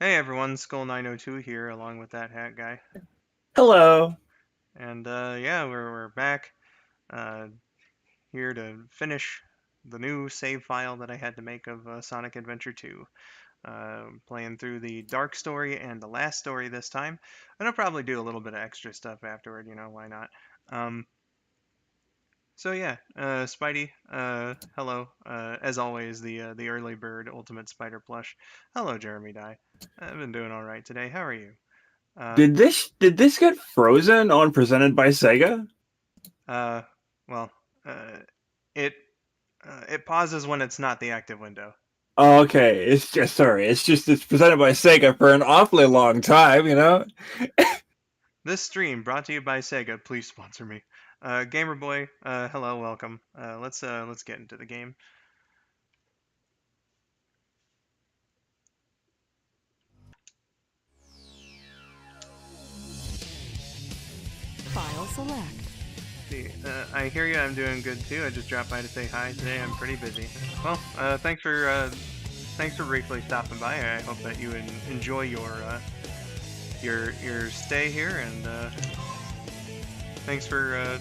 Hey everyone, skull902 here, along with that hat guy. Hello. And yeah, we're back uh, here to finish the new save file that I had to make of Sonic Adventure 2. Playing through the Dark Story and the last story this time. And I'll probably do a little bit of extra stuff afterward, why not? Um, so yeah, Spidey, hello. As always, the early bird ultimate spider plush. Hello, Jeremy Dye. I've been doing all right today. How are you? Uh, Did this get frozen on presented by Sega? Uh, well, uh, it it pauses when it's not the active window. Oh, okay, it's just sorry. It's presented by Sega for an awfully long time, you know? This stream brought to you by Sega. Please sponsor me. Gamer Boy, hello, welcome. Let's get into the game. File select. See, I hear you. I'm doing good too. I just dropped by to say hi today. I'm pretty busy. Well, thanks for briefly stopping by. I hope that you enjoy your stay here, and thanks for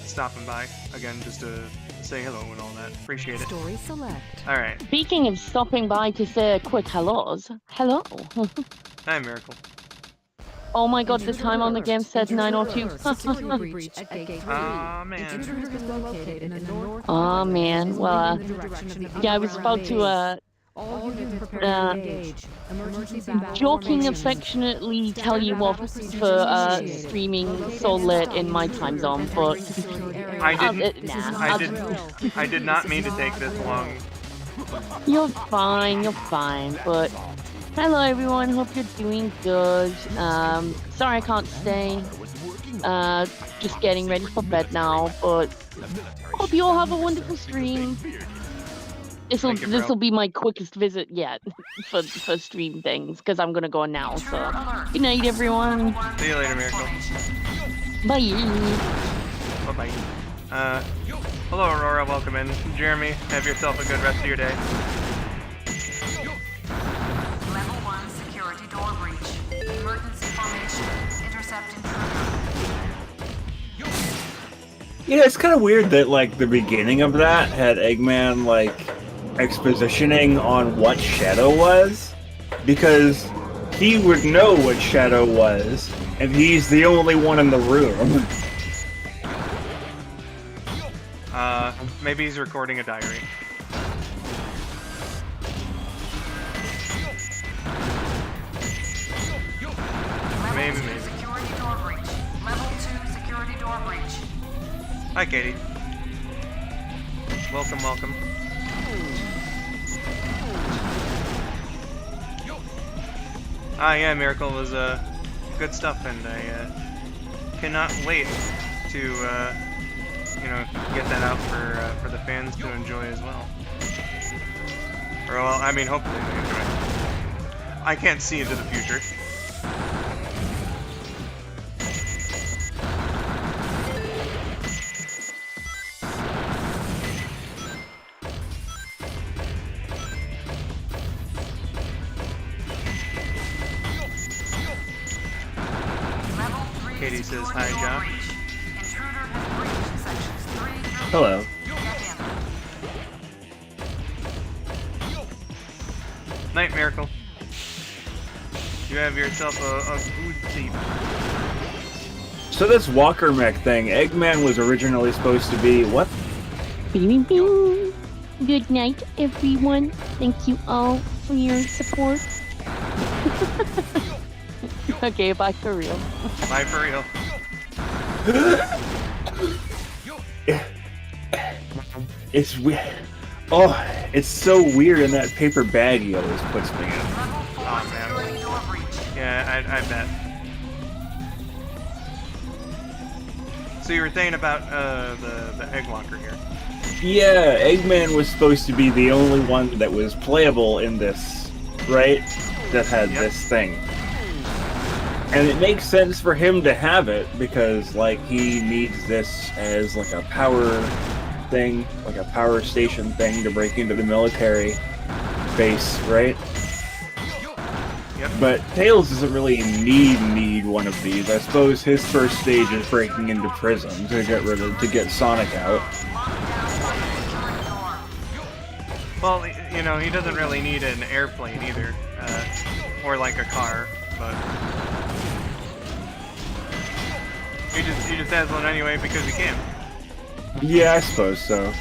stopping by again just to say hello and all that. Appreciate it. Story select. All right. Speaking of stopping by to say quick hellos, hello. Hi, Miracle. Oh my god, the time on the game said 902. Aw, man. Oh man, well, yeah, I was about to, joking affectionately tell you off for streaming so late in my time zone, but I did not mean to take this long. You're fine, but hello everyone, hope you're doing good. Sorry I can't stay. Just getting ready for bed now, but hope you all have a wonderful stream. This'll be my quickest visit yet for stream things, because I'm gonna go now, so good night everyone. See you later, Miracle. Bye. Bye-bye. Hello Aurora, welcome in. Jeremy, have yourself a good rest of your day. Level 1 security door breach. Emergency formation. Intercept intruder. It's kind of weird that like the beginning of that had Eggman like expositioning on what Shadow was, because he would know what Shadow was, and he's the only one in the room. Maybe he's recording a diary. Maybe. Security door breach. Level 2 security door breach. Hi, Katie. Welcome. Yeah, Miracle was good stuff, and I cannot wait to get that out for the fans to enjoy as well. Or well, I mean, hopefully they enjoy. I can't see into the future. Katie says hi, Josh. Intruder has breached sections 3 through Hello. Night, Miracle. You have yourself a good sleep. So this Walker Mech thing, Eggman was originally supposed to be what? Bing, bing. Good night everyone. Thank you all for your support. Okay, bye for real. Bye for real. It's weird. Oh, it's so weird in that paper bag he always puts me in. Oh man. Yeah, I bet. So you were saying about the egg walker here. Yeah, Eggman was supposed to be the only one that was playable in this, right? That had this thing. And it makes sense for him to have it because, like, he needs this as, like, a power thing, like a power station thing to break into the military base, right? Yep. But Tails doesn't really need one of these. I suppose his first stage is breaking into prison to get Sonic out. Well, you know, he doesn't really need an airplane either, or like a car, but he just has one anyway because he can. Yeah, I suppose so.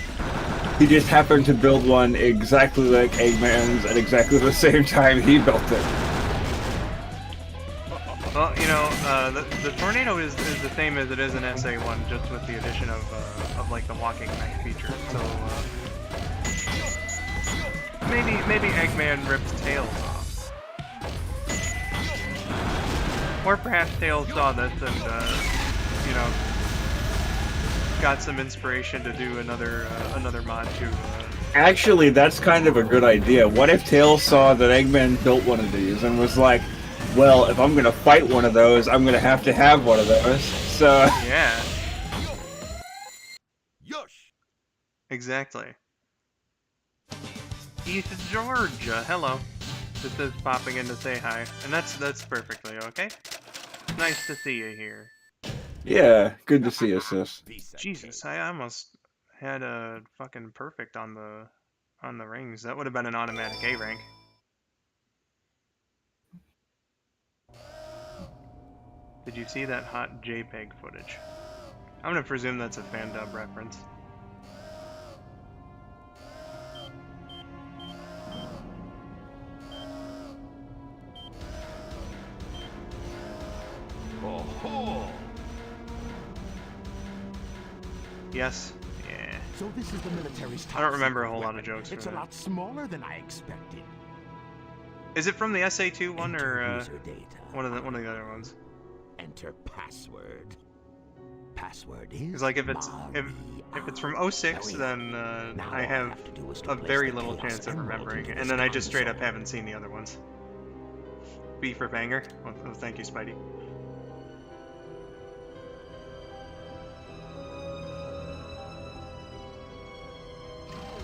He just happened to build one exactly like Eggman's at exactly the same time he built it. Well, you know, the tornado is the same as it is in SA1, just with the addition of like the walking mech feature. So maybe Eggman ripped Tails off, or perhaps Tails saw this and you know, got some inspiration to do another mod to. Actually, that's kind of a good idea. What if Tails saw that Eggman built one of these and was like, well, if I'm gonna fight one of those, I'm gonna have to have one of those. So Yeah. Yosh. Exactly. East Georgia, hello. Just is popping in to say hi, and that's perfectly okay. Nice to see you here. yeah, good to see you, sis. Jesus, I almost had a fucking perfect on the rings. That would have been an automatic A rank. Did you see that hot JPEG footage? I'm gonna presume that's a fan dub reference. Oh. Yes. Yeah. So this is the military's I don't remember a whole lot of jokes It's from a that. lot smaller than I expected. Is it from the SA2 one or User data. one of the other ones? Enter password. Password is Because like if it's from 06, then I have a very little chance of remembering, and then I just straight up haven't seen the other ones. B for banger. Oh, thank you, Spidey.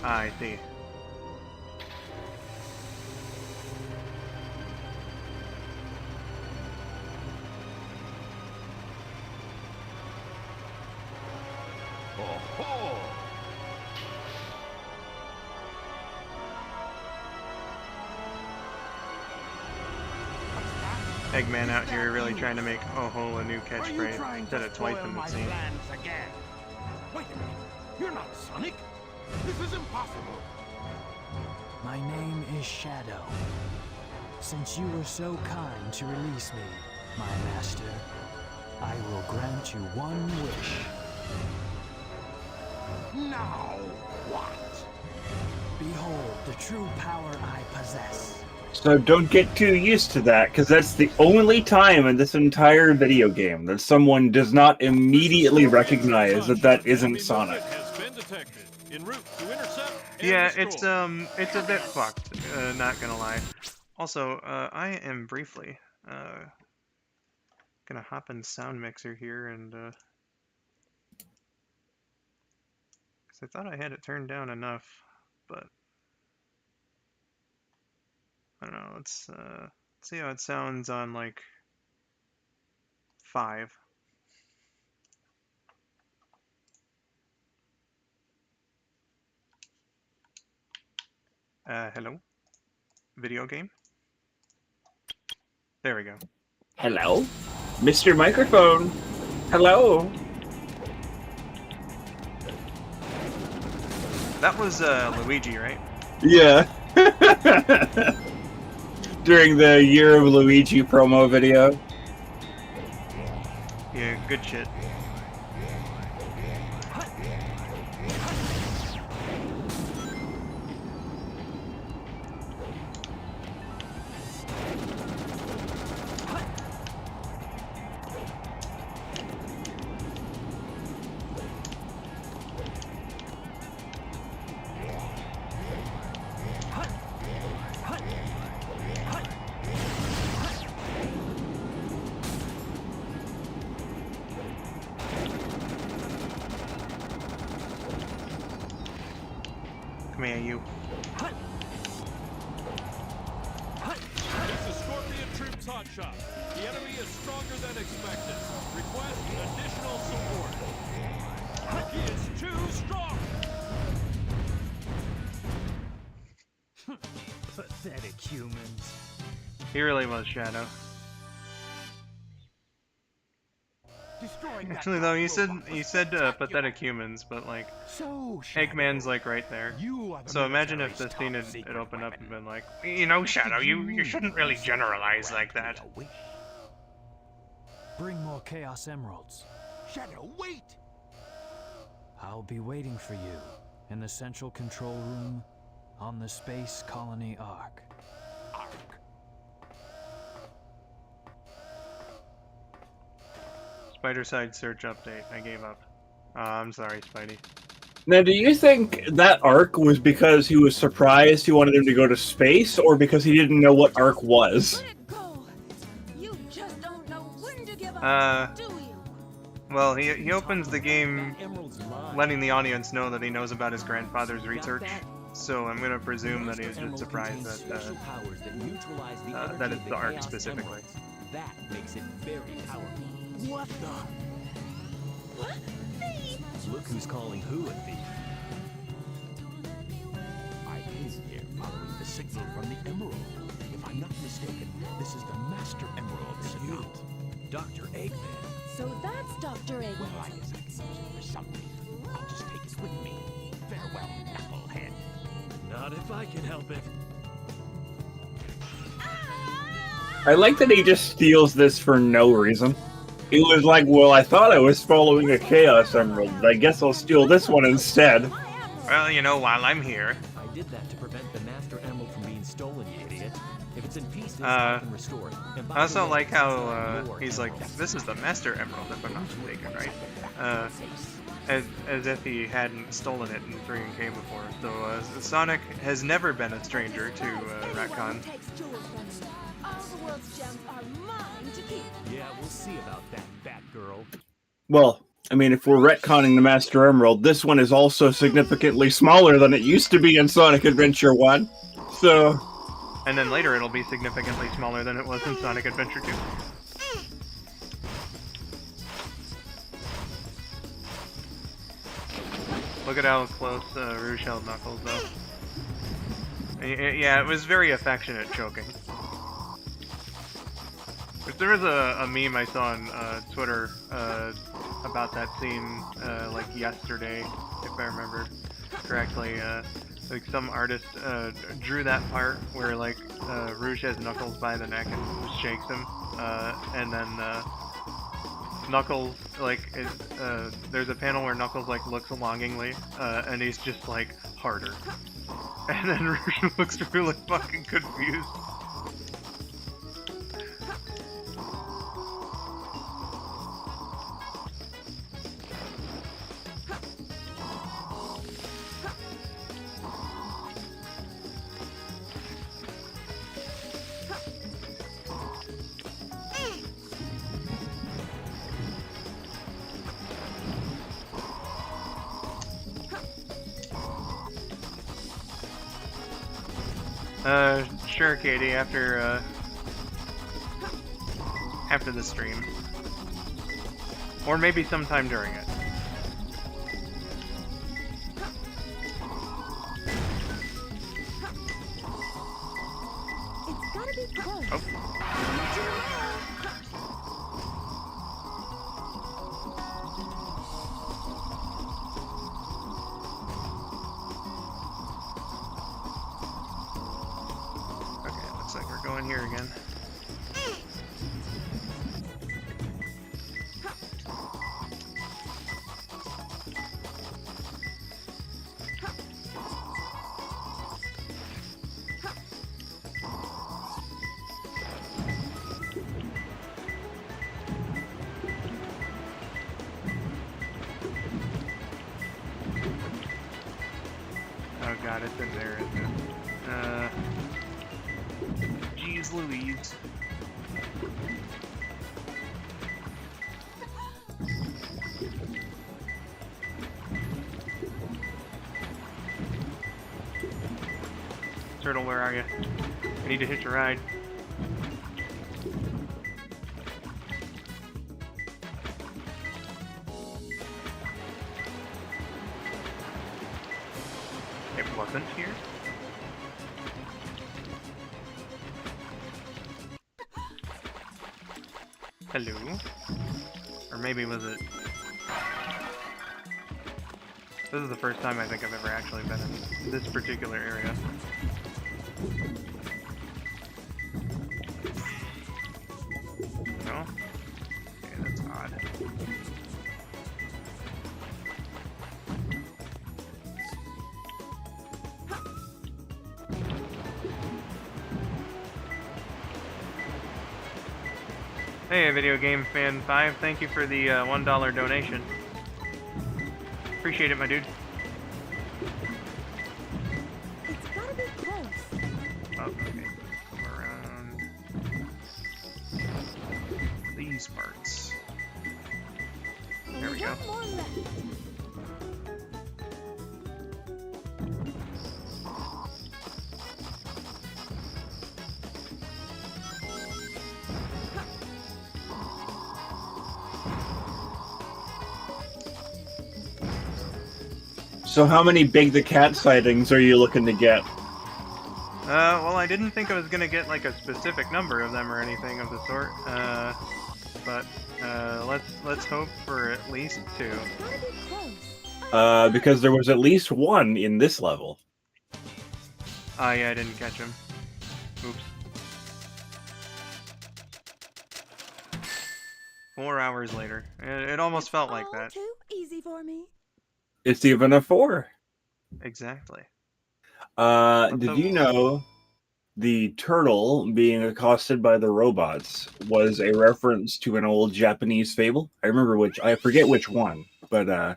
Ah, I see. Eggman out here really trying to make Oh-ho a new catchphrase instead of twice in the scene. Wait a minute. You're not Sonic. This is impossible. My name is Shadow. Since you were so kind to release me, my master, I will grant you one wish. Now what? Behold the true power I possess. So don't get too used to that, because that's the only time in this entire video game that someone does not immediately recognize that isn't Sonic. Yeah, it's a bit fucked, not gonna lie. Also, I am briefly gonna hop in Sound Mixer here and because I thought I had it turned down enough, but I don't know. Let's see how it sounds on like 5. Hello? Video game? There we go. Hello? Mr. Microphone? Hello? That was Luigi, right? Yeah. During the Year of Luigi promo video. Yeah, good shit. Come here, you. Greetings, Hotshot. The enemy is stronger than expected. Request additional support. He is too strong. Pathetic humans. He really was Shadow. Destroying that Actually, though, he said spectacular. pathetic humans, but like So, Shadow, Eggman's like right there. you are the So imagine if military's the scene top had secret opened up weapon. and been like, you know, Shadow, you shouldn't really generalize like that. Bring more Chaos Emeralds. Shadow, wait! I'll be waiting for you in the central control room on the Space Colony Ark. Spider side search update. I gave up. I'm sorry, Spidey. Now, do you think that arc was because he was surprised he wanted him to go to space, or because he didn't know what arc was? Let it go. You just don't know when to give up, do you? Well, he opens the game letting the audience know that he knows about his grandfather's research. So I'm gonna presume that he was just surprised that that it's the arc specifically. That makes it very powerful. What the? What? Thief? Look who's calling who a thief. I is here following the signal from the Emerald. If I'm not mistaken, this is the Master Emerald, is it not? Dr. Eggman. So that's Dr. Eggman. Well, I guess I can use it for something. I'll just take it with me. Farewell, knucklehead. Not if I can help it. I like that he just steals this for no reason. He was like, well, I thought I was following a Chaos Emerald, but I guess I'll steal this one instead. Well, you know, while I'm here, I did that to prevent the Master Emerald from being stolen, you idiot. If it's in pieces, I can restore it. And by I also the way, like that's how your he's like, emerald. this is the Master Emerald, if I'm not mistaken, right? As if he hadn't stolen it in 3 and K before. So Sonic has never been a stranger to retcon. Takes jewels from me. All the world's gems are mine to keep. Yeah, we'll see about that, Batgirl. Well, I mean, if we're retconning the Master Emerald, this one is also significantly smaller than it used to be in Sonic Adventure 1. So, And then later it'll be significantly smaller than it was in Sonic Adventure 2. Look at how close Rouge held Knuckles, though. Yeah, it was very affectionate choking. There was a meme I saw on Twitter about that scene like yesterday, if I remember correctly. Like some artist drew that part where like Rouge has Knuckles by the neck and shakes him, and then Knuckles there's a panel where Knuckles like looks longingly, and he's just like harder, and then Rouge looks really fucking confused. Sure, Katie, after the stream. Or maybe sometime during it. It's gotta be close. Oh. Okay, looks like we're going here again. Oh god, it's in there, isn't it? Jeez Louise. Turtle, where are you? I need to hitch a ride. movement here. Hello. Or maybe was it... This is the first time I think I've ever actually been in this particular area. No? Okay, that's odd. Hey, Video Game Fan 5, thank you for the $1 donation. Appreciate it, my dude. It's gotta be close. Oh, okay. Come around these parts. There we go. One more left. So how many Big the Cat sightings are you looking to get? Well, I didn't think I was gonna get like a specific number of them or anything of the sort. But let's hope for at least 2. It's gotta be close. Because there was at least 1 in this level. Oh yeah, I didn't catch him. Oops. 4 hours later. It almost felt like All that. too easy for me. It's even a 4. Exactly. Did you know the turtle being accosted by the robots was a reference to an old Japanese fable? I forget which one, but I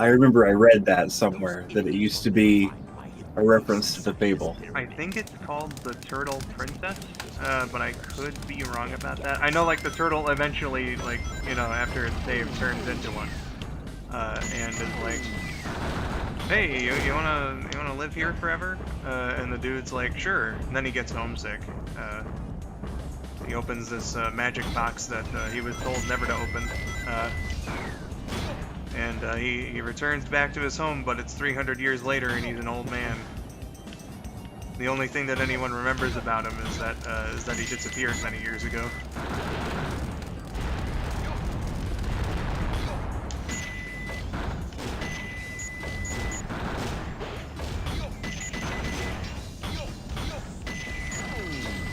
remember I read that somewhere, that it used to be a reference to the fable. I think it's called the Turtle Princess, but I could be wrong about that. I know, like, the turtle eventually, like, you know, after it's saved, turns into one, and is like, "Hey, you wanna live here forever?" And the dude's like, "Sure." And then he gets homesick. He opens this magic box that he was told never to open, and he returns back to his home, but it's 300 years later, and he's an old man. The only thing that anyone remembers about him is that he disappeared many years ago.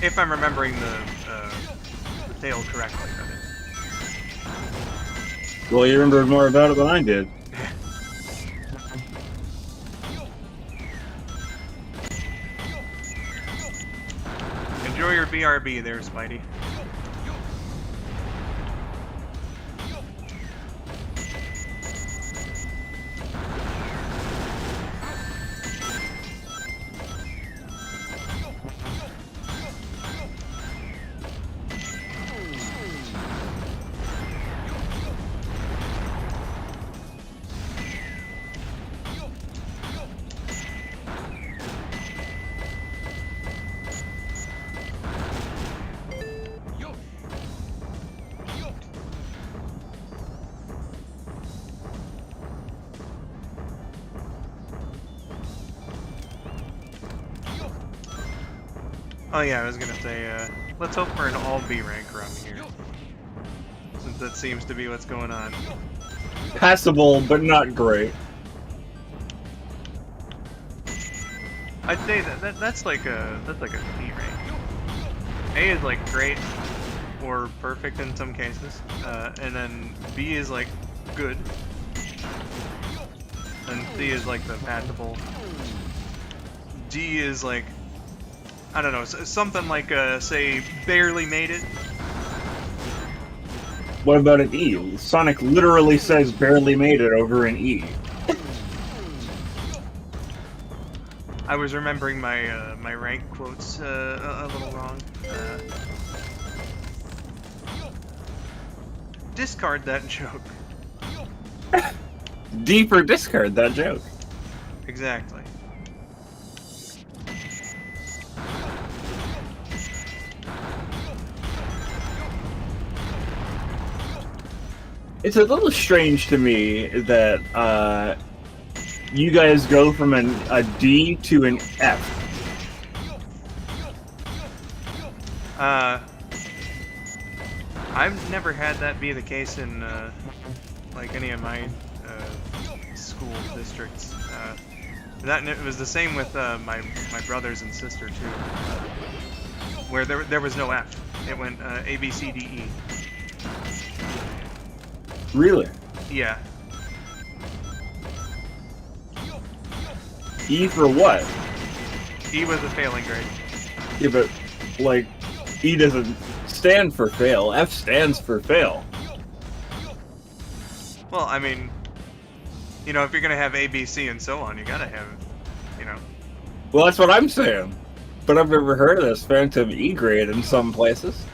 If I'm remembering the tale correctly, that is. Well, you remember more about it than I did. Enjoy your BRB there, Spidey. Oh yeah, I was gonna say, let's hope for an all B rank run here. Since that seems to be what's going on. Passable, but not great. I'd say that's like a C rank. A is like great or perfect in some cases, and then B is like good, and C is like the passable. D is like, I don't know, something like say barely made it. What about an E? Sonic literally says barely made it over an E. I was remembering my my rank quotes a little wrong. Discard that joke. D for discard that joke. Exactly. It's a little strange to me that you guys go from a D to an F. I've never had that be the case in like any of my school districts. It was the same with my brothers and sister too, where there was no F. It went A B C D E. Really? Yeah. E for what? E was a failing grade. Yeah, but like E doesn't stand for fail. F stands for fail. Well, I mean, you know, if you're gonna have A, B, C, and so on, you gotta have, you know. Well, that's what I'm saying. But I've never heard of this phantom E grade in some places.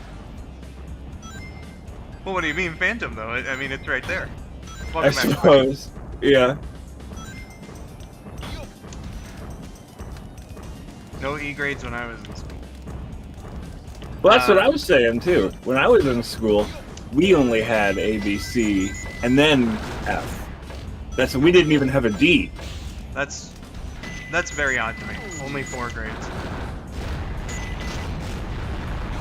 Well, what do you mean phantom though? I mean, it's right there. I Welcome back, suppose. Yeah. no E grades when I was in school. Well, that's what I was saying too. When I was in school, we only had A, B, C, and then F. We didn't even have a D. That's very odd to me. Only 4 grades.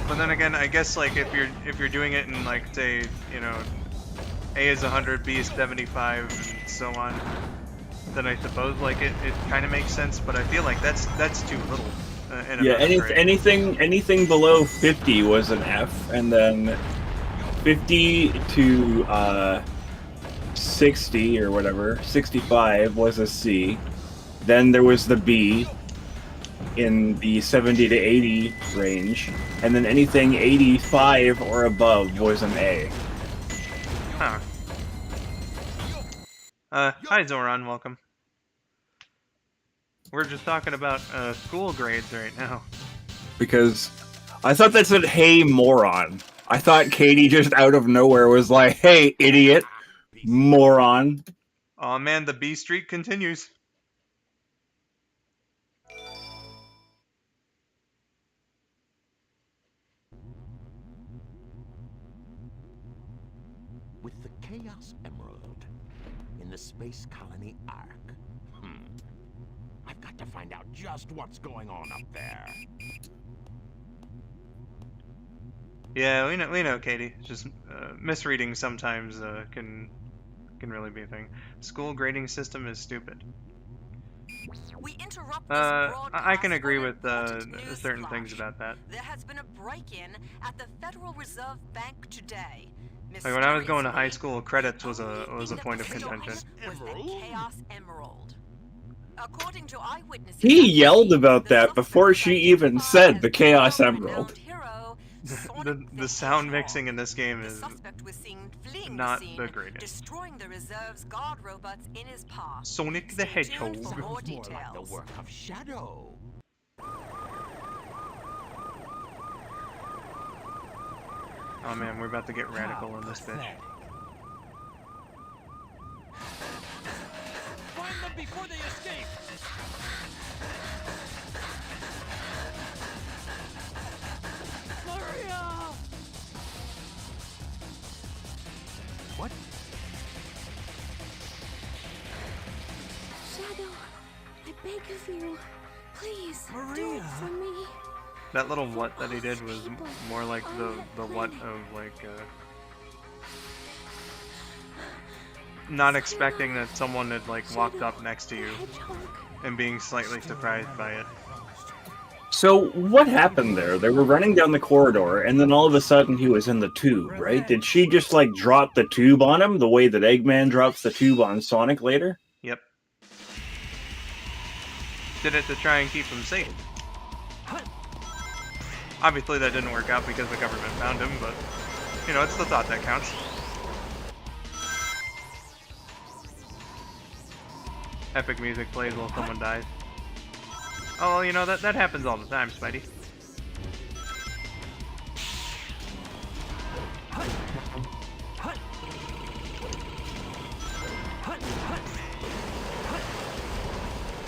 But then again, I guess like if you're doing it in like say, you know, A is 100, B is 75, and so on, then I suppose like it kind of makes sense. But I feel like that's too little. Yeah, anything below 50 was an F, and then 50 to 60 or whatever, 65 was a C. Then there was the B in the 70 to 80 range, and then anything 85 or above was an A. Huh. Hi Zoran, welcome. We're just talking about school grades right now. Because I thought that said, hey, moron. I thought Katie just out of nowhere was like, hey, idiot, moron. Aw man, the B streak continues. With the Chaos Emerald in the Space Colony Ark. I've got to find out just what's going on up there. Yeah, we know, Katie. Just misreading sometimes can really be a thing. School grading system is stupid. We interrupt I can agree with certain things about that. There has been a break-in at the Federal Reserve Bank today. Like when I was going to high school, credits was a point of contention. Was the Chaos Emerald. According to eyewitnesses, He yelled about that before she even said the Chaos Emerald. The sound mixing in this game is not the greatest. Destroying the reserve's guard robots in his path. Sonic the Hedgehog. For more More details. like the work of Shadow. Oh man, we're about to get radical in this bitch. Find them before they escape! Maria! What? Shadow, I beg of you, please, do Maria. it for me. That little what that he did was more like the what of like not expecting that someone had like walked up next to you and being slightly surprised by it. So what happened there? They were running down the corridor, and then all of a sudden he was in the tube, right? Did she just like drop the tube on him the way that Eggman drops the tube on Sonic later? Yep. Did it to try and keep him safe. Obviously that didn't work out because the government found him, but you know, it's the thought that counts. Epic music plays while someone dies. Oh, you know, that happens all the time, Spidey.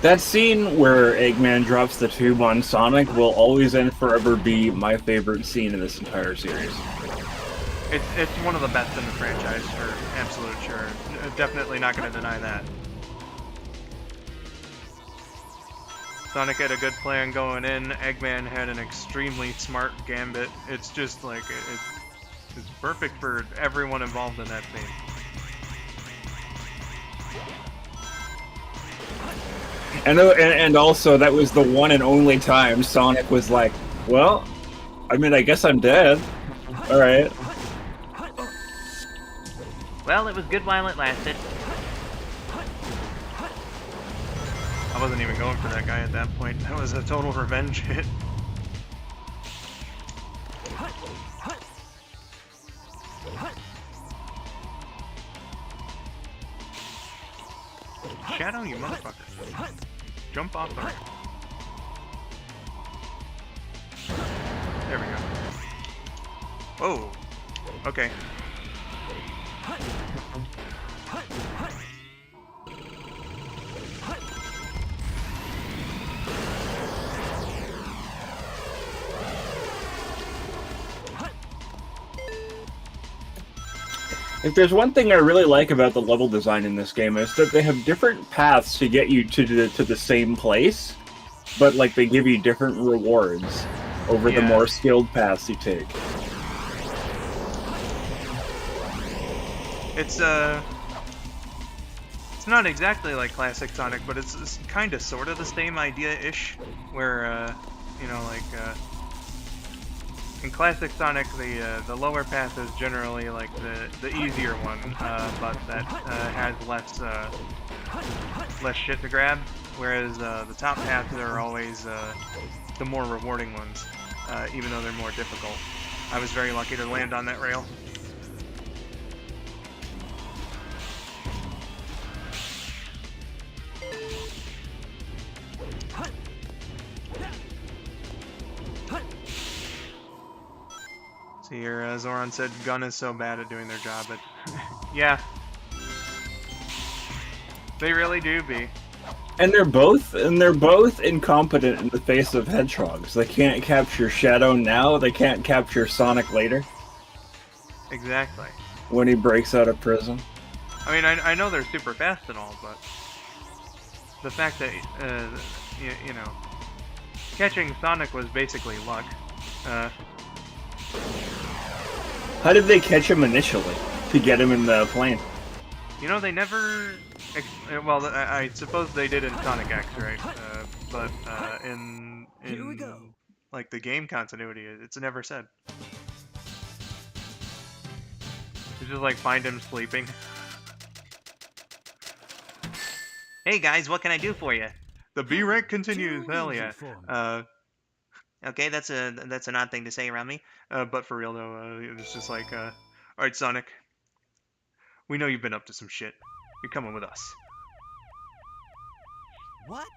That scene where Eggman drops the tube on Sonic will always and forever be my favorite scene in this entire series. It's one of the best in the franchise, for absolute sure. Definitely not going to deny that. Sonic had a good plan going in. Eggman had an extremely smart gambit. It's just like it's perfect for everyone involved in that scene. And also that was the one and only time Sonic was like, well, I mean, I guess I'm dead. All right. Well, it was good while it lasted. I wasn't even going for that guy at that point. That was a total revenge hit. Shadow, you motherfucker. Jump off the ramp. There we go. Oh, okay. If there's one thing I really like about the level design in this game is that they have different paths to get you to the same place, but like they give you different rewards over the more skilled paths you take. It's not exactly like classic Sonic, but it's kind of sort of the same idea-ish, where you know, like in classic Sonic, the lower path is generally like the easier one, but that has less shit to grab, whereas the top paths are always the more rewarding ones, even though they're more difficult. I was very lucky to land on that rail. See here, Zoran said Gun is so bad at doing their job, but yeah, they really do be. And they're both incompetent in the face of hedgehogs. They can't capture Shadow now. They can't capture Sonic later. Exactly. When he breaks out of prison. I mean, I know they're super fast and all, but the fact that you know, catching Sonic was basically luck. How did they catch him initially to get him in the plane? You know, they never. Well, I suppose they did in Sonic X, right? But in like the game continuity, it's never said. You just like find him sleeping. Hey guys, what can I do for you? The B rank continues. Hell yeah. Okay, that's an odd thing to say around me. But for real though, it's just like, all right, Sonic. We know you've been up to some shit. You're coming with us. What?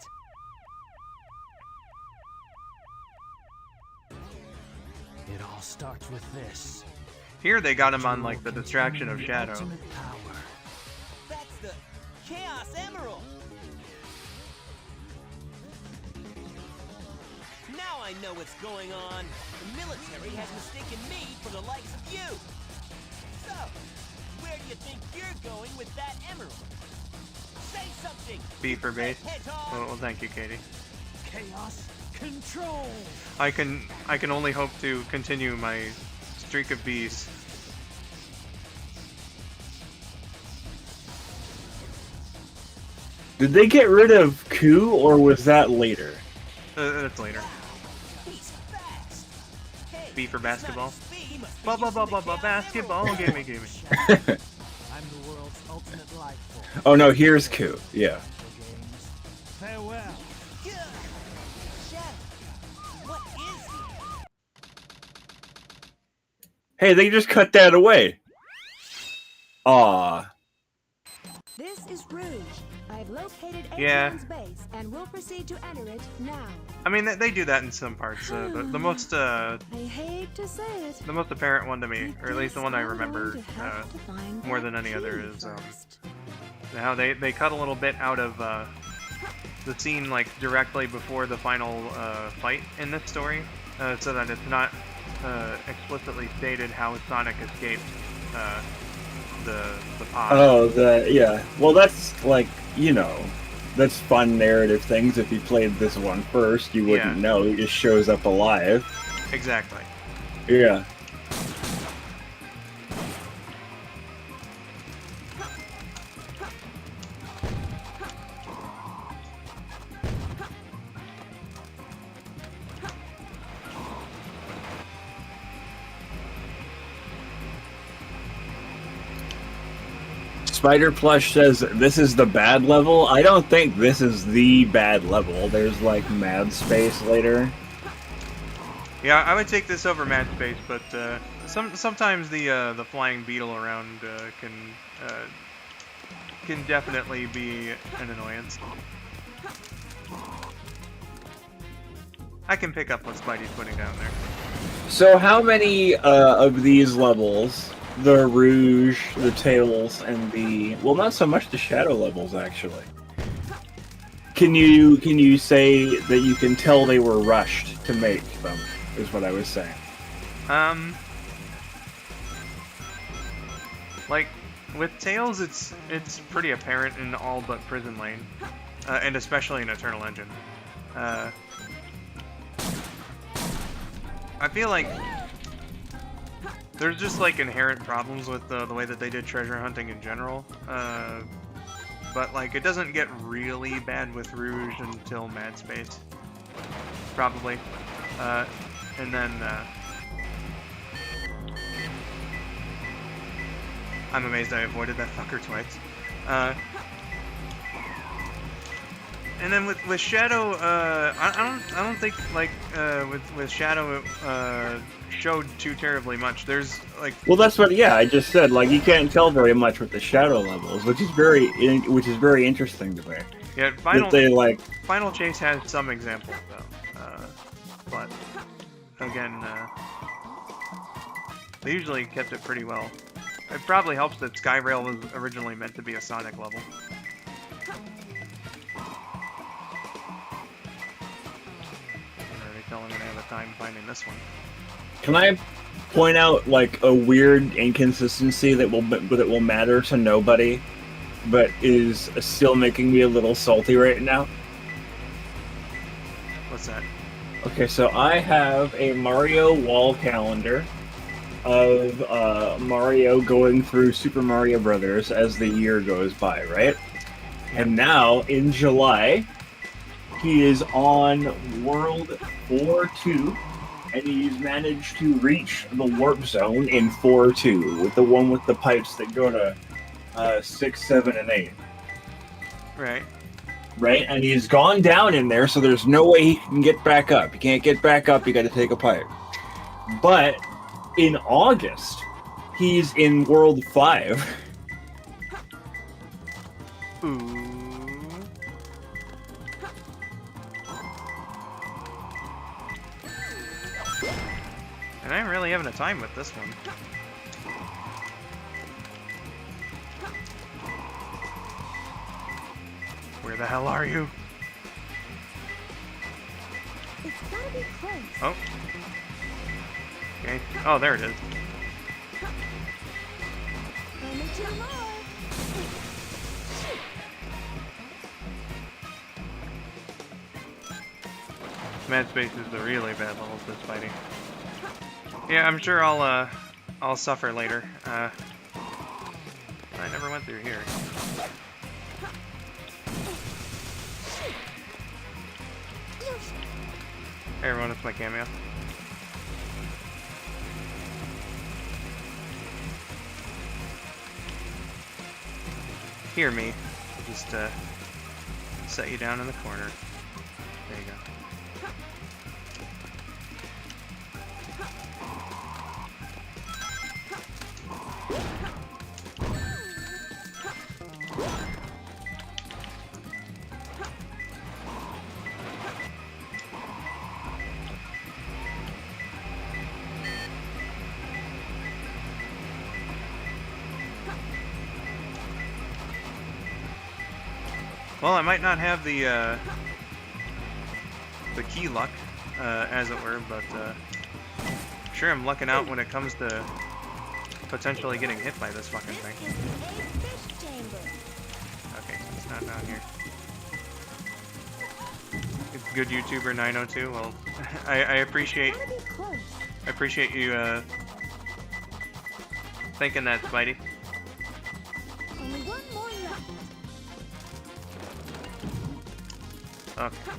It all starts with this. Here they got him on like the distraction of Shadow. That's the Chaos Emerald. Now I know what's going on. The military has mistaken me for the likes of you. So, where do you think you're going with that emerald? Say something. B for base. Well, thank you, Katie. Chaos control. I can only hope to continue my streak of Bs. Did they get rid of Ku, or was that later? That's later. B for basketball. Blah blah blah blah blah basketball. Gimme, gimme. I'm the world's ultimate life form. Oh no, here's Ku. Yeah. Farewell. What is he? Hey, they just cut that away. Aw. This is Rouge. I've located Yeah. Adrian's base and will proceed to enter it now. I mean, they do that in some parts. The most I hate to say it. the most apparent one to me, or at least the one I remember more than any other, is how they cut a little bit out of the scene like directly before the final fight in this story, so that it's not explicitly stated how Sonic escaped the pod. Oh, yeah. Well, that's like, you know, that's fun narrative things. If you played this one first, you wouldn't know. It just shows up alive. Exactly. Yeah. Spider Plush says this is the bad level. I don't think this is the bad level. There's like Mad Space later. Yeah, I would take this over Mad Space, but sometimes the flying beetle around can definitely be an annoyance. I can pick up what Spidey's putting down there. So how many of these levels, the Rouge, the Tails, and the... well, not so much the Shadow levels, actually. Can you say that you can tell they were rushed to make them, is what I was saying. Like, with Tails, it's pretty apparent in all but Prison Lane, and especially in Eternal Engine. I feel like there's just like inherent problems with the way that they did treasure hunting in general, but like it doesn't get really bad with Rouge until Mad Space, probably, and then I'm amazed I avoided that fucker twice. And then with Shadow, I don't think like with Shadow it showed too terribly much. There's like, well, that's what I just said. Like you can't tell very much with the Shadow levels, which is very interesting to me. Yeah, Final Chase has some examples though, but again, they usually kept it pretty well. It probably helps that Skyrail was originally meant to be a Sonic level. I'm gonna have a time finding this one. Can I point out like a weird inconsistency that will matter to nobody, but is still making me a little salty right now? What's that? Okay, so I have a Mario wall calendar of Mario going through Super Mario Brothers as the year goes by, right? And now in July, he is on World 4-2, and he's managed to reach the warp zone in 4-2, with the one with the pipes that go to 6, 7, and 8. Right. Right, and he's gone down in there, so there's no way he can get back up. You can't get back up, you gotta take a pipe. But in August, he's in World 5. Ooh. And I'm really having a time with this one. Where the hell are you? It's gotta be close. Oh. Okay. Oh, there it is. Only two more. Mad Space is the really bad level of this fighting. Yeah, I'm sure I'll suffer later. I never went through here. Hey everyone, it's my cameo. Hear me. I'll just set you down in the corner. There you go. Well, I might not have the key luck, as it were, but sure I'm lucking out when it comes to potentially getting hit by this fucking thing. Okay, so it's not down here. good YouTuber 902. Well, I appreciate you thinking that, Spidey. Only one more left. Okay.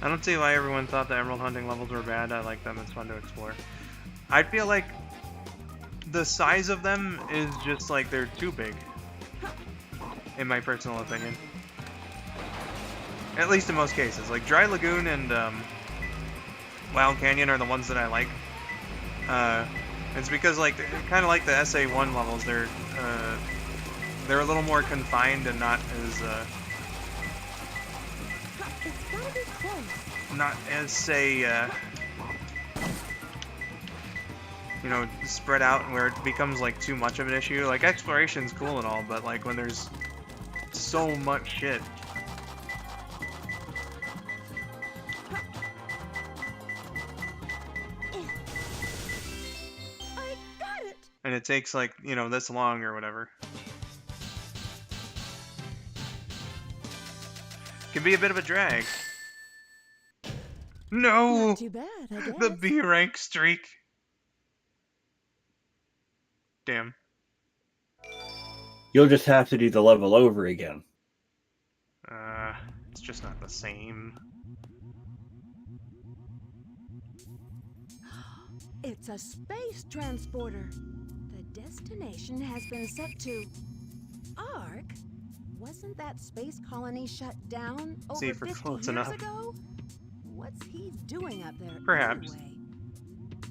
I don't see why everyone thought the emerald hunting levels were bad. I like them. It's fun to explore. I feel like the size of them is just like they're too big, in my personal opinion. At least in most cases. Like Dry Lagoon and Wild Canyon are the ones that I like. It's because like kind of like the SA1 levels. They're a little more confined and not as say you know, spread out where it becomes like too much of an issue. Like exploration's cool and all, but like when there's so much shit. I got it. And it takes like, you know, this long or whatever. Can be a bit of a drag. No! Not too bad, I guess. The B rank streak. Damn. You'll just have to do the level over again. It's just not the same. It's a space transporter. The destination has been set to Ark. Wasn't that space colony shut down over See if we're 50 close years enough. ago? What's he doing up there Perhaps. anyway?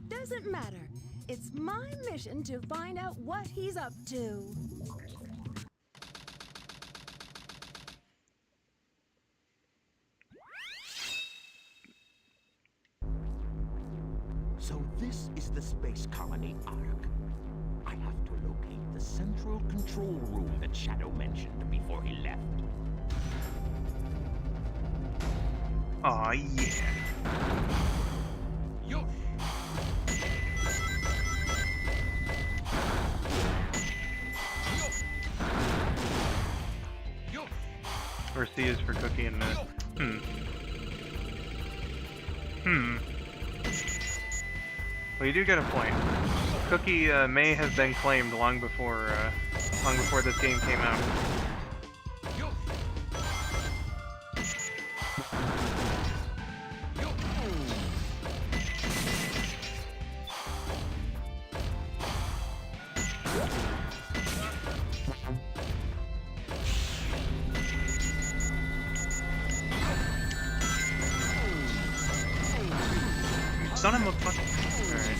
Doesn't matter. It's my mission to find out what he's up to. So this is the space colony Ark. I have to locate the central control room that Shadow mentioned before he left. Aw, yeah. Yo. Yo. Or C is for Cookie and Well, you do get a point. Cookie may have been claimed long before this game came out. Yo. Yo. Son of a fucking. Alright.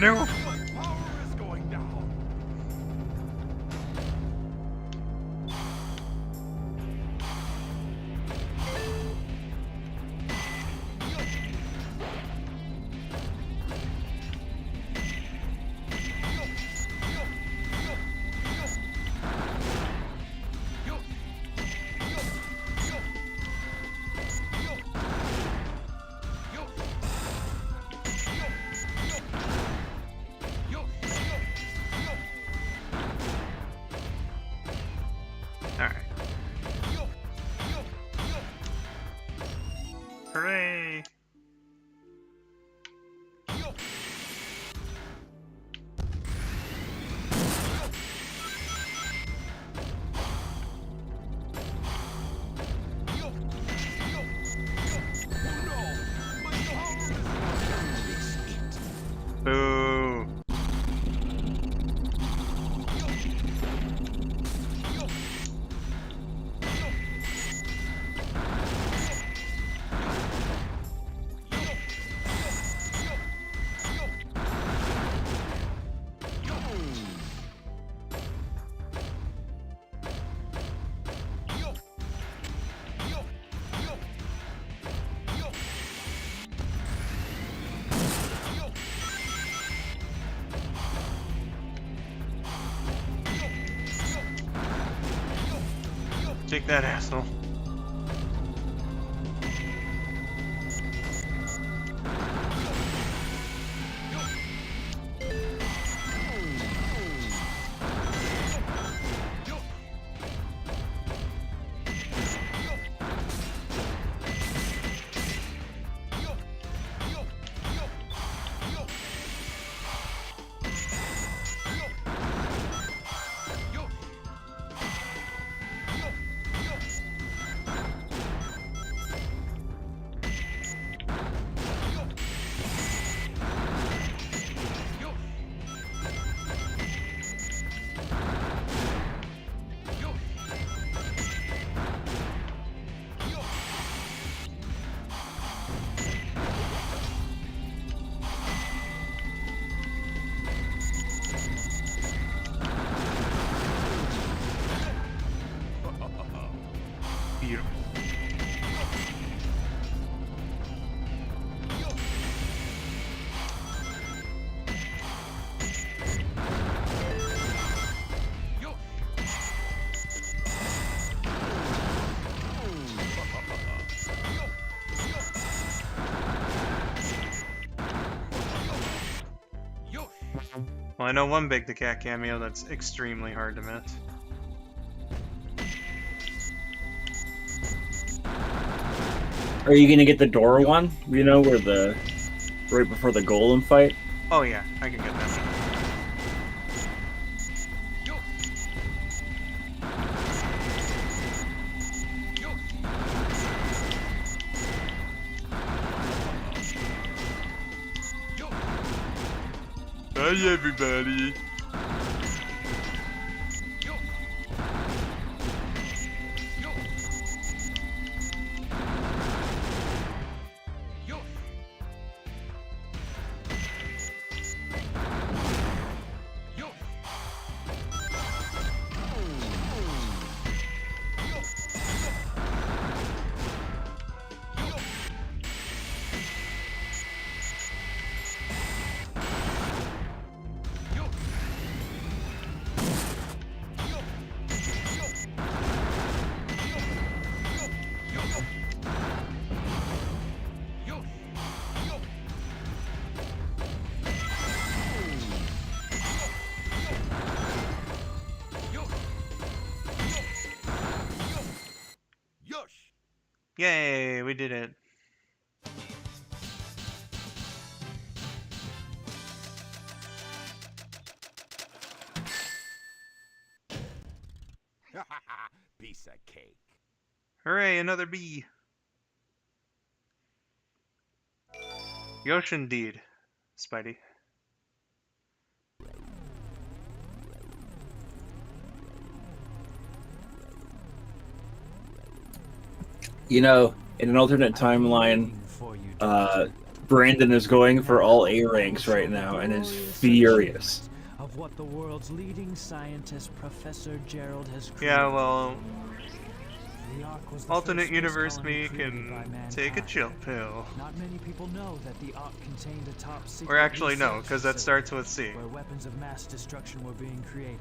No! My power is going down. Alright. Hooray! Boo! Take that, asshole. Beautiful. Well, I know one Big the Cat cameo that's extremely hard to miss. Are you gonna get the Dora one? You know, where the right before the golem fight? Oh yeah, I can get that. Hi everybody. Yay, we did it. Piece of cake. Hooray, another bee. Yosh indeed, Spidey. You know, in an alternate timeline, Brandon is going for all A ranks right now and is furious. Of what the world's leading scientist, Professor Gerald, has created. Yeah, well, alternate universe me can take a chill pill. Not many people know that the Ark contained a top secret Or actually no, because that starts with C. where weapons of mass destruction were being created.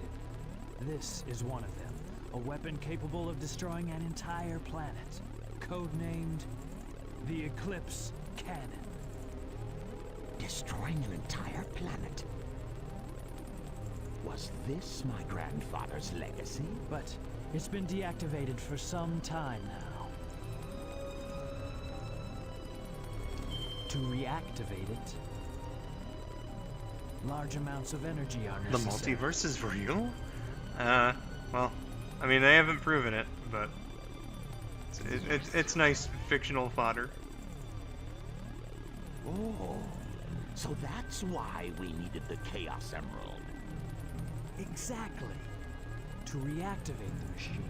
This is one of them. A weapon capable of destroying an entire planet. Codenamed the Eclipse Cannon. Destroying an entire planet. Was this my grandfather's legacy? But it's been deactivated for some time now. To reactivate it, large amounts of energy are The necessary. multiverse is real? Well, I mean, they haven't proven it, but it's nice fictional fodder. Oh, so that's why we needed the Chaos Emerald. Exactly. To reactivate the machine,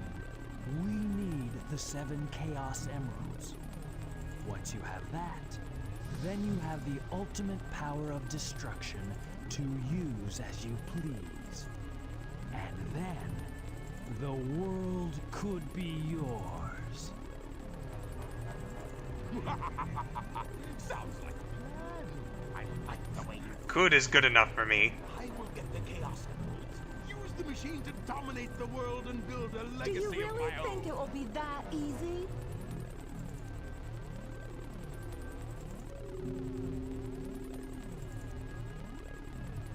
we need the 7 Chaos Emeralds. Once you have that, then you have the ultimate power of destruction to use as you please. And then, the world could be yours. Sounds like a plan. I like the way you... Could is good enough for me. I will get the Chaos Emeralds. Use the machine to dominate the world and build a legacy Do you of really my own. think it will be that easy?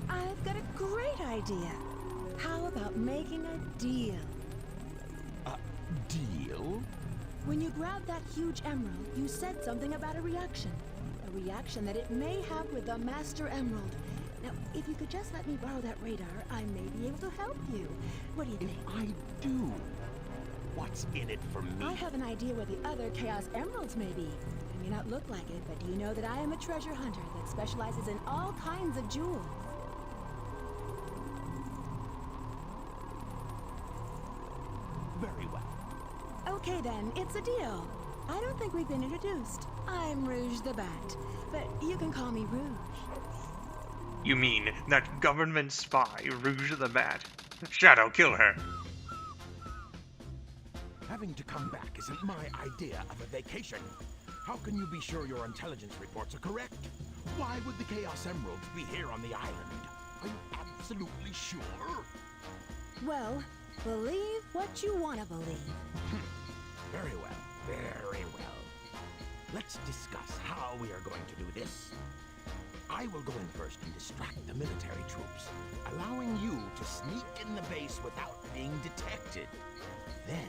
I've got a great idea. How about making a deal? A deal? When you grabbed that huge emerald, you said something about a reaction. A reaction that it may have with the Master Emerald. Now, if you could just let me borrow that radar, I may be able to help you. What do you think? If I do, what's in it for me? I have an idea where the other Chaos Emeralds may be. It may not look like it, but do you know that I am a treasure hunter that specializes in all kinds of jewels? Very well. Okay then, it's a deal. I don't think we've been introduced. I'm Rouge the Bat, but you can call me Rouge. You mean that government spy, Rouge the Bat? Shadow, kill her. Having to come back isn't my idea of a vacation. How can you be sure your intelligence reports are correct? Why would the Chaos Emeralds be here on the island? Are you absolutely sure? Well, believe what you want to believe. Very well, very well. Let's discuss how we are going to do this. I will go in first and distract the military troops, allowing you to sneak in the base without being detected. Then,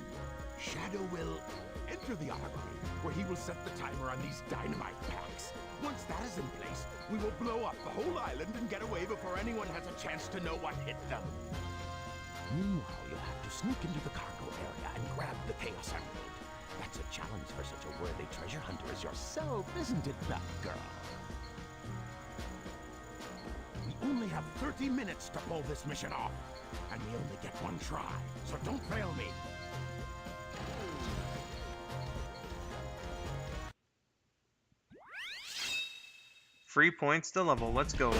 Shadow will enter the armory, where he will set the timer on these dynamite packs. Once that is in place, we will blow up the whole island and get away before anyone has a chance to know what hit them. Meanwhile, you'll have to sneak into the cargo area and grab the Chaos Emerald. That's a challenge for such a worthy treasure hunter as yourself, isn't it, Batgirl? We only have 30 minutes to pull this mission off, and we only get one try, so don't fail me. Free points to level. Let's go.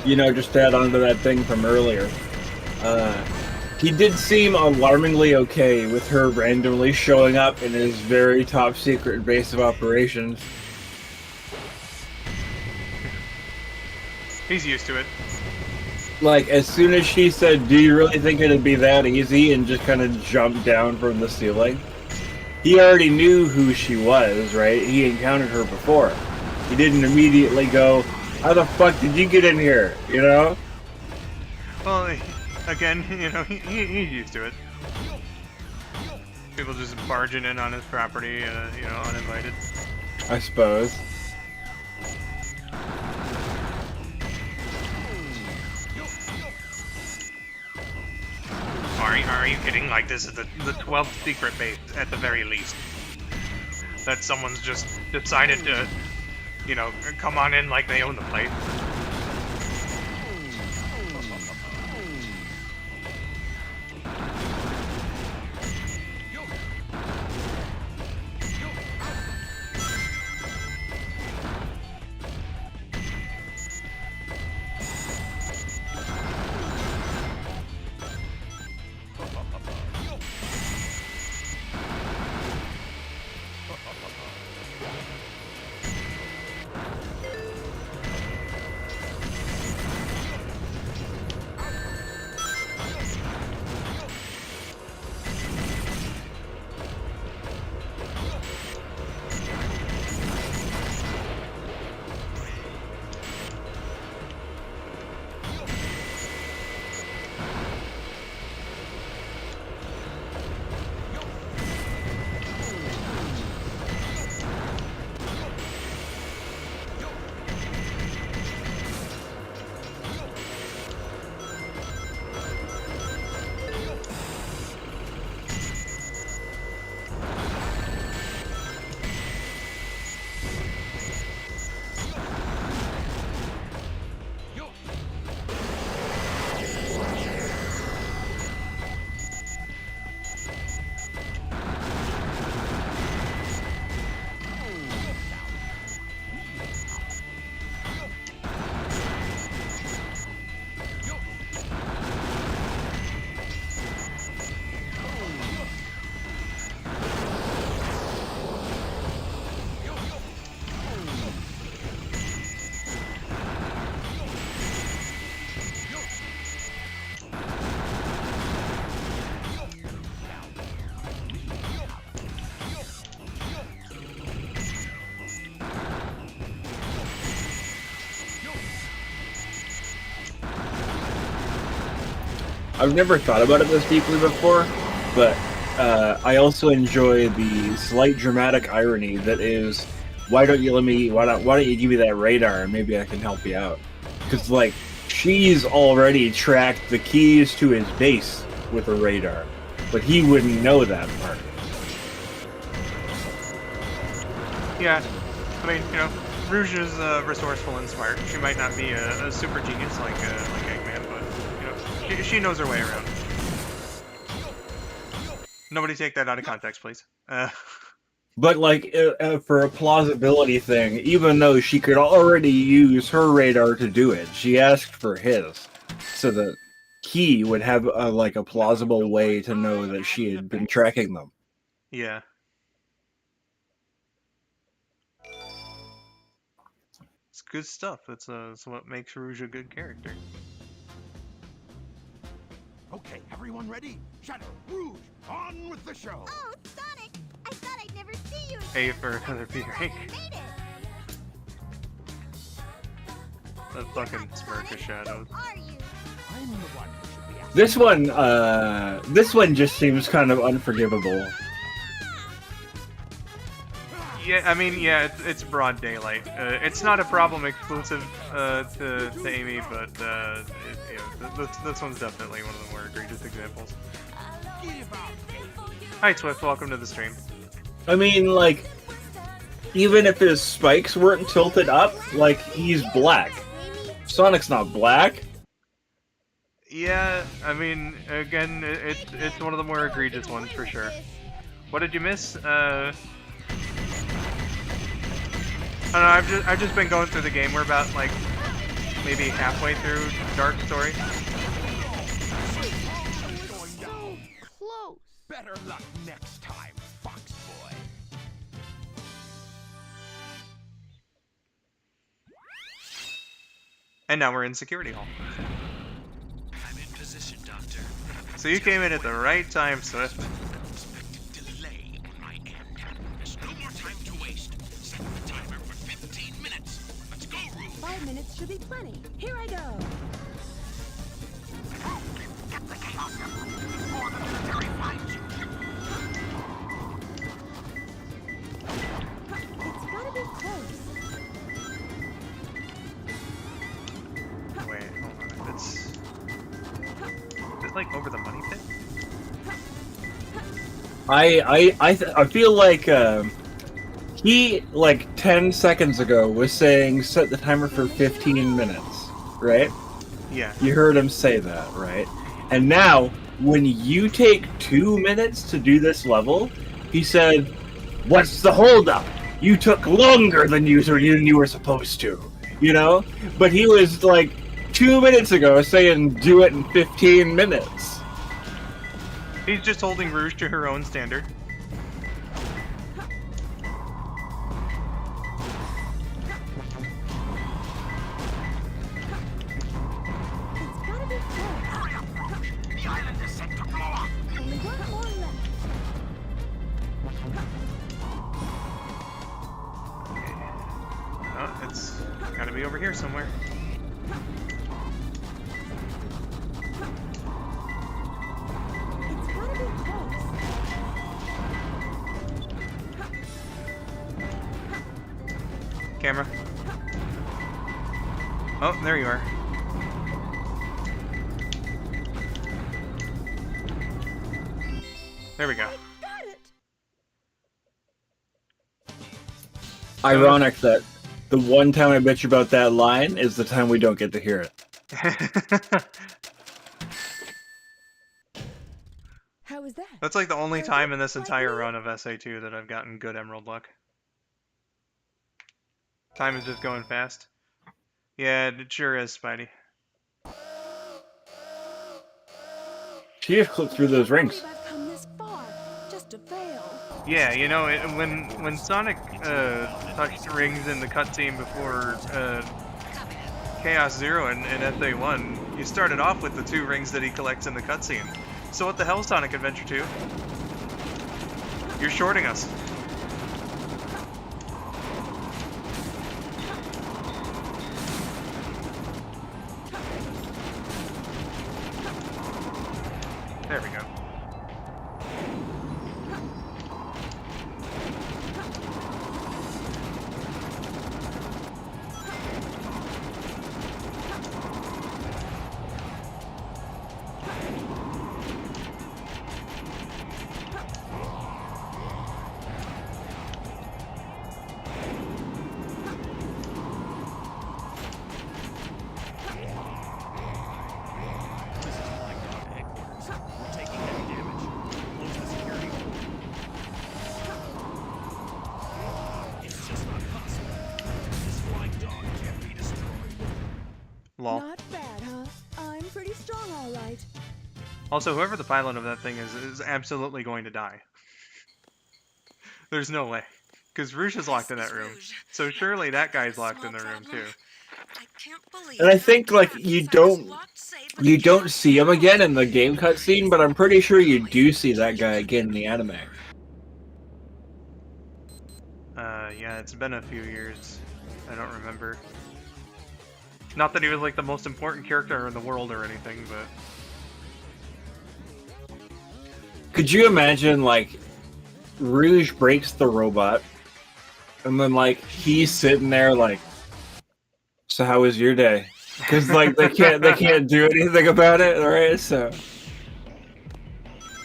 You know, just to add on to that thing from earlier, he did seem alarmingly okay with her randomly showing up in his very top secret base of operations. He's used to it. Like, as soon as she said, "Do you really think it'd be that easy?" and just kind of jumped down from the ceiling, he already knew who she was, right? He encountered her before. He didn't immediately go, "How the fuck did you get in here?" You know? Well, again, you know, he's used to it. People just barging in on his property, you know, uninvited. I suppose. Are you kidding? Like, this is the 12th secret base, at the very least. That someone's just decided to, you know, come on in like they own the place. I've never thought about it this deeply before, but I also enjoy the slight dramatic irony that is, why don't you give me that radar and maybe I can help you out? Because like she's already tracked the keys to his base with a radar, but he wouldn't know that part. Yeah, I mean, you know, Rouge is resourceful and smart. She might not be a super genius like Eggman, but you know, she knows her way around. Nobody take that out of context, please. But like for a plausibility thing, even though she could already use her radar to do it, she asked for his, so that he would have like a plausible way to know that she had been tracking them. Yeah. It's good stuff. It's what makes Rouge a good character. Okay, everyone ready? Shadow, Rouge, on with the show! Oh, Sonic! I thought I'd never see you again. Pay for another Peter Inc. That fucking smirk of Shadows. I'm the one who should be asking. This one just seems kind of unforgivable. Yeah, I mean, yeah, it's broad daylight. It's not a problem exclusive to Amy, but this one's definitely one of the more egregious examples. Hi, Swift. Welcome to the stream. I mean, like, even if his spikes weren't tilted up, like, he's black. Sonic's not black. Yeah, I mean, again, it's one of the more egregious ones for sure. What did you miss? I don't know, I've just been going through the game. We're about like maybe halfway through Dark Story. So close. Better luck next time, Fox Boy. And now we're in Security Hall. I'm in position, Doctor. So you came in at the right time, Swift. Delay on my end. There's no more time to waste. Set the timer for 15 minutes. Let's go, Rouge. 5 minutes should be plenty. Here I go. Get the chaos before the military finds you. It's gotta be close. Wait, hold on. Is it like over the money pit? I feel like he like 10 seconds ago was saying set the timer for 15 minutes, right? Yeah. You heard him say that, right? And now, when you take 2 minutes to do this level, he said, "What's the holdup? You took longer than you were supposed to," you know? But he was like 2 minutes ago saying do it in 15 minutes. He's just holding Rouge to her own standard. It's gotta be close. Hurry up, Rouge. The island is set to blow up. Only one more left. Oh, it's gotta be over here somewhere. It's gotta be close. Camera. Oh, there you are. There we go. Got it. Ironic that the one time I bet you about that line is the time we don't get to hear it. How was that? That's like the only time in this entire run of SA2 that I've gotten good emerald luck. Time is just going fast. Yeah, it sure is, Spidey. She just clipped through those rings. I've come this far just to fail. Yeah, you know, when Sonic touched rings in the cutscene before Chaos Zero in SA1, you started off with the 2 rings that he collects in the cutscene. So what the hell, Sonic Adventure 2? You're shorting us. Lol. Not bad, huh? I'm pretty strong, all right. Also, whoever the pilot of that thing is absolutely going to die. There's no way. Because Rouge is locked in that room. So surely that guy's locked in the room too. And I think like you don't see him again in the game cutscene, but I'm pretty sure you do see that guy again in the anime. Yeah, it's been a few years. I don't remember. Not that he was like the most important character in the world or anything, but... Could you imagine, like, Rouge breaks the robot, and then, like, he's sitting there, like, so how was your day? Because, like, they can't do anything about it, right? So...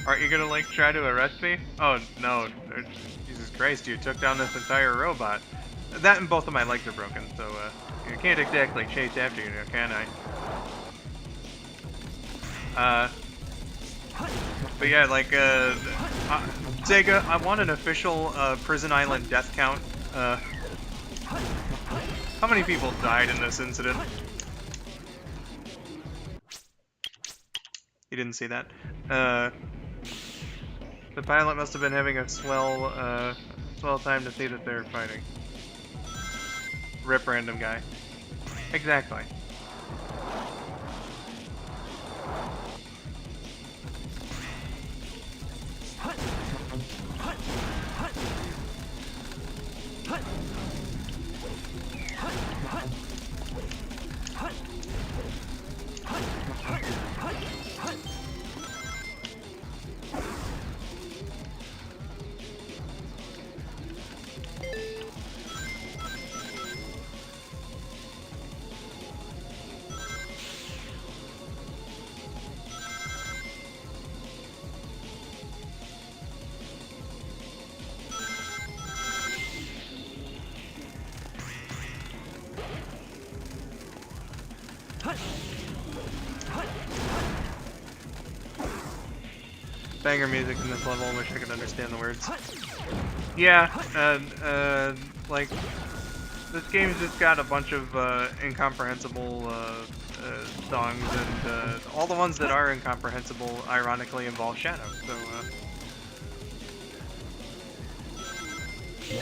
Aren't you gonna, like, try to arrest me? Oh, no. Jesus Christ, you took down this entire robot. That and both of my legs are broken, so, you can't exactly chase after you, can I? But yeah, like, Sega, I want an official, Prison Island death count. How many people died in this incident? You didn't see that? The pilot must have been having a swell time to see that they're fighting. Rip random guy. Exactly. Banger music in this level, wish I could understand the words. Yeah, like, this game's just got a bunch of incomprehensible songs, and all the ones that are incomprehensible ironically involve Shadow, so,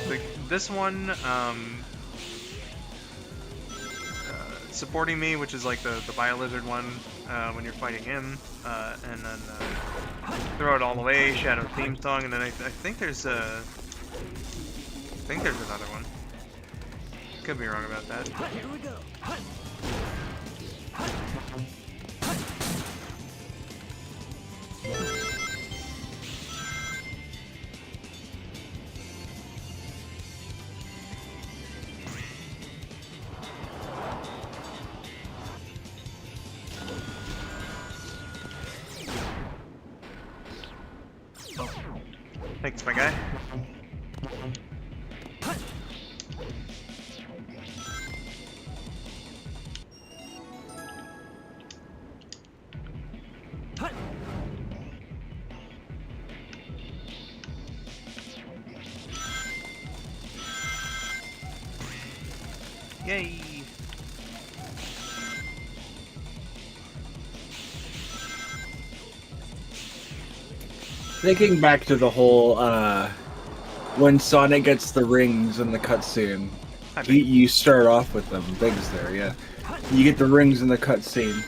like, this one, Supporting Me, which is like the Bio-Lizard one, when you're fighting him, and then Throw It All Away, Shadow theme song, and then I think there's another one. Could be wrong about that. Here we go. Thanks, my guy. Yay! Thinking back to the whole, when Sonic gets the rings in the cutscene, you start off with them. Big's there, yeah. You get the rings in the cutscene,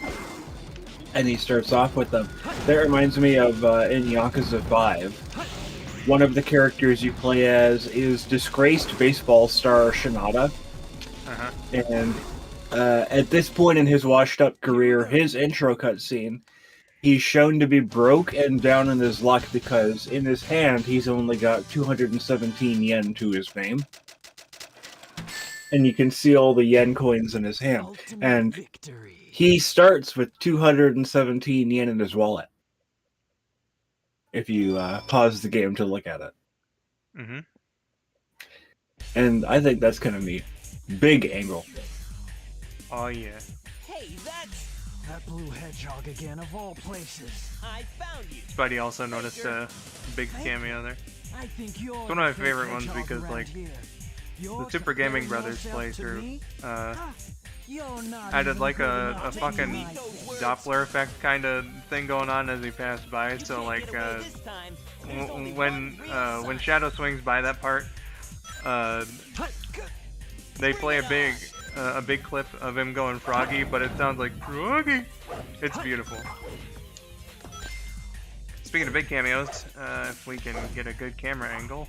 and he starts off with them. That reminds me of, in Yakuza 5, one of the characters you play as is disgraced baseball star Shinada. And at this point in his washed-up career, his intro cutscene, he's shown to be broke and down in his luck because in his hand he's only got 217 yen to his name. And you can see all the yen coins in his hand. And he starts with 217 yen in his wallet. If you pause the game to look at it. Mm-hmm. And I think that's kind of neat. Big angle. Oh yeah. Hey, that's... That blue hedgehog again, of all places. I found you. Spidey also noticed a big cameo there. I think you're It's one of my the favorite hedgehog ones because, around like, here. the You're Super Gaming comparing Brothers yourself to playthrough, me? added like a fucking Doppler effect kind of thing going on as he passed by. So like when Shadow swings by that part, they play a big clip of him going froggy, but it sounds like froggy. It's beautiful. Speaking of big cameos, if we can get a good camera angle.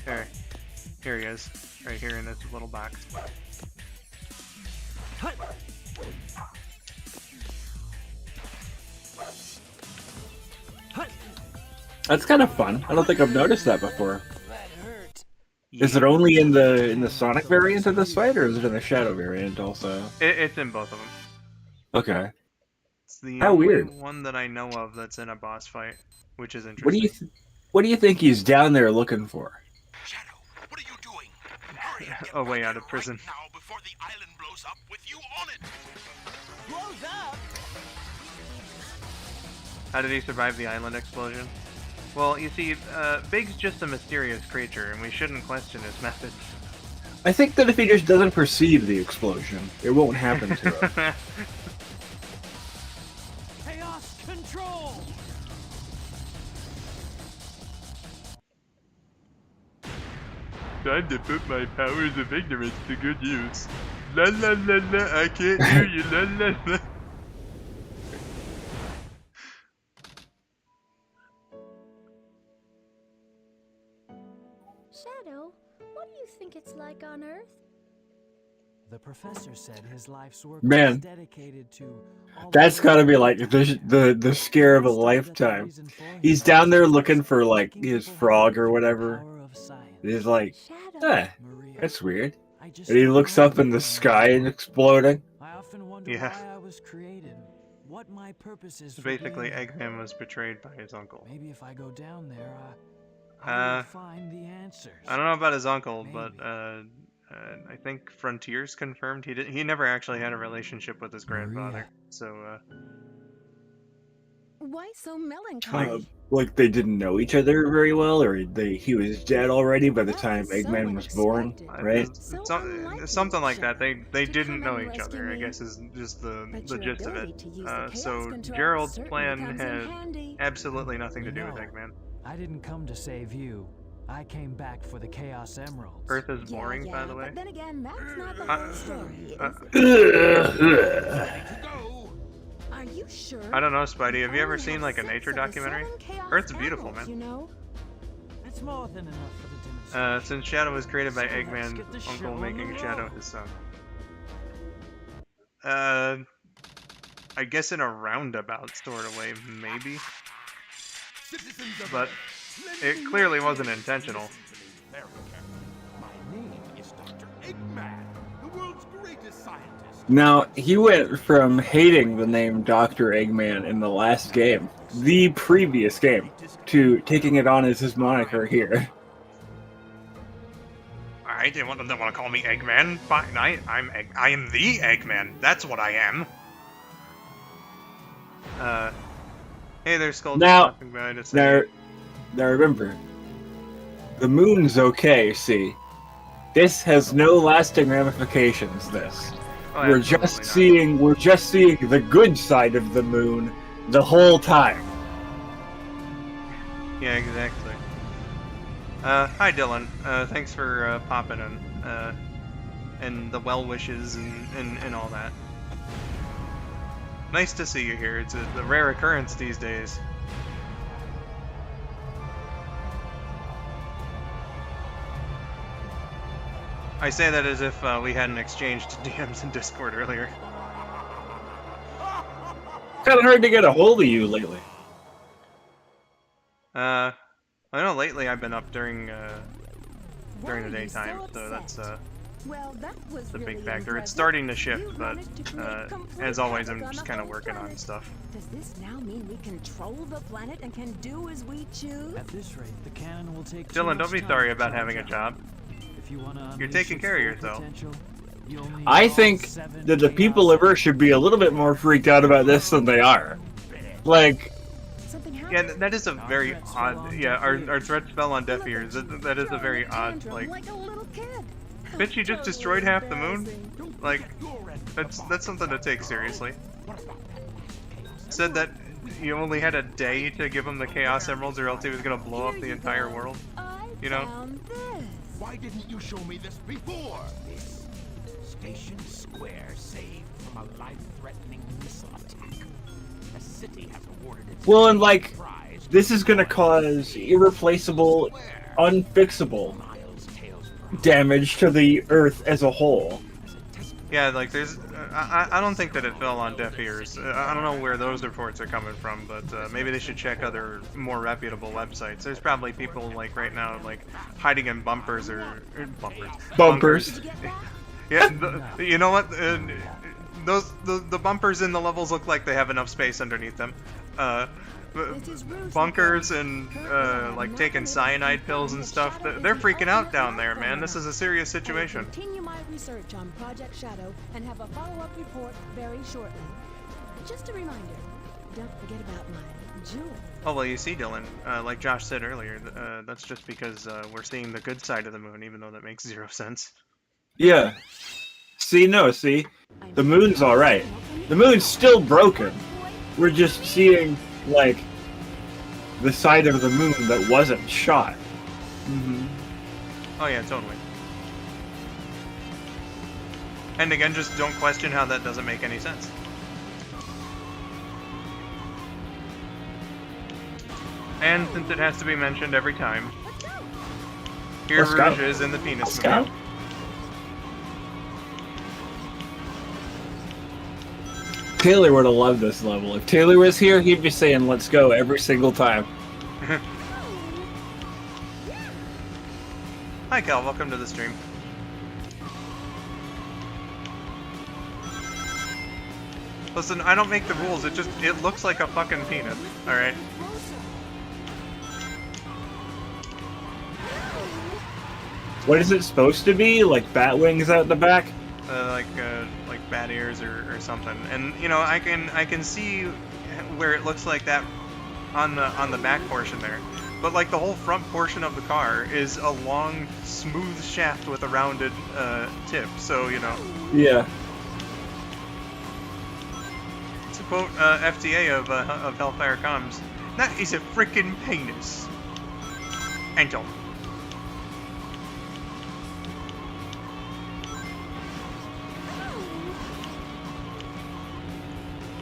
There. Here he is. Right here in this little box. That's kind of fun. I don't think I've noticed that before. Is it only in the Sonic variant of this fight, or is it in the Shadow variant also? It's in both of them. Okay. It's the How only weird. one that I know of that's in a boss fight, which is interesting. What do you think he's down there looking for? Shadow, what are you doing? Hurry and get A way out of prison. now before the island blows up with you on it. Blows up? How did he survive the island explosion? Well, you see, Big's just a mysterious creature, and we shouldn't question his methods. I think that if he just doesn't perceive the explosion, it won't happen to him. Chaos control! Time to put my powers of ignorance to good use. La la la la, I can't hear you, la la la. Shadow, what do you think it's like on Earth? The professor said his life's work Man, was dedicated to all that's the gotta be like the scare of a lifetime. He's down there looking for like his frog or whatever. He's like, that's weird. And he looks up in the sky and exploding. I often wonder Yeah. why I was created. What my purpose is So for basically, being here. Eggman was betrayed by his uncle. Maybe if I go down there, I will find the answers. I don't know about his uncle, but I think Frontiers confirmed he never actually had a relationship with his grandfather. So Why so melancholy? Like they didn't know each other very well, or he was dead already by the time Eggman was born, right? something like that. They didn't know each other, I guess, is just the gist of it. So Gerald's plan had absolutely nothing to do with Eggman. I didn't come to save you. I came back for the Chaos Emeralds. Earth is boring, by the way. But then again, that's not the whole story. Are you sure? I don't know, Spidey. Have you ever seen like a nature documentary? Earth's beautiful, man. You know? That's more than enough for the demonstration. Since Shadow was created by Eggman's uncle, making Shadow his son. I guess in a roundabout sort of way, maybe. But it clearly wasn't intentional. My name is Dr. Eggman, the world's greatest scientist. Now, he went from hating the name Dr. Eggman in the last game, the previous game, to taking it on as his moniker here. Alright, they want to call me Eggman? Fine, I am the Eggman. That's what I am. Hey there, Skull. Now remember, the moon's okay, see? This has no lasting ramifications, this. Oh, we're just seeing the good side of the moon the whole time. Yeah, exactly. Hi Dylan. Thanks for popping in. And the well wishes and all that. Nice to see you here. It's a rare occurrence these days. I say that as if we hadn't exchanged DMs in Discord earlier. Kind of hard to get a hold of you lately. I know lately I've been up during the daytime, so that's Well, that was a big really factor. It's impressive. starting to shift, You but managed to create complete as always, havoc I'm on just the kind of whole working on planet. stuff. Does this now mean we control the planet and can do as we choose? At this rate, the cannon will take Dylan, don't be sorry about having a job. If you wanna You're unleash taking its care of full yourself. potential, you'll need I all think 7 that the people of Earth should be a little bit more freaked out about this than they are. Like, Yeah, that is a very odd. Yeah, our threats fell on deaf ears. That is a very odd, like, like a little kid. Bitch, you just destroyed half the moon? Like, that's something to take seriously. Said that you only had a day to give him the Chaos Emeralds or else he was gonna blow up the entire world. You know? Why didn't you show me this before? This station square saved from a life-threatening missile attack. The city has awarded its Well, and like, this is gonna cause irreplaceable, unfixable damage to the Earth as a whole. Yeah, like there's, I don't think that it fell on deaf ears. I don't know where those reports are coming from, but maybe they should check other more reputable websites. There's probably people like right now like hiding in bumpers or bunkers. Yeah, you know what? The bumpers in the levels look like they have enough space underneath them. Bunkers and like taking cyanide pills and stuff. They're freaking out down there, man. This is a serious situation. Continue my research on Project Shadow and have a follow-up report very shortly. Just a reminder, don't forget about my jewel. Oh well, you see, Dylan, like Josh said earlier, that's just because we're seeing the good side of the moon, even though that makes 0 sense. Yeah. See, the moon's alright. The moon's still broken. We're just seeing, like, the side of the moon that wasn't shot. Oh yeah, totally. And again, just don't question how that doesn't make any sense. And since it has to be mentioned every time, here Rouge is in the penis movie. Taylor would have loved this level. If Taylor was here, he'd be saying, "Let's go," every single time. Hi Cal, welcome to the stream. Listen, I don't make the rules, it looks like a fucking penis, alright? What is it supposed to be? Like bat wings out the back? Like bat ears or something. And you know, I can see where it looks like that on the back portion there. But like the whole front portion of the car is a long, smooth shaft with a rounded tip. So you know. Yeah. To quote FTA of Hellfire Comms, that is a freaking penis. Angel.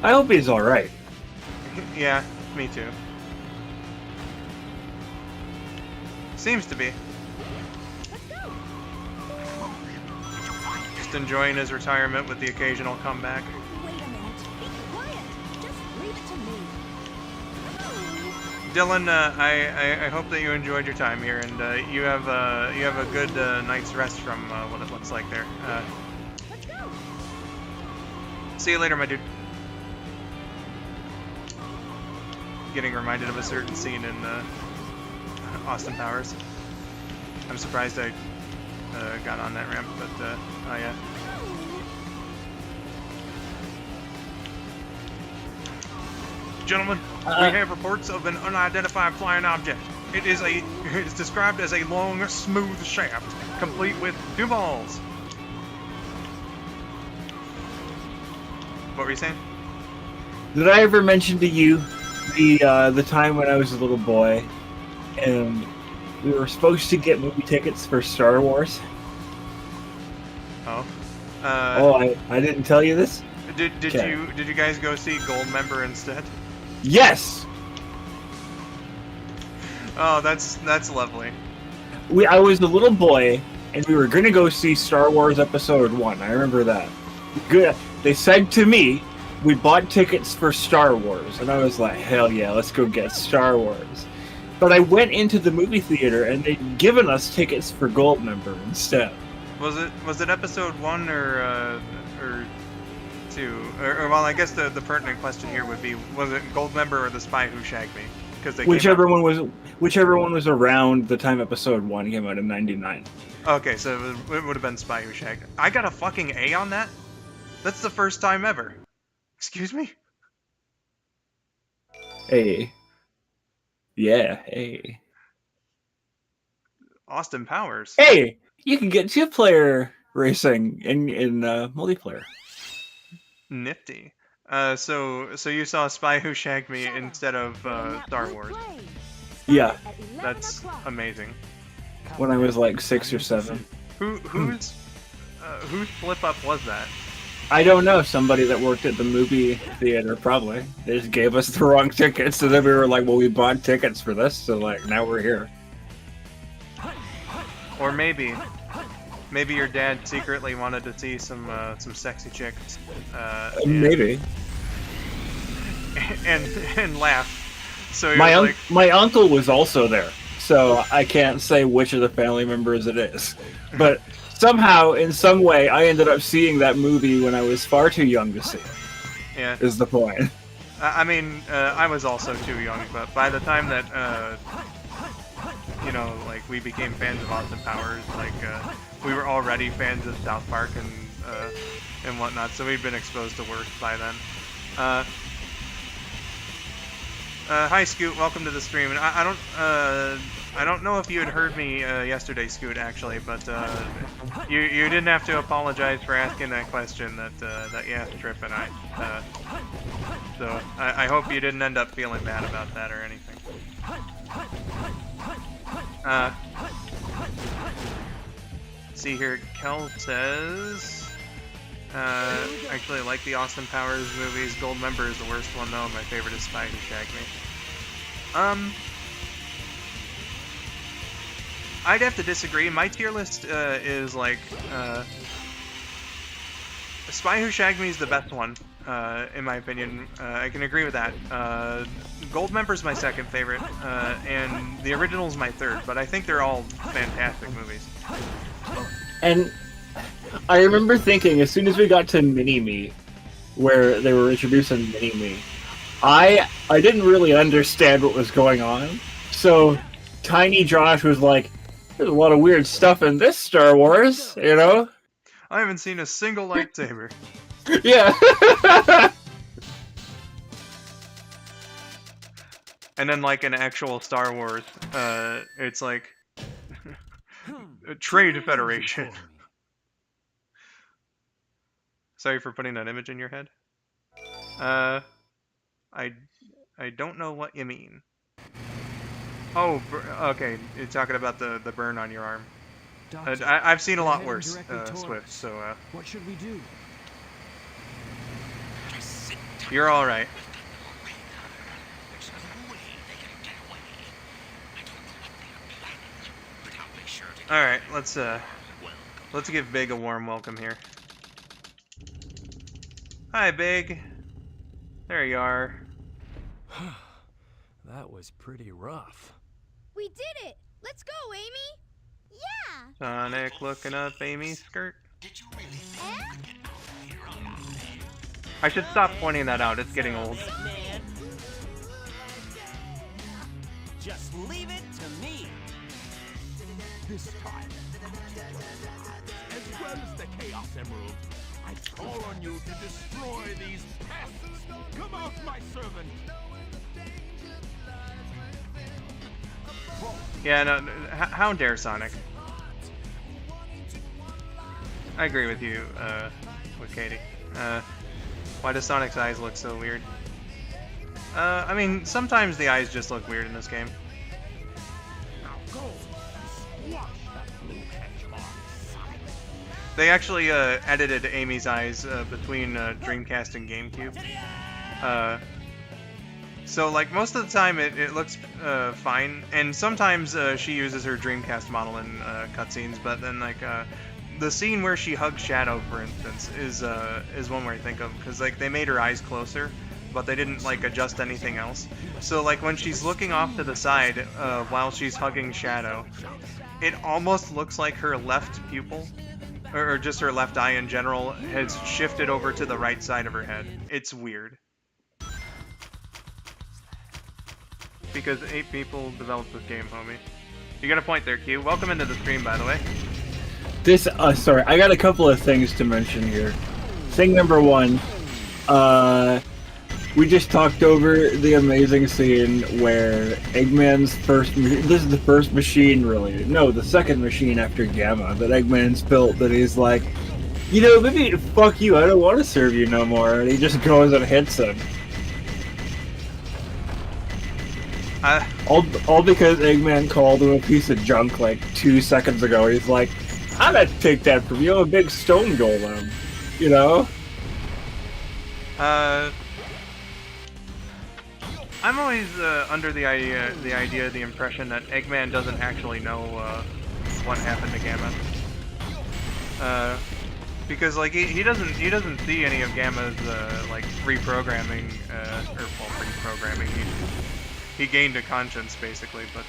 I hope he's alright. Yeah, me too. Seems to be. Just enjoying his retirement with the occasional comeback. Wait a minute. Be quiet. Just leave it to me. Dylan, I hope that you enjoyed your time here, and you have a good night's rest from what it looks like there. Let's go. See you later, my dude. Getting reminded of a certain scene in Austin Powers. I'm surprised I got on that ramp, but oh yeah. Gentlemen, we have reports of an unidentified flying object. It is described as a long, smooth shaft, complete with 2 balls. What were you saying? Did I ever mention to you the time when I was a little boy and we were supposed to get movie tickets for Star Wars? Oh. I didn't tell you this? Did you guys go see Gold Member instead? Yes. Oh, that's lovely. I was a little boy and we were gonna go see Star Wars Episode 1. I remember that. Good. They said to me, we bought tickets for Star Wars, and I was like, hell yeah, let's go get Star Wars. But I went into the movie theater, and they'd given us tickets for Gold Member instead. Was it Episode 1 or 2? Or well, I guess the pertinent question here would be, was it Gold Member or The Spy Who Shagged Me? Because whichever one was around the time Episode 1 came out in '99. Okay, so it would have been Spy Who Shagged Me. I got a fucking A on that? That's the first time ever. Excuse me? Hey. Yeah, hey. Austin Powers. Hey, you can get 2-player racing in multiplayer. Nifty. So you saw Spy Who Shagged Me instead of Star Wars. Yeah. That's amazing. When I was like 6 or 7. Whose flip up was that? I don't know. Somebody that worked at the movie theater, probably. They just gave us the wrong tickets, and then we were like, well, we bought tickets for this, so like now we're here. Or maybe your dad secretly wanted to see some sexy chicks. Maybe. And laugh. So my uncle was also there, so I can't say which of the family members it is. But somehow, in some way, I ended up seeing that movie when I was far too young to see it. Yeah. Is the point. I mean, I was also too young, but by the time that, like, we became fans of Austin Powers, like, we were already fans of South Park and whatnot, so we'd been exposed to work by then. Hi, Scoot. Welcome to the stream. And I don't know if you had heard me yesterday, Scoot, actually, but you didn't have to apologize for asking that question that you asked Trip and I. So I hope you didn't end up feeling bad about that or anything. See here, Kel says. Actually, I like the Austin Powers movies. Goldmember is the worst one though. My favorite is Spy Who Shagged Me. I'd have to disagree. My tier list is like Spy Who Shagged Me is the best one, in my opinion. I can agree with that. Goldmember's my second favorite, and the original's my third. But I think they're all fantastic movies. And I remember thinking, as soon as we got to Mini-Me, where they were introducing Mini-Me, I didn't really understand what was going on. So Tiny Josh was like, there's a lot of weird stuff in this Star Wars, you know? I haven't seen a single lightsaber. Yeah. And then, like, an actual Star Wars, it's like... Trade Federation. Sorry for putting that image in your head. I don't know what you mean. Oh, okay. You're talking about the burn on your arm. I've seen a lot worse, Swift. So what should we do? You're all right. All right, let's give Big a warm welcome here. Hi, Big. There you are. That was pretty rough. We did it! Let's go, Amy! Yeah! Sonic looking up Amy's skirt. I should stop pointing that out. It's getting old. Just leave it to me. This time, as well as the Chaos Emerald, I call on you to destroy these pests. Come out, my servant. Yeah, no, how dare Sonic? I agree with you, with Katie. Why does Sonic's eyes look so weird? I mean, sometimes the eyes just look weird in this game. They actually edited Amy's eyes between Dreamcast and GameCube. So, like, most of the time it looks fine, and sometimes she uses her Dreamcast model in cutscenes, but then, like, the scene where she hugs Shadow, for instance, is one where I think of, because, like, they made her eyes closer, but they didn't, like, adjust anything else. So, like, when she's looking off to the side while she's hugging Shadow, it almost looks like her left pupil, or just her left eye in general, has shifted over to the right side of her head. It's weird. Because 8 people developed this game, homie. You got a point there, Q. Welcome into the stream, by the way. This, sorry, I got a couple of things to mention here. Thing number one, We just talked over the amazing scene where Eggman's this is the first machine, really. No, the second machine after Gamma that Eggman's built that he's like, you know, maybe fuck you, I don't want to serve you no more. And he just goes and hits him. All because Eggman called him a piece of junk like 2 seconds ago. He's like, I'm gonna take that from you, I'm a big stone golem. You know? I'm always under the impression that Eggman doesn't actually know what happened to Gamma. Because like he doesn't see any of Gamma's like reprogramming reprogramming. He gained a conscience basically, but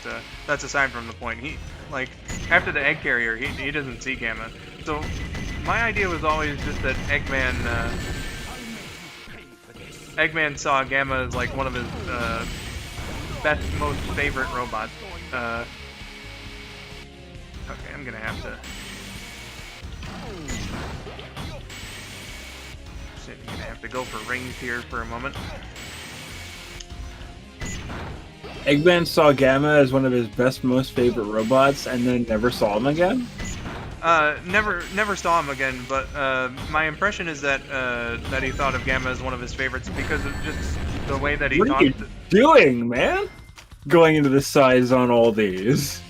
that's aside from the point. He like after the egg carrier, he doesn't see Gamma. So my idea was always just that Eggman saw Gamma as like one of his best, most favorite robots. Okay, I'm gonna have to. I'm gonna have to go for rings here for a moment. Eggman saw Gamma as one of his best, most favorite robots, and then never saw him again? Never saw him again, but my impression is that that he thought of Gamma as one of his favorites because of just the way that he talked. What are you doing, man? Going into the size on all these.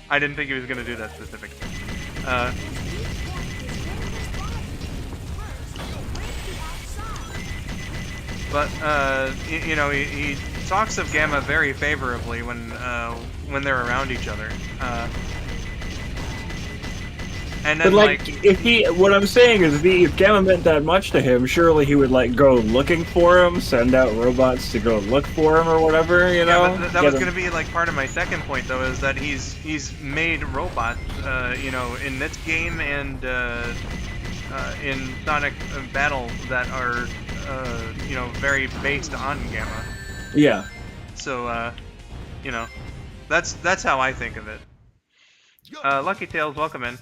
I didn't think he was gonna do that specifically. But you know, he talks of Gamma very favorably when they're around each other. And then, but like, what I'm saying is, if Gamma meant that much to him, surely he would like go looking for him, send out robots to go look for him or whatever, you know? Yeah, but that was going to be like part of my second point, though, is that he's made robots, you know, in this game and in Sonic Battle that are, you know, very based on Gamma. Yeah. So, you know, that's how I think of it. Lucky Tails, welcome in.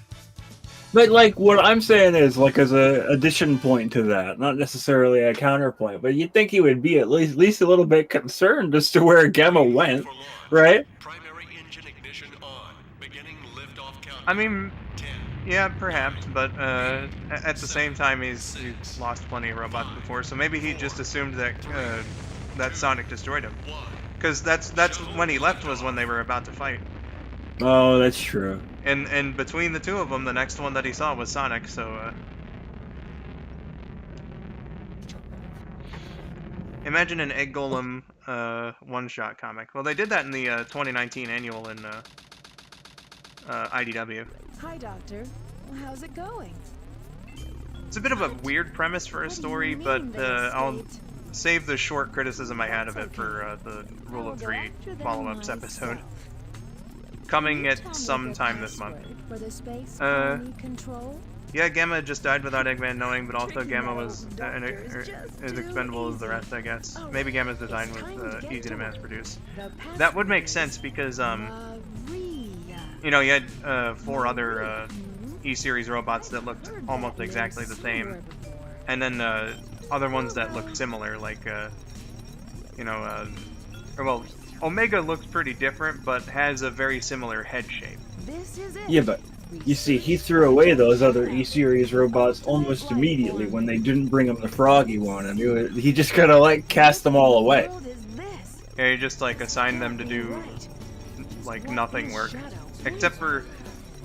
But like, what I'm saying is, like, as a addition point to that, not necessarily a counterpoint, but you'd think he would be at least a little bit concerned as to where Gamma went, right? I mean, yeah, perhaps, but at the same time, he's lost plenty of robots before, so maybe he just assumed that that Sonic destroyed him, because that's when he left was when they were about to fight. Oh, that's true. And between the two of them, the next one that he saw was Sonic, so imagine an Egg Golem one-shot comic. Well, they did that in the 2019 annual in IDW. Hi, Doctor. How's it going? It's a bit of a weird premise for a story, but I'll save the short criticism I had of it for the Rule of Three follow-ups episode. Coming at some time this month. Yeah, Gamma just died without Eggman knowing, but also Gamma was as expendable as the rest, I guess. Maybe Gamma's design was easy to mass produce. That would make sense because, you know, you had 4 other E-Series robots that looked almost exactly the same, and then other ones that looked similar, like, you know, well, Omega looks pretty different, but has a very similar head shape. Yeah, but you see, he threw away those other E-Series robots almost immediately when they didn't bring him the frog he wanted. He just kind of like cast them all away. Yeah, he just like assigned them to do like nothing work, except for,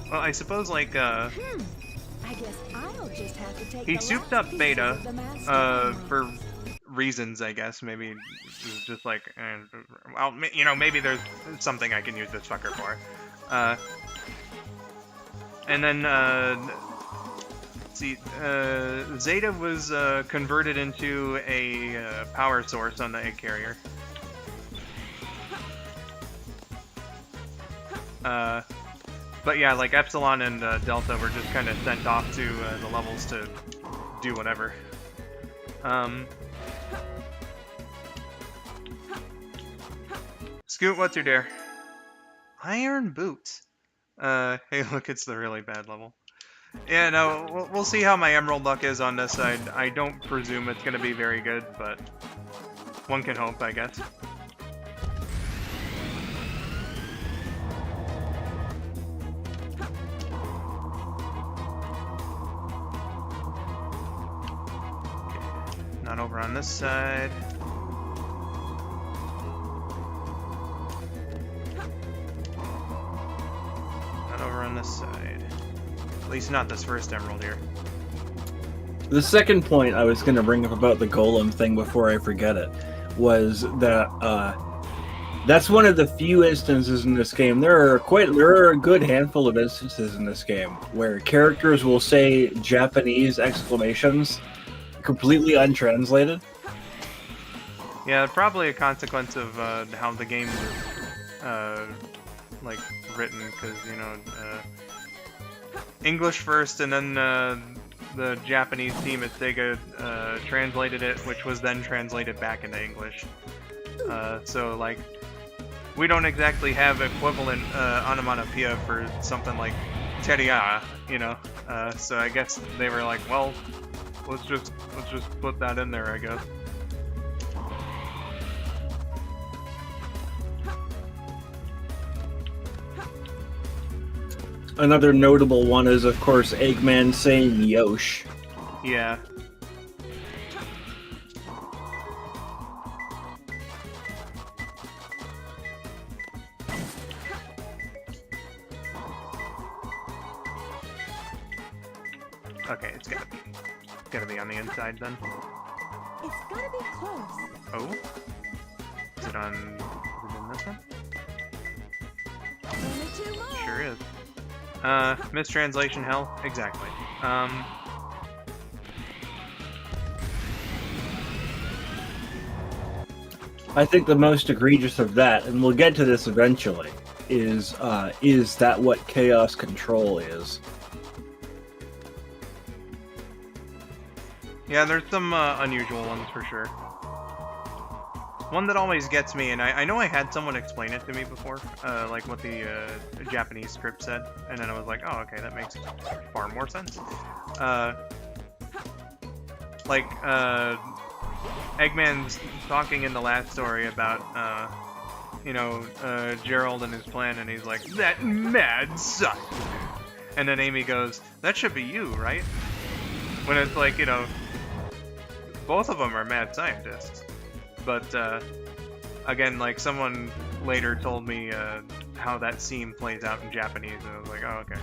well, I suppose like he souped up Beta for reasons, I guess.Maybe it was just like, well, you know, maybe there's something I can use this fucker for. And then, let's see, Zeta was converted into a power source on the egg carrier. But yeah, like Epsilon and Delta were just kind of sent off to the levels to do whatever. Scoot, what's your dare? Iron Boots. Hey, look, it's the really bad level. Yeah, no, we'll see how my emerald luck is on this side. I don't presume it's gonna be very good, but one can hope, I guess. Not over on this side. Not over on this side. At least not this first emerald here. The second point I was going to bring up about the golem thing before I forget it was that that's one of the few instances in this game. There are a good handful of instances in this game where characters will say Japanese exclamations completely untranslated. Yeah, probably a consequence of how the game was like written, because you know English first, and then the Japanese team at Sega translated it, which was then translated back into English. So like, we don't exactly have equivalent onomatopoeia for something like teria, you know. So I guess they were like, well, let's just put that in there, I guess. Another notable one is, of course, Eggman saying Yosh. Yeah. Okay, it's gotta be on the inside then. It's gotta be close. Oh? Is it in this one? Only 2 more. Sure is. Mistranslation hell? Exactly. I think the most egregious of that, and we'll get to this eventually, is that what chaos control is? Yeah, there's some unusual ones for sure. One that always gets me, and I know I had someone explain it to me before, like what the Japanese script said, and then I was like, oh, okay, that makes far more sense. Eggman's talking in the last story about, Gerald and his plan, and he's like, that mad son! And then Amy goes, that should be you, right? When it's like, you know, both of them are mad scientists. But, again, like, someone later told me how that scene plays out in Japanese, and I was like, oh, okay.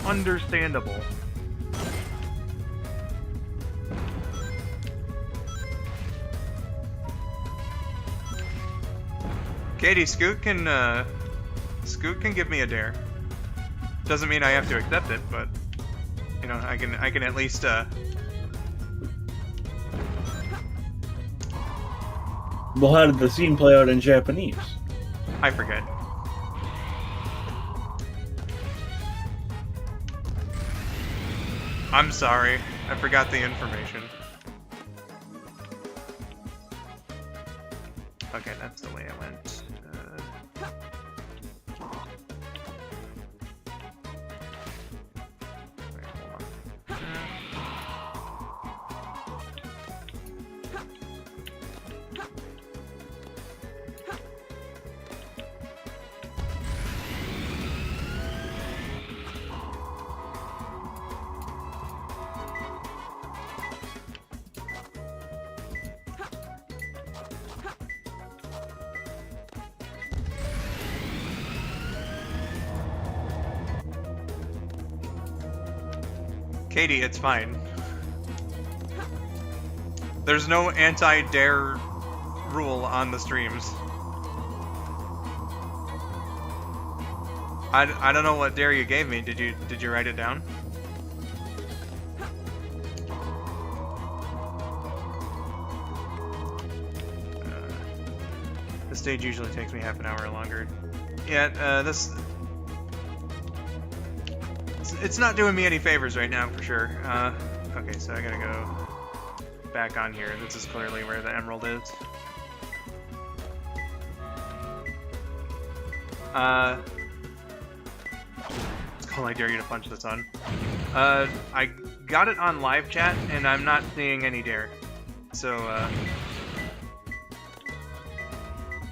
Understandable. Katie, Scoot can give me a dare. Doesn't mean I have to accept it, but, you know, I can at least, Well, how did the scene play out in Japanese? I forget. I'm sorry. I forgot the information. Okay, that's the way it went. Wait, hold on. Katie, it's fine. There's no anti-dare rule on the streams. I don't know what dare you gave me. Did you write it down? The stage usually takes me half an hour longer. Yeah, it's not doing me any favors right now, for sure. Okay, so I gotta go back on here. This is clearly where the emerald is. It's Well, I dare you to punch the sun. I got it on live chat, and I'm not seeing any dare. So,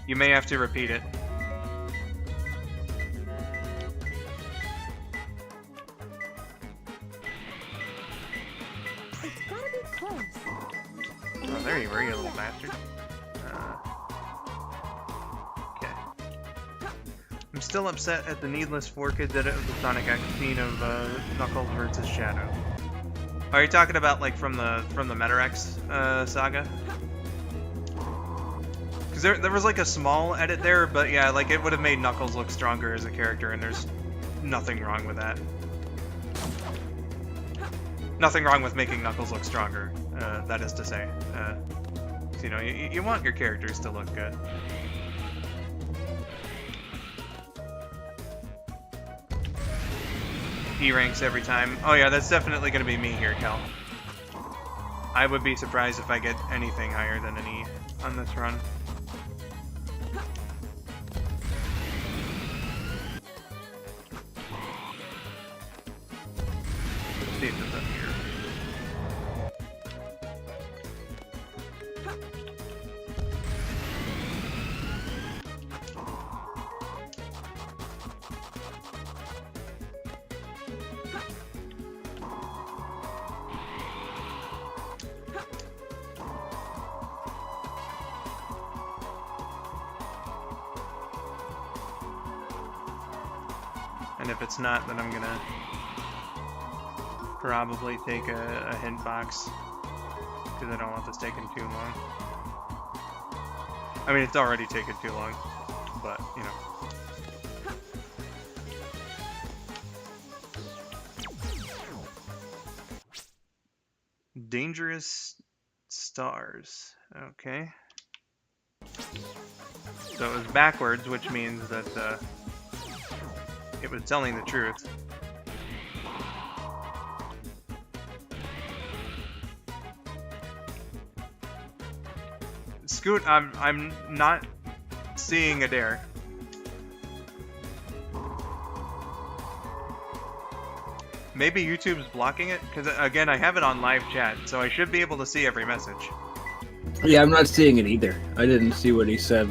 you may have to repeat it. It's gotta be close. Oh, there you were, you little bastard. Okay. I'm still upset at the needless forked edit of the Sonic X scene of Knuckles versus Shadow. Are you talking about like from the Metarex saga? Because there was like a small edit there, but yeah, like it would have made Knuckles look stronger as a character, and there's nothing wrong with that. Nothing wrong with making Knuckles look stronger. That is to say, you know, you want your characters to look good. E ranks every time. Oh yeah, that's definitely going to be me here, Cal. I would be surprised if I get anything higher than an E on this run. Let's see if it's up here. And if it's not, then I'm gonna probably take a hint box, because I don't want this taking too long. I mean, it's already taken too long, but, you know. Dangerous stars. Okay. So it was backwards, which means that, it was telling the truth. Scoot, I'm not seeing a dare. Maybe YouTube's blocking it? Because, again, I have it on live chat, so I should be able to see every message. Yeah, I'm not seeing it either. I didn't see what he said.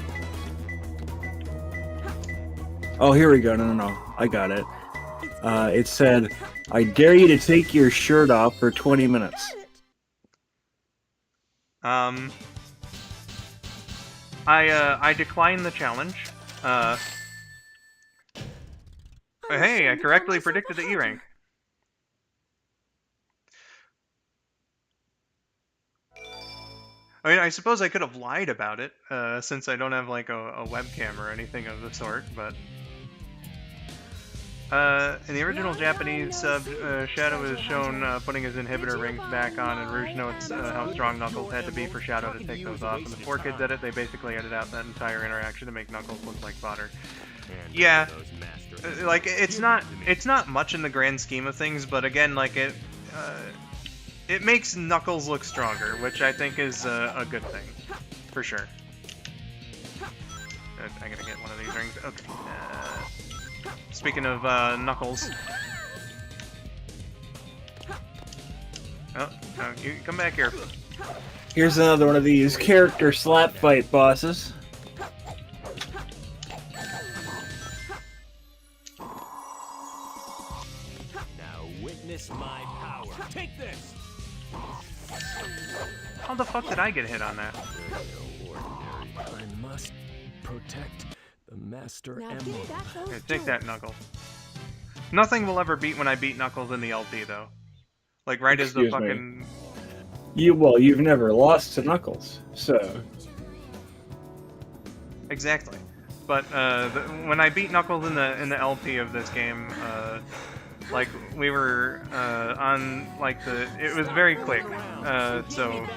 Oh, here we go. No. I got it. It said, I dare you to take your shirt off for 20 minutes. I declined the challenge. Hey, I correctly predicted the E rank. I mean, I suppose I could have lied about it, since I don't have like a webcam or anything of the sort, but... in the original Japanese sub, Shadow is shown putting his inhibitor rings back on, and Rouge notes how strong Knuckles had to be for Shadow to take those off. And the 4Kids edit, they basically edited out that entire interaction to make Knuckles look like fodder. Yeah, like it's not much in the grand scheme of things, but again, like it makes Knuckles look stronger, which I think is a good thing, for sure. I gotta get one of these rings. Okay. Speaking of Knuckles. Oh, no, you come back here. Here's another one of these character slap fight bosses. Now witness my power. Take this. How the fuck did I get hit on that? I must protect the Master Emerald. Here, take that, Knuckles. Nothing will ever beat when I beat Knuckles in the LP, though. Like, right as the fucking... You've never lost to Knuckles, so... Exactly. But, when I beat Knuckles in the LP of this game, like, we were, on, like, it was very quick, so...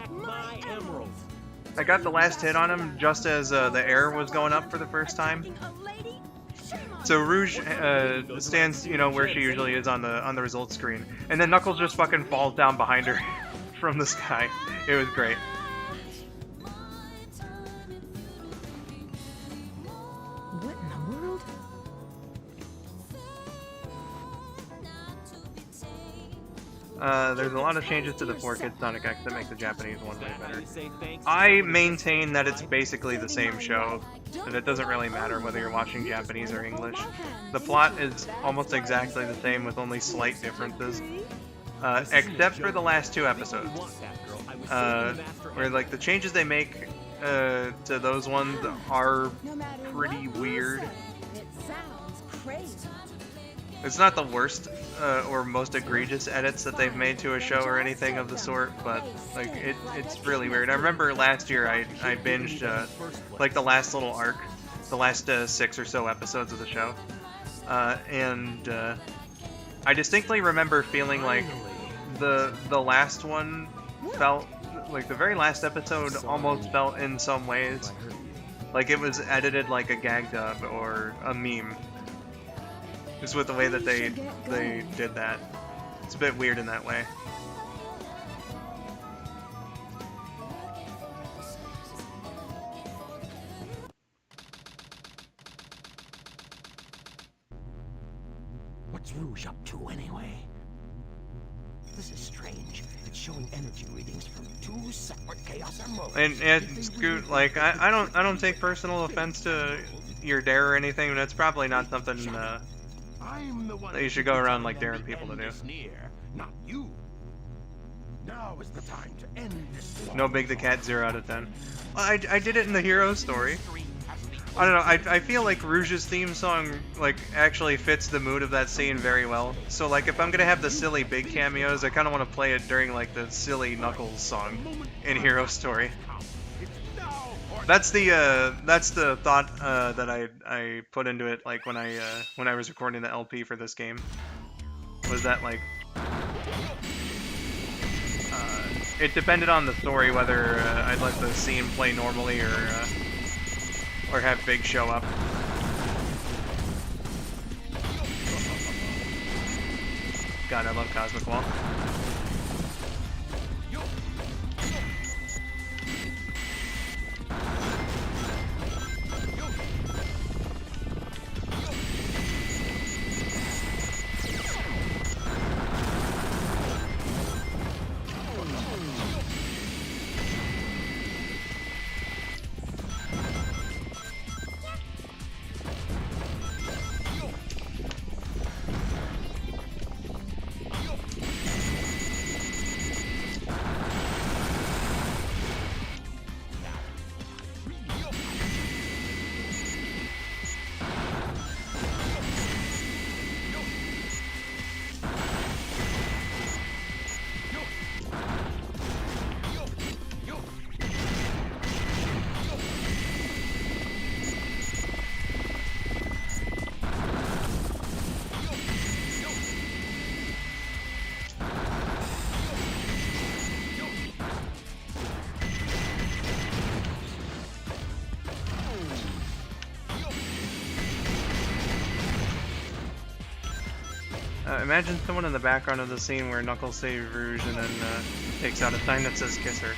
I got the last hit on him just as the air was going up for the first time. So Rouge stands, you know, where she usually is on the results screen, and then Knuckles just fucking falls down behind her from the sky. It was great. What in the world? there's a lot of changes to the 4-Kid Sonic X that make the Japanese one way better. I maintain that it's basically the same show, and it doesn't really matter whether you're watching Japanese or English. The plot is almost exactly the same with only slight differences, except for the last 2 episodes. Where like the changes they make to those ones are pretty weird. It's not the worst or most egregious edits that they've made to a show or anything of the sort, but like it's really weird. I remember last year I binged like the last little arc, the last 6 or so episodes of the show, and I distinctly remember feeling like the last one felt like the very last episode almost felt in some ways like it was edited like a gag dub or a meme. Just with the way that they did that. It's a bit weird in that way. What's Rouge up to anyway? This is strange. It's showing energy readings from 2 separate Chaos Emeralds. And Scoot, like I don't take personal offense to your dare or anything, but it's probably not something that you should go around like daring people to do. Not you. Now is the time to end this. No Big the Cat 0 out of 10. I did it in the hero story. I don't know, I feel like Rouge's theme song like actually fits the mood of that scene very well. So like if I'm gonna have the silly big cameos, I kinda wanna play it during like the silly Knuckles song in Hero Story. That's the thought that I put into it like when I was recording the LP for this game. Was that like it depended on the story whether I'd let the scene play normally or have Big show up. God, I love Cosmic Wall. Imagine someone in the background of the scene where Knuckles saves Rouge and then takes out a sign that says "Kiss her."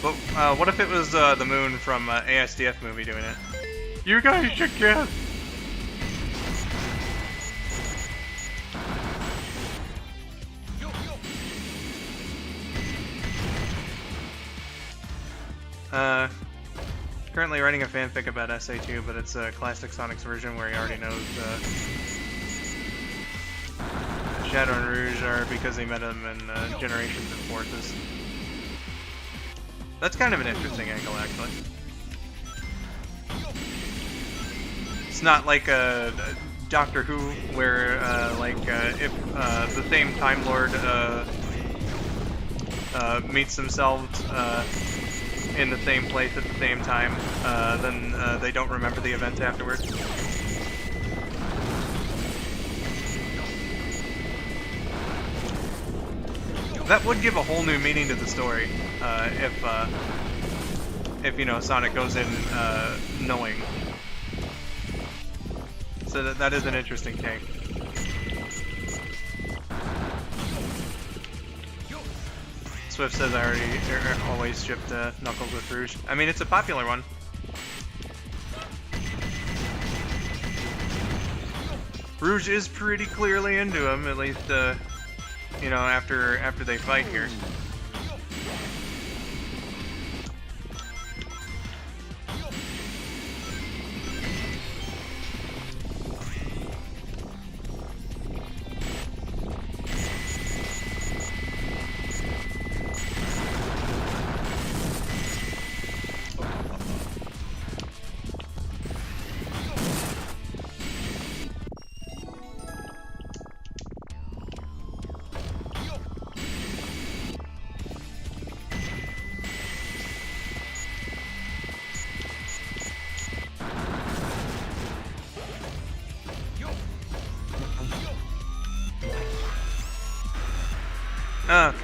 But what if it was the Moon from ASDF movie doing it? You guys should kiss! Currently writing a fanfic about SA2, but it's a classic Sonic's version where he already knows Shadow and Rouge are because he met him in Generations and Forces. That's kind of an interesting angle, actually. It's not like a Doctor Who, where if the same Time Lord meets themselves in the same place at the same time, then they don't remember the events afterwards. That would give a whole new meaning to the story, if you know, Sonic goes in knowing. So that is an interesting take. Swift says I always shipped Knuckles with Rouge. I mean, it's a popular one. Rouge is pretty clearly into him, at least, you know, after they fight here. Okay.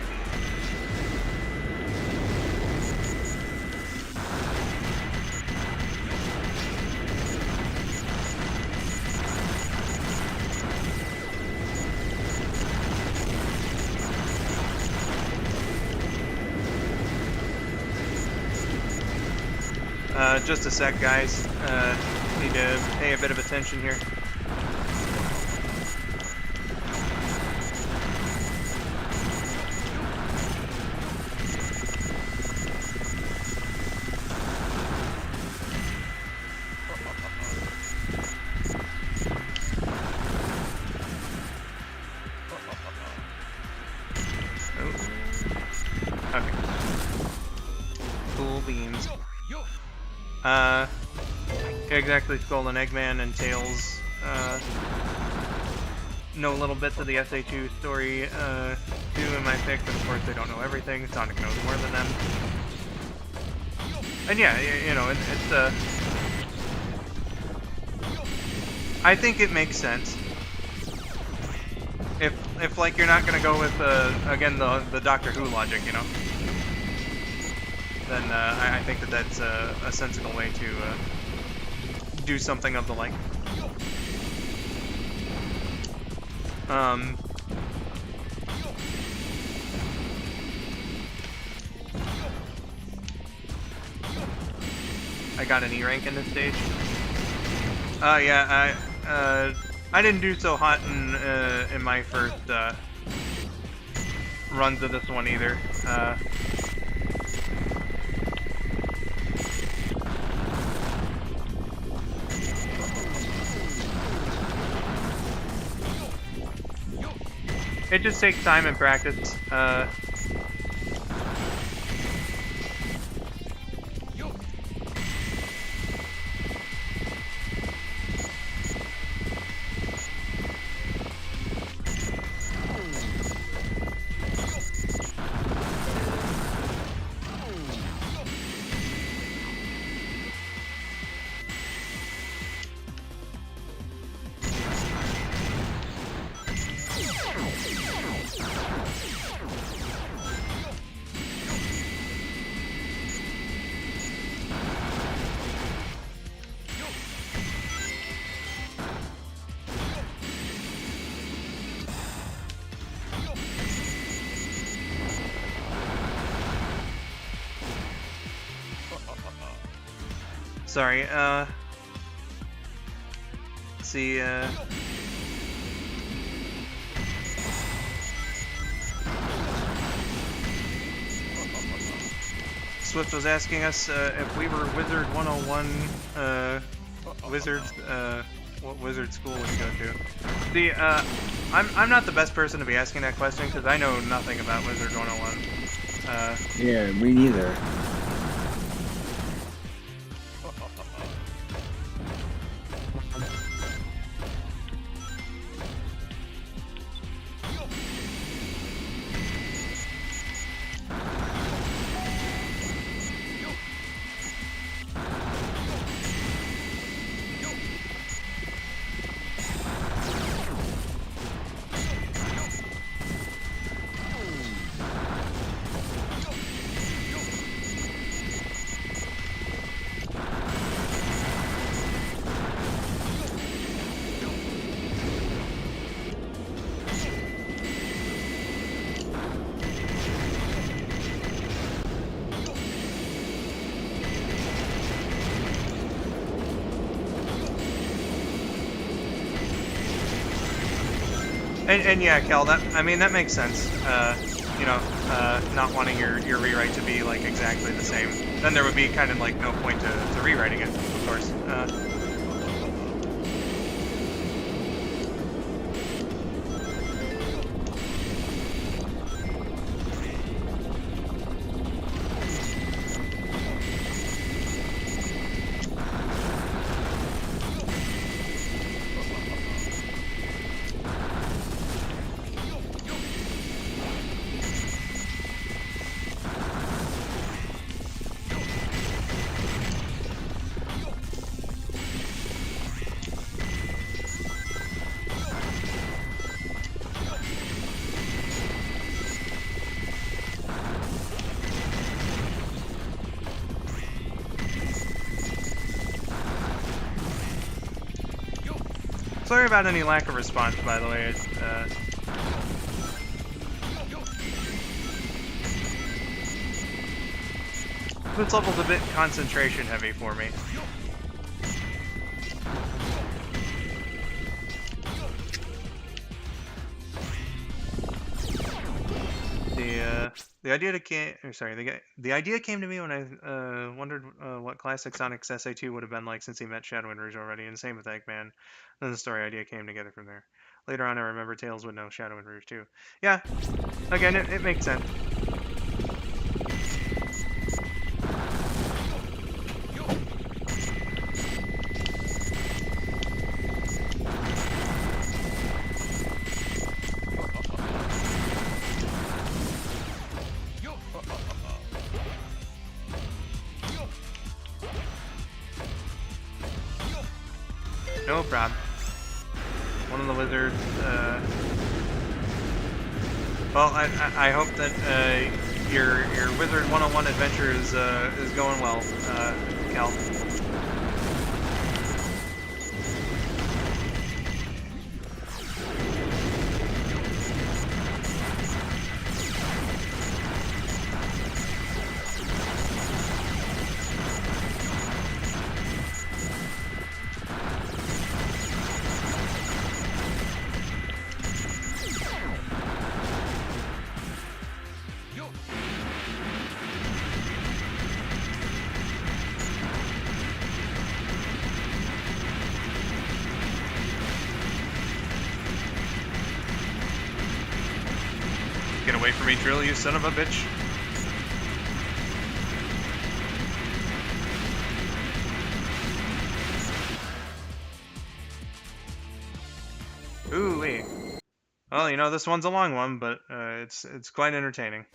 Just a sec, guys. Need to pay a bit of attention here. Exactly, Skull and Eggman and Tails know a little bits of the SA2 story too in my pick, but of course they don't know everything. Sonic knows more than them. And yeah, you know, it's I think it makes sense. If like you're not gonna go with again the Doctor Who logic, you know, then I think that's a sensible way to do something of the like. I got an E rank in this stage. Yeah, I didn't do so hot in my first runs of this one either. It just takes time and practice. Sorry, see, Swift was asking us if we were Wizard 101 wizards. What wizard school would you go to? See, I'm not the best person to be asking that question because I know nothing about Wizard 101. Yeah, me neither. And yeah, Kel, I mean that makes sense. You know, not wanting your rewrite to be like exactly the same. Then there would be kind of like no point to rewriting it, of course. Sorry about any lack of response, by the way. This level's a bit concentration heavy for me. The idea came to me when I wondered what classic Sonic's SA2 would have been like since he met Shadow and Rouge already, and same with Eggman. Then the story idea came together from there. Later on, I remember Tails would know Shadow and Rouge too. Yeah, again, it makes sense. No problem. One of the wizards, well, I hope that, your Wizard 101 adventure is going well, Cal. Get away from me, Drill, you son of a bitch. Ooh-wee. Well, you know, this one's a long one, but it's quite entertaining.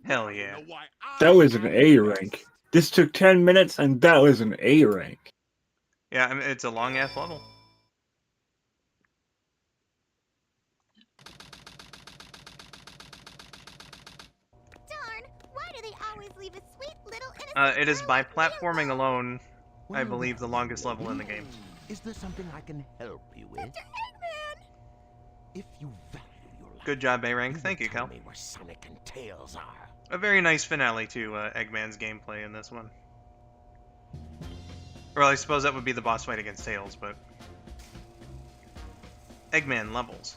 Hell yeah. That was an A rank. This took 10 minutes, and that was an A rank. Yeah, I mean, it's a long-ass level. Darn, why do they always leave a sweet little innocent It is girl by like me platforming alone, I Well, believe, the longest level in the game. Is there something I can help you with? Mr. Eggman! If you value your life, Good job, A-Rank. Thank you, tell Cal. me where Sonic and Tails are. A very nice finale to Eggman's gameplay in this one. Well, I suppose that would be the boss fight against Tails, but... Eggman levels.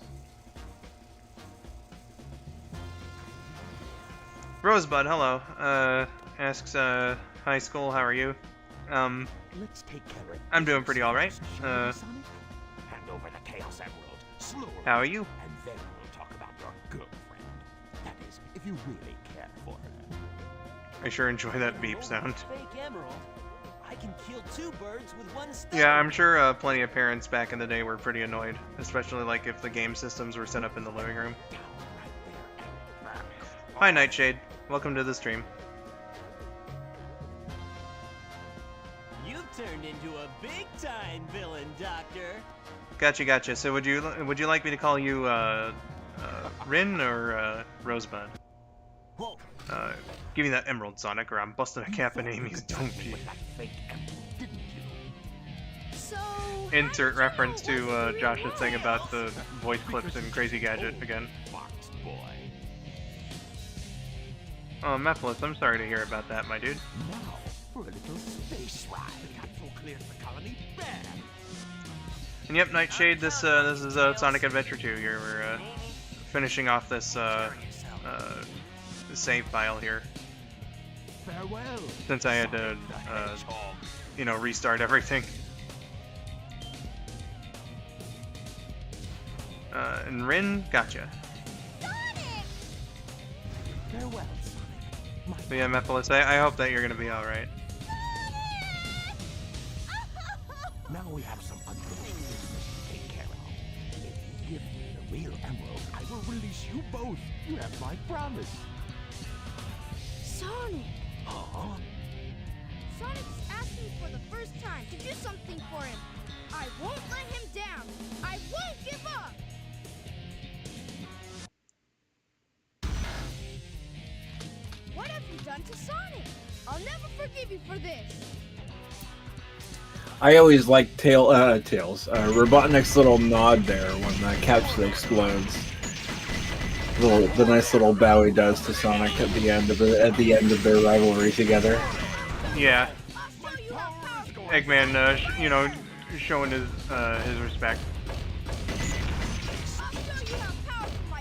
Rosebud, hello. Asks, hi school, how are you? Let's take care of I'm doing pretty alright. Sonic? Hand over the Chaos Emerald, slowly. How are you? And then we'll talk about your girlfriend. That is, if you really care for her. I sure enjoy that beep sound. Fake emerald. I can kill two birds with one stone. Yeah, I'm sure plenty of parents back in the day were pretty annoyed, especially like if the game systems were set up in the living room. Hi, Nightshade. Welcome to the stream. You've turned into a big-time villain, Doctor. Gotcha. So would you like me to call you Rin or Rosebud? Give me that emerald, Sonic, or I'm busting a cap in Amy's donkey. So, Insert reference to Josh's thing about the voice clips in Crazy Gadget again. Oh, Mephiles, I'm sorry to hear about that, my dude. Now for a little space ride. clears the colony bare. And yep, Nightshade, this is Sonic Adventure 2 here. We're finishing off this save file here. Farewell. Since I had to, you know, restart everything. And Rin, gotcha. Farewell, Sonic. But yeah, Mephiles, I hope that you're gonna be alright. Now we have some unfinished business to take care of. If you give me the real emerald, I will release you both. You have my promise. Sonic! Huh? Sonic's asking for the first time to do something for him. I won't let him down. I won't give up. What have you done to Sonic? I'll never forgive you for this. I always like Robotnik's little nod there when the capsule explodes. The nice little bow he does to Sonic at the end of their rivalry together. Yeah. Eggman, you know, showing his respect.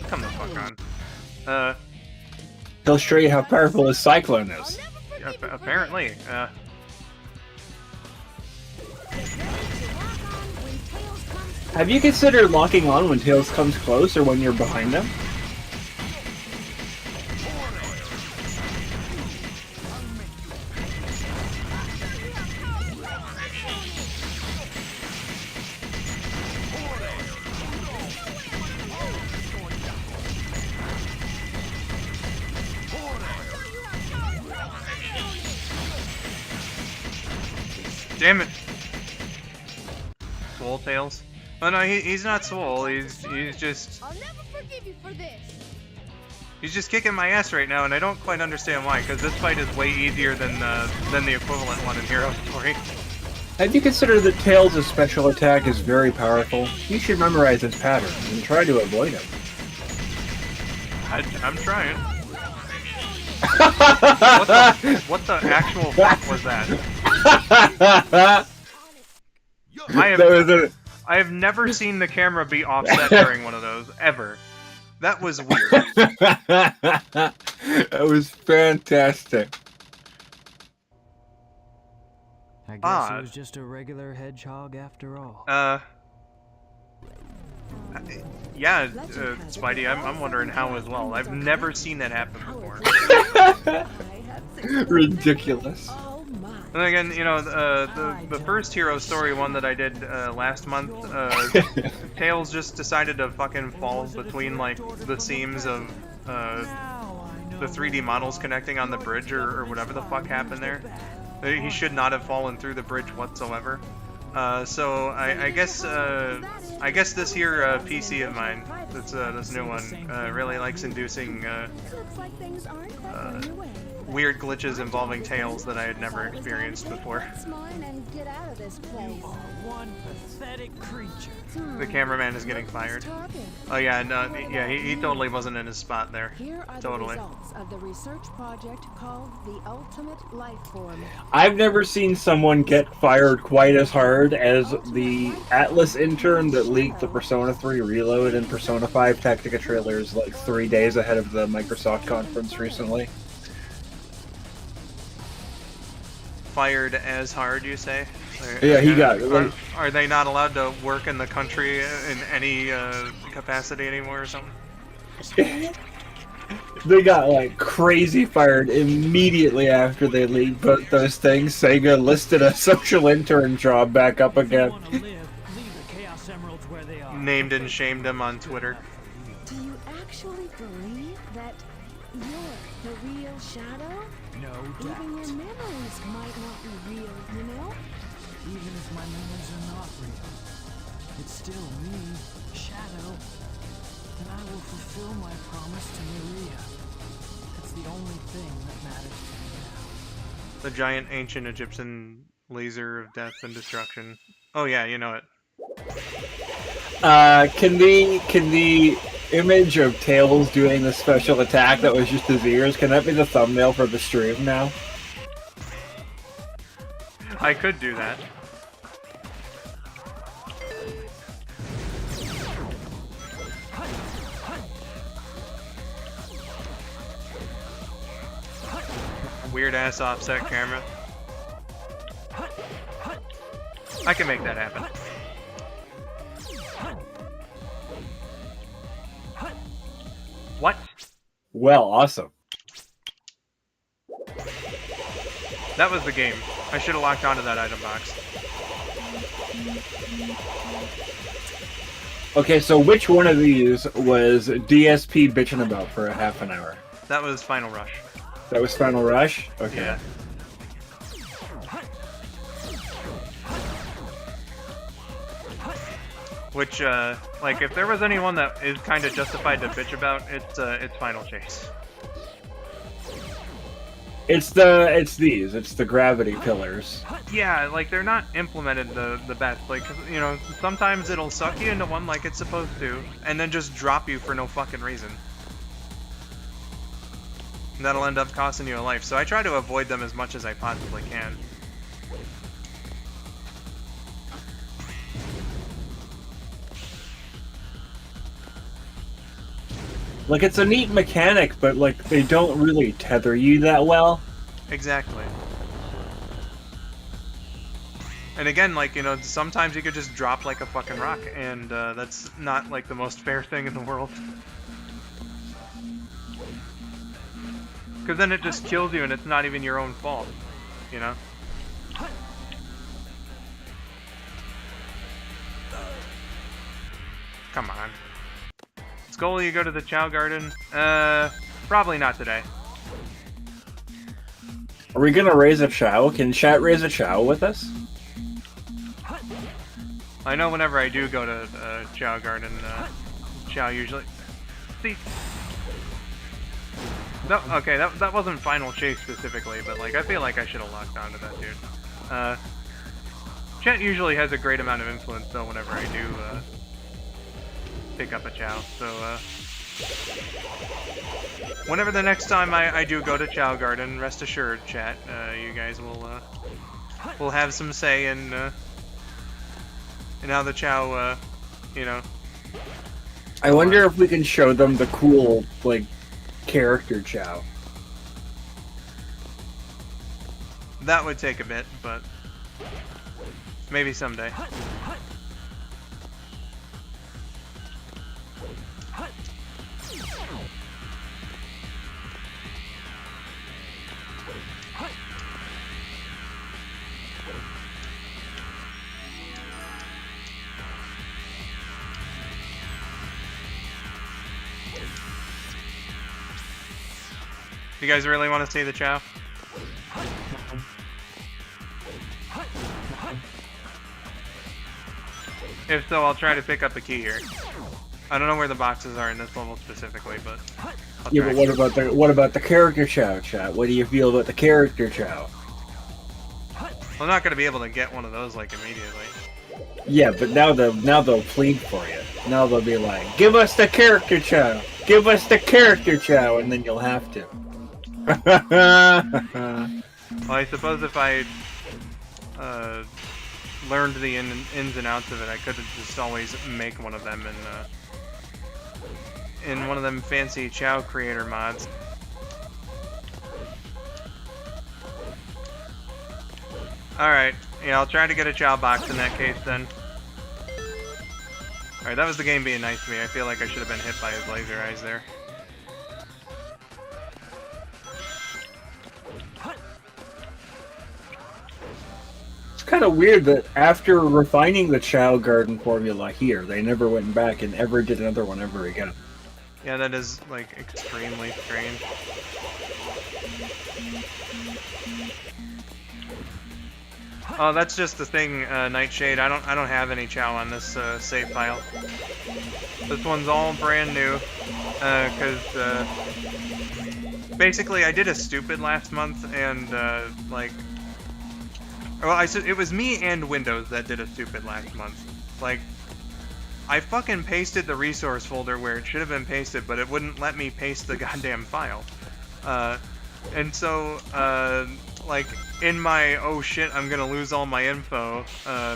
Come the fuck on. He'll show you how powerful his Cyclone is. Apparently. Have you considered locking on when Tails comes close or when you're behind him? Damn it. Swole Tails? Oh no, he's not swole. He's just. I'll never forgive you for this. He's just kicking my ass right now, and I don't quite understand why. Because this fight is way easier than the equivalent one in Hero Story. Have you considered that Tails' special attack is very powerful? You should memorize its patterns and try to avoid him. I'm trying. what the actual fuck was that? I have never seen the camera be offset during one of those, ever. That was weird. That was fantastic. I guess it was just a regular hedgehog after all. Yeah, Spidey, I'm wondering how as well. I've never seen that happen before. Ridiculous. And again, you know, the first Hero Story one that I did last month, Tails just decided to fucking fall between, like, the seams of the 3D models connecting on the bridge or whatever the fuck happened there. He should not have fallen through the bridge whatsoever. So I guess this here PC of mine, this new one, really likes inducing weird glitches involving Tails that I had never experienced before. One pathetic creature. The cameraman is getting fired. Oh yeah, no, yeah, he totally wasn't in his spot there. Here are Totally. the results of the research project called the Ultimate Life Form. I've never seen someone get fired quite as hard as the Atlas intern that leaked the Persona 3 Reload and Persona 5 Tactica trailers like 3 days ahead of the Microsoft conference recently. Fired as hard, you say? Yeah, he got. Are they not allowed to work in the country in any capacity anymore or something? They got like crazy fired immediately after they leaked both those things. Sega listed a social intern job back up again. Named and shamed him on Twitter. Do you actually believe that you're the real Shadow? No doubt. Even your memories might not be real, you know? Even if my memories are not real, it's still me, Shadow, and I will fulfill my promise to Maria. That's the only thing that matters to me now. The giant ancient Egyptian laser of death and destruction. Oh yeah, you know it. Can the image of Tails doing the special attack that was just his ears, can that be the thumbnail for the stream now? I could do that. weird ass offset camera. I can make that happen. What? Well, awesome. That was the game. I should have locked onto that item box. Okay, so which one of these was DSP bitching about for a half an hour? That was Final Rush. That was Final Rush? Okay. Yeah. Which, like, if there was anyone that is kind of justified to bitch about, it's Final Chase. It's the gravity pillars. Yeah, like, they're not implemented the best. Like, you know, sometimes it'll suck you into one like it's supposed to, and then just drop you for no fucking reason. And that'll end up costing you a life. So I try to avoid them as much as I possibly can. Like, it's a neat mechanic, but, like, they don't really tether you that well. Exactly. And again, like, you know, sometimes you could just drop like a fucking rock, and that's not, like, the most fair thing in the world. Because then it just kills you, and it's not even your own fault, you know? Come on. Skull, you go to the Chow Garden? Probably not today. Are we gonna raise a Chow? Can chat raise a Chow with us? I know whenever I do go to Chow Garden, Chow usually... See? No, okay, that wasn't Final Chase specifically, but, like, I feel like I should have locked onto that dude. Chat usually has a great amount of influence, though, whenever I do, pick up a Chow, so, whenever the next time I do go to Chow Garden, rest assured, chat, you guys will have some say in how the Chow, you know... I wonder if we can show them the cool, like, character Chow. That would take a bit, but maybe someday. You guys really want to see the Chow? If so, I'll try to pick up a key here. I don't know where the boxes are in this level specifically, but I'll Yeah, try. but what about the character Chow, chat? What do you feel about the character Chow? I'm not gonna be able to get one of those like immediately. Yeah, but now they'll plead for you. Now they'll be like, "Give us the character Chow! Give us the character Chow!" And then you'll have to. Well, I suppose if I learned the ins and outs of it, I could just always make one of them in one of them fancy Chow creator mods. Alright, yeah, I'll try to get a Chow box in that case then. Alright, that was the game being nice to me. I feel like I should have been hit by his laser eyes there. It's kind of weird that after refining the Chow Garden formula here, they never went back and ever did another one ever again. Yeah, that is, like, extremely strange. Oh, that's just the thing, Nightshade. I don't have any Chow on this save file. This one's all brand new, because basically I did a stupid last month, and like, well, it was me and Windows that did a stupid last month. Like, I fucking pasted the resource folder where it should have been pasted, but it wouldn't let me paste the goddamn file. And so, like, in my, oh shit, I'm gonna lose all my info,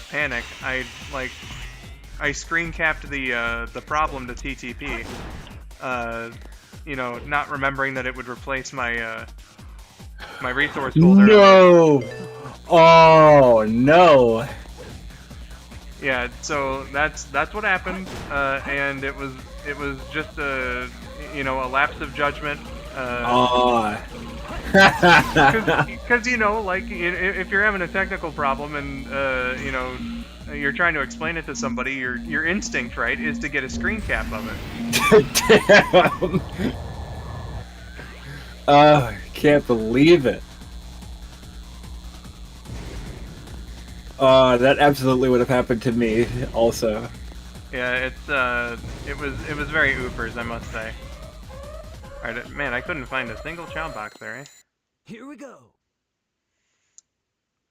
panic, I screen capped the problem to TTP, you know, not remembering that it would replace my, My resource folder. No! Oh no! Yeah, so that's what happened, and it was just a a lapse of judgment. Because like if you're having a technical problem and you're trying to explain it to somebody, your instinct, right, is to get a screen cap of it. Damn! I can't believe it. That absolutely would have happened to me, also. Yeah, it was very oopers, I must say. Alright, man, I couldn't find a single chow box there, eh? Here we go.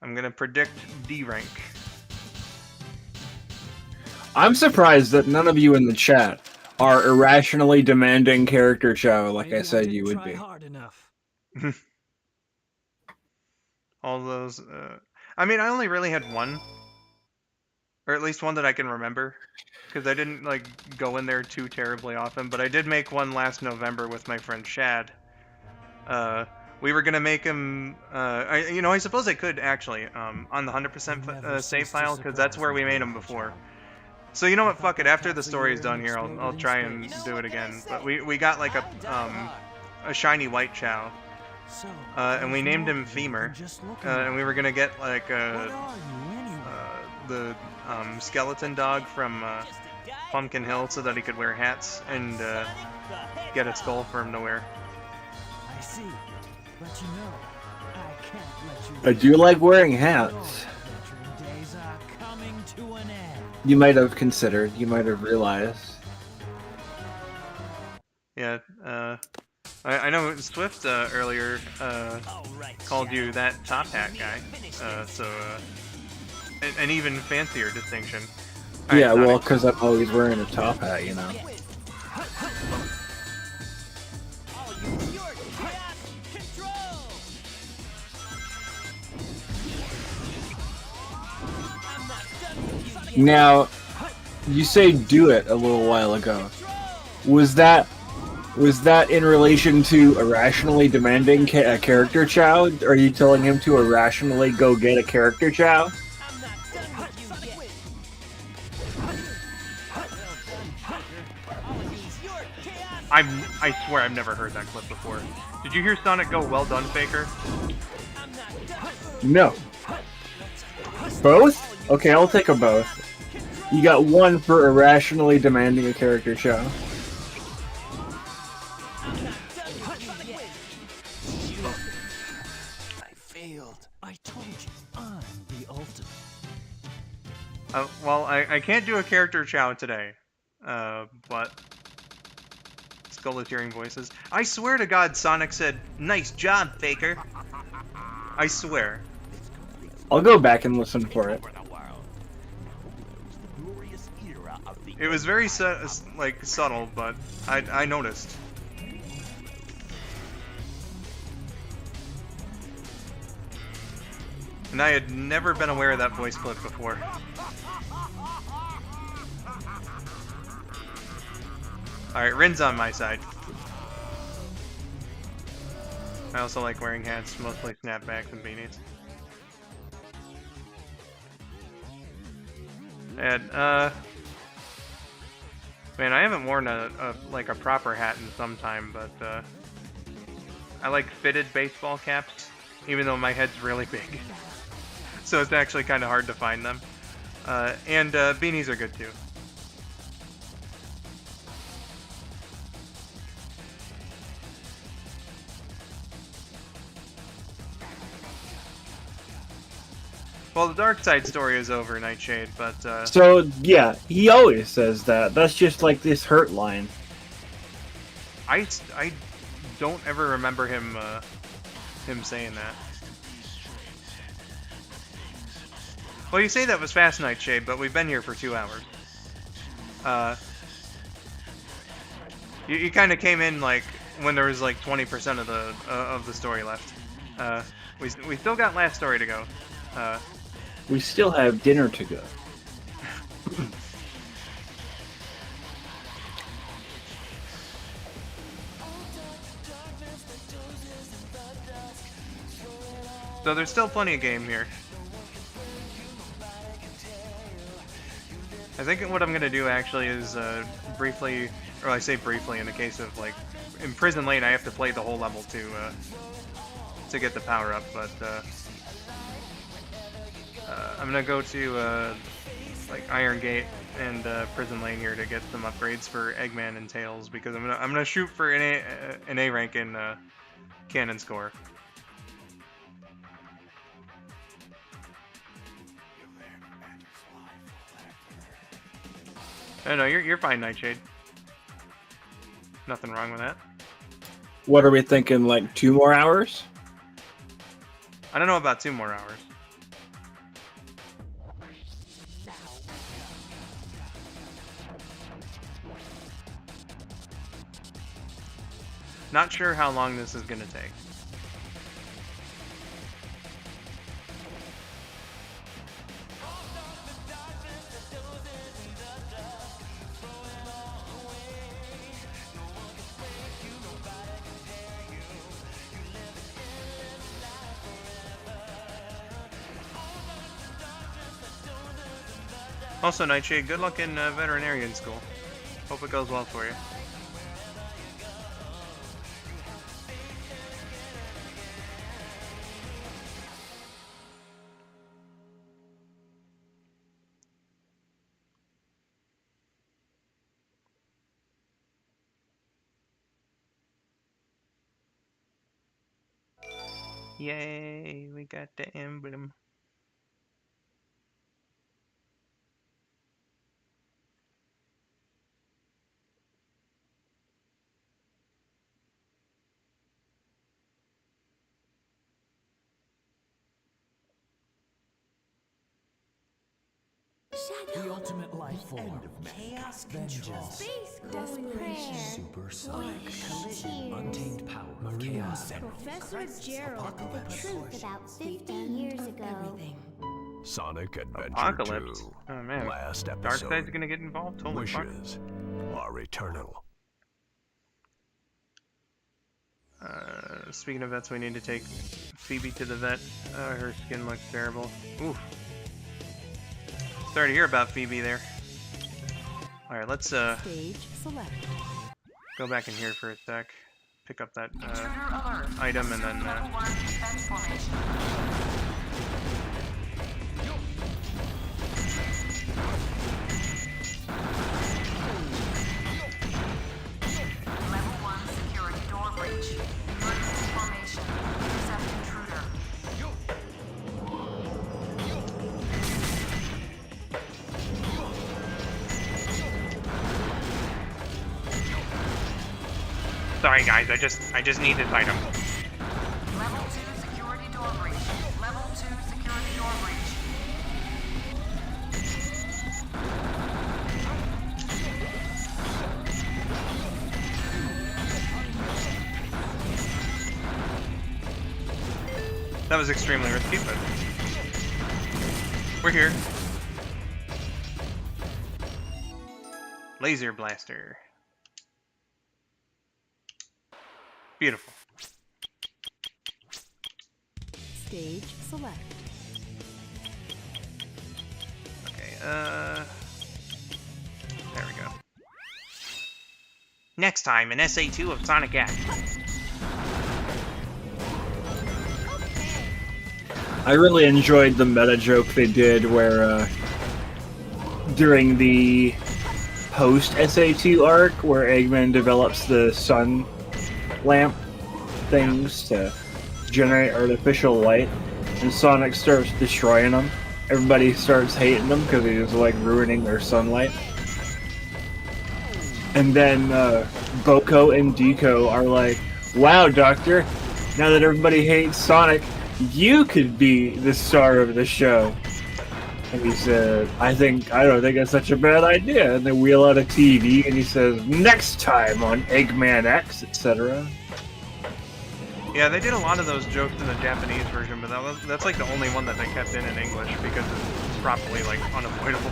I'm gonna predict D rank. I'm surprised that none of you in the chat are irrationally demanding character chow like I said you would be. Hard enough. All those, I mean, I only really had one. Or at least one that I can remember. Because I didn't, like, go in there too terribly often. But I did make one last November with my friend Shad. We were gonna make him, I suppose I could, actually, on the 100% save file, because that's where we made him before. So you know what, fuck it, after the story is done here, I'll try and do it again. But we got, like, a shiny white chow. And we named him Femur, and we were gonna get like the skeleton dog from Pumpkin Hill so that he could wear hats and get a skull for him to wear. I see, but I can't let you. I do like wearing hats. Days are coming to an end. You might have considered, you might have realized. Yeah, I know Swift earlier called you that top hat guy, an even fancier distinction. Right, yeah, well, because I'm always wearing a top hat, you know. Now, you say do it a little while ago. Was that in relation to irrationally demanding a character chow? Are you telling him to irrationally go get a character chow? I swear I've never heard that clip before. Did you hear Sonic go, "Well done, Faker"? No. Both? Okay, I'll take a both. You got one for irrationally demanding a character chow. I told you, I'm the ultimate. Well, I can't do a character chow today, but Skull is hearing voices. I swear to God, Sonic said, "Nice job, Faker." I swear. I'll go back and listen for it. It was very subtle, but I noticed. And I had never been aware of that voice clip before. Alright, Rin's on my side. I also like wearing hats, mostly snapbacks and beanies. And, man, I haven't worn a proper hat in some time, but, I like fitted baseball caps, even though my head's really big. So it's actually kind of hard to find them. And beanies are good too. Well, the Dark Side story is over, Nightshade, but So, yeah, he always says that. That's just like this hurt line. I don't ever remember him saying that. Well, you say that was fast, Nightshade, but we've been here for 2 hours. You kind of came in like when there was like 20% of the story left. We still got last story to go. We still have dinner to go. So there's still plenty of game here. I think what I'm gonna do actually is briefly, or I say briefly in the case of like in Prison Lane, I have to play the whole level to get the power up, but I'm gonna go to like Iron Gate and Prison Lane here to get some upgrades for Eggman and Tails, because I'm gonna shoot for an A rank in Cannon Score. Oh no, you're fine, Nightshade. Nothing wrong with that. What are we thinking? Like 2 more hours? I don't know about 2 more hours. Not sure how long this is gonna take. Also, Nightshade, good luck in veterinarian school. Hope it goes well for you. Yay, we got the emblem. The ultimate life form. Chaos Vengeance. Space Desperation. prayer. Supersonic. Collision. Untamed power. of Chaos Emerald. Professor Gerald. Apocalypse. The truth about 50 years ago. Sonic Adventure Apocalypse. 2. Oh man. Last episode. Darkseid's gonna get involved? Holy fuck. Wishes are eternal. Speaking of vets, we need to take Phoebe to the vet. Her skin looks terrible. Oof. Sorry to hear about Phoebe there. Alright, let's Stage select. go back in here for a sec. Pick up that Intruder alert. item and then Level 1 defense formation. Level 1 security door breach. Emergency formation. Intercept intruder. sorry guys, I just need this item. Level 2 security door breach. Level 2 security door breach. That was extremely risky, but we're here. Laser blaster. Beautiful. Stage select. Okay, there we go. Next time in SA2 of Sonic X. I really enjoyed the meta joke they did where during the post SA2 arc where Eggman develops the sun lamp things to generate artificial light and Sonic starts destroying them. Everybody starts hating them because he was like ruining their sunlight. And then Boko and Deco are like, wow, Doctor, now that everybody hates Sonic, you could be the star of the show. And he said, I don't think that's such a bad idea. And they wheel out a TV and he says, next time on Eggman X, etc. Yeah, they did a lot of those jokes in the Japanese version, but that's like the only one that they kept in English because it's probably like unavoidable.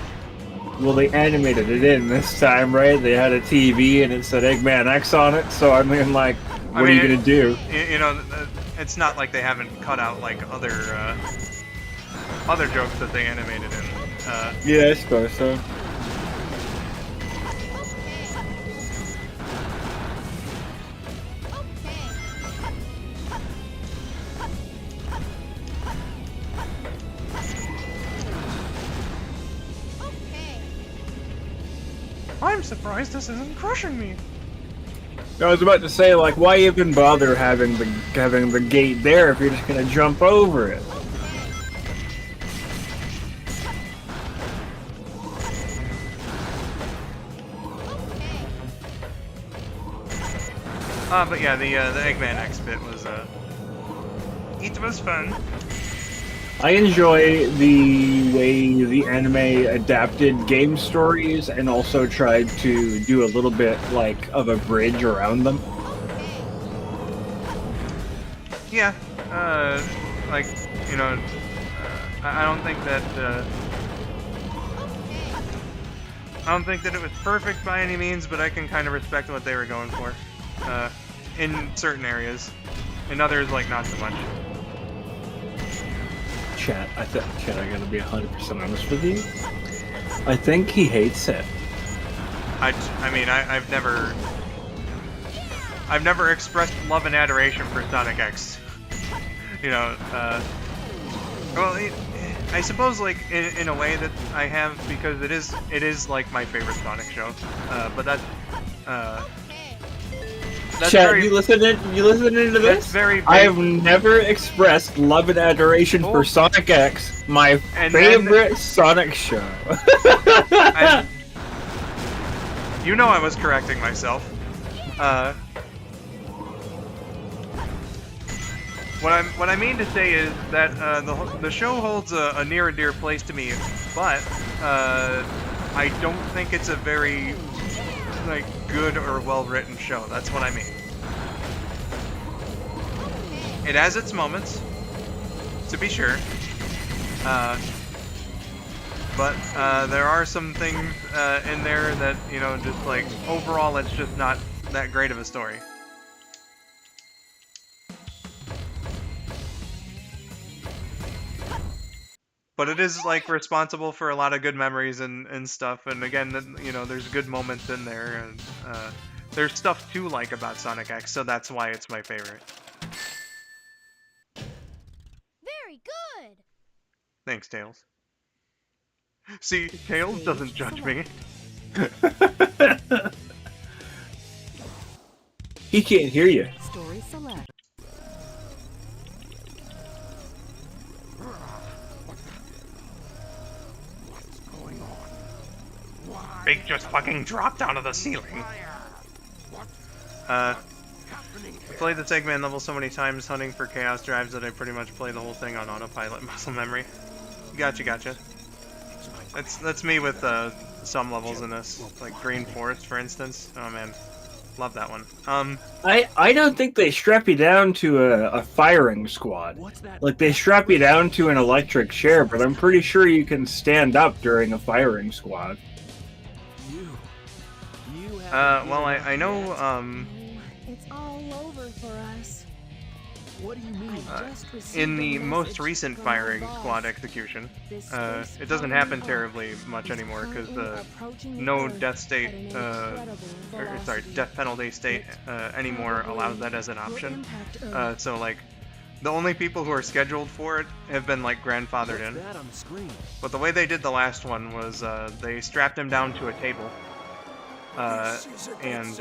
Well, they animated it in this time, right? They had a TV and it said Eggman X on it, so I mean, like, what are you gonna do? You know, it's not like they haven't cut out like other jokes that they animated in. Yeah, I suppose so. I'm surprised this isn't crushing me. I was about to say, like, why even bother having the gate there if you're just gonna jump over it? But yeah, the Eggman X bit was it was fun. I enjoy the way the anime adapted game stories and also tried to do a little bit like of a bridge around them. Yeah, like, you know, I don't think that it was perfect by any means, but I can kind of respect what they were going for, in certain areas. In others, like, not so much. Chat, I gotta be 100% honest with you. I think he hates it. I mean, I've never expressed love and adoration for Sonic X. You know, well, I suppose, like, in a way that I have, because it is like my favorite Sonic show. But that's Chat, very, you listening to this? That's very I have never expressed love and adoration for Sonic X, my favorite Sonic show. You know I was correcting myself. What I mean to say is that the show holds a near and dear place to me, but I don't think it's a very like good or well-written show. That's what I mean. It has its moments, to be sure, but there are some things in there that, you know, just like overall it's just not that great of a story. But it is, like, responsible for a lot of good memories and stuff, and again, you know, there's good moments in there, and there's stuff to like about Sonic X, so that's why it's my favorite. Very good. Thanks, Tails. See, Tails doesn't judge me. He can't hear you. Story select. Big just fucking dropped out of the ceiling. I played this Eggman level so many times hunting for chaos drives that I pretty much play the whole thing on autopilot muscle memory. Gotcha. That's me with some levels in this, like Green Forest, for instance. Oh man, love that one. I don't think they strap you down to a firing squad. Like, they strap you down to an electric chair, but I'm pretty sure you can stand up during a firing squad. Well, I know, It's all over for us. What do you mean? in the most recent firing squad execution, it doesn't happen terribly much anymore, because no death state, death penalty state anymore allows that as an option. So, like, the only people who are scheduled for it have been, like, grandfathered in. But the way they did the last one was they strapped him down to a table. And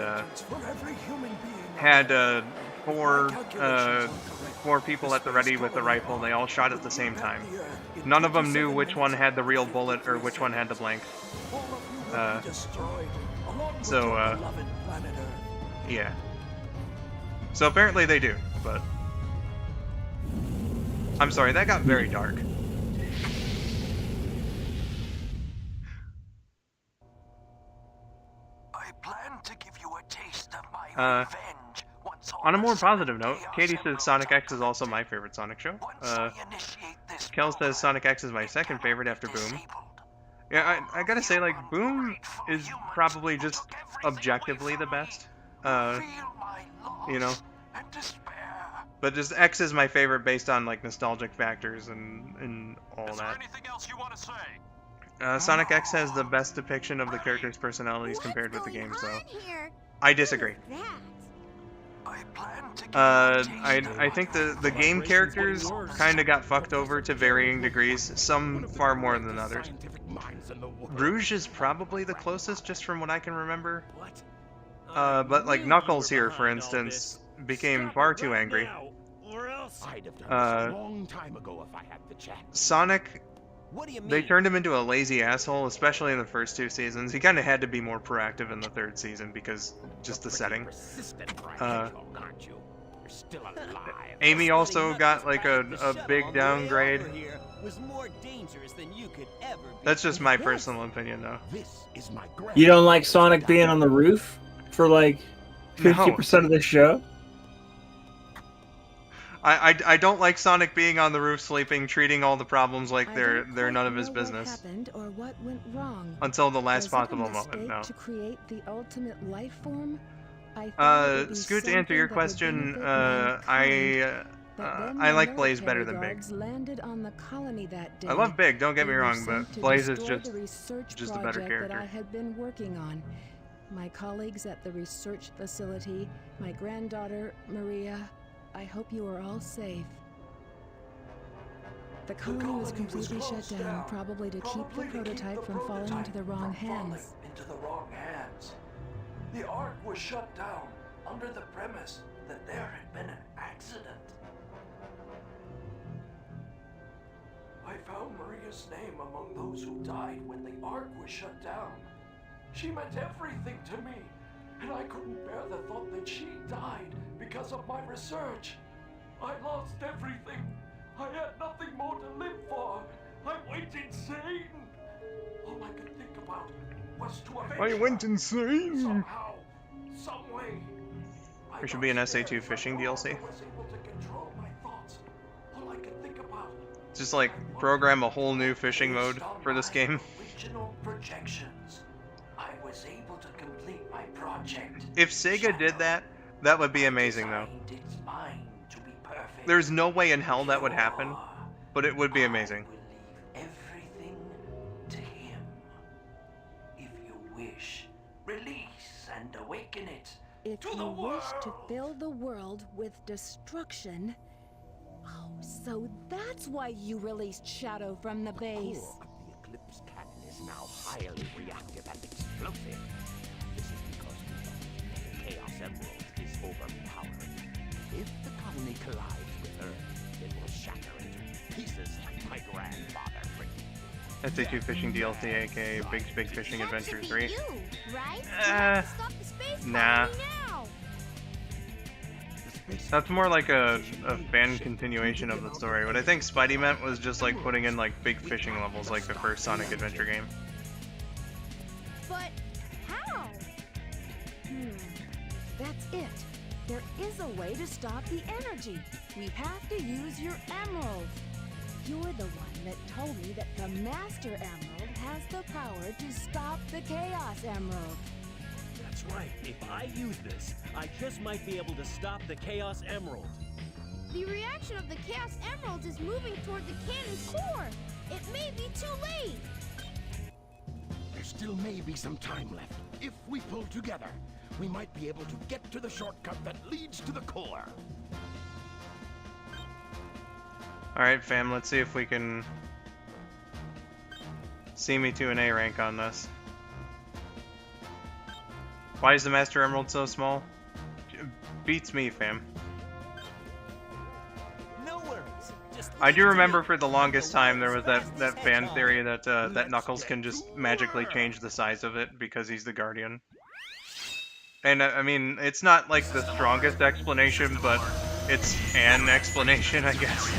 had four people at the ready with the rifle. They all shot at the same time. None of them knew which one had the real bullet or which one had the blank. Yeah. So apparently they do, but I'm sorry, that got very dark. On a more positive note, Katie says Sonic X is also my favorite Sonic show. Kel says Sonic X is my second favorite after Boom. Yeah, I gotta say, like, Boom is probably just objectively the best. You know? But just X is my favorite based on like nostalgic factors and all Is there that. anything else you want to say? Sonic X has the best depiction of the characters' personalities compared with the game, so Here. I disagree. I think the game characters kind of got fucked over to varying degrees, some far more than others. Rouge is probably the closest, just from what I can remember. But like Knuckles here, for instance, became far too angry. I'd have done this a long time ago if I had the chance. Sonic, What do you mean? they turned him into a lazy asshole, especially in the first 2 seasons. He kind of had to be more proactive in the 3rd season because just the setting. Amy also got like a big downgrade. Was more dangerous than you could ever be. That's just my personal opinion, though. You don't like Sonic being on the roof for like 50% of the show? I don't like Sonic being on the roof sleeping, treating all the problems like they're none of his business. What happened or what went wrong? Until the last Was it a possible moment, mistake no. To create the ultimate life form? I thought it would be Scoot, to answer your something that would question, benefit mankind. But then I the like Blaze better military than Big. guards landed on the colony that day. I love Big, don't get They me were wrong, sent but to Blaze is destroy just the research a better project character. that I had been working on. My colleagues at the research facility, my granddaughter, Maria, I hope you are all safe. The colony was completely shut down, probably to keep the prototype from falling into the wrong hands. The Ark was shut down under the premise that there had been an accident. I found Maria's name among those who died when the Ark was shut down. She meant everything to me, and I couldn't bear the thought that she died because of my research. I lost everything. I had nothing more to live for. I went insane. All I could think about was to avenge I went her. insane. Somehow, some way. There should be an SA2 fishing DLC. I was able to control my thoughts. All I could think about Just like program a whole new fishing mode for this game. original projections. I was able to complete my project. If Sega did that, that would be amazing though. Its mind to be perfect. There's no way in hell that would happen, but it would be amazing. Everything to him. If you wish, release and awaken it. If you wish to fill the world with destruction... Oh, so that's why you released Shadow from the base. The Eclipse cannon is now highly reactive and explosive. This is because the Chaos Emerald is overpowered. If the colony collides with Earth, it will shatter into pieces like my grandfather predicted. SA2 fishing DLC, aka Big Fishing Adventure 3. You, right? You have to stop the space Nah. colony now. That's more like a fan continuation of the story. What I think Spidey meant was just like putting in like big fishing levels like the first Sonic Adventure game. But how? That's it. There is a way to stop the energy. We have to use your emerald. You're the one that told me that the Master Emerald has the power to stop the Chaos Emerald. That's right. If I use this, I just might be able to stop the Chaos Emerald. The reaction of the Chaos Emerald is moving toward the cannon's core. It may be too late. There still may be some time left. If we pull together, we might be able to get to the shortcut that leads to the core. Alright fam, let's see if we can see me to an A rank on this. Why is the Master Emerald so small? Beats me, fam. No worries. Just I do remember for the longest time there was that fan theory that that Knuckles can just magically change the size of it because he's the Guardian. And I mean, it's not like the strongest explanation, but it's an explanation, I guess.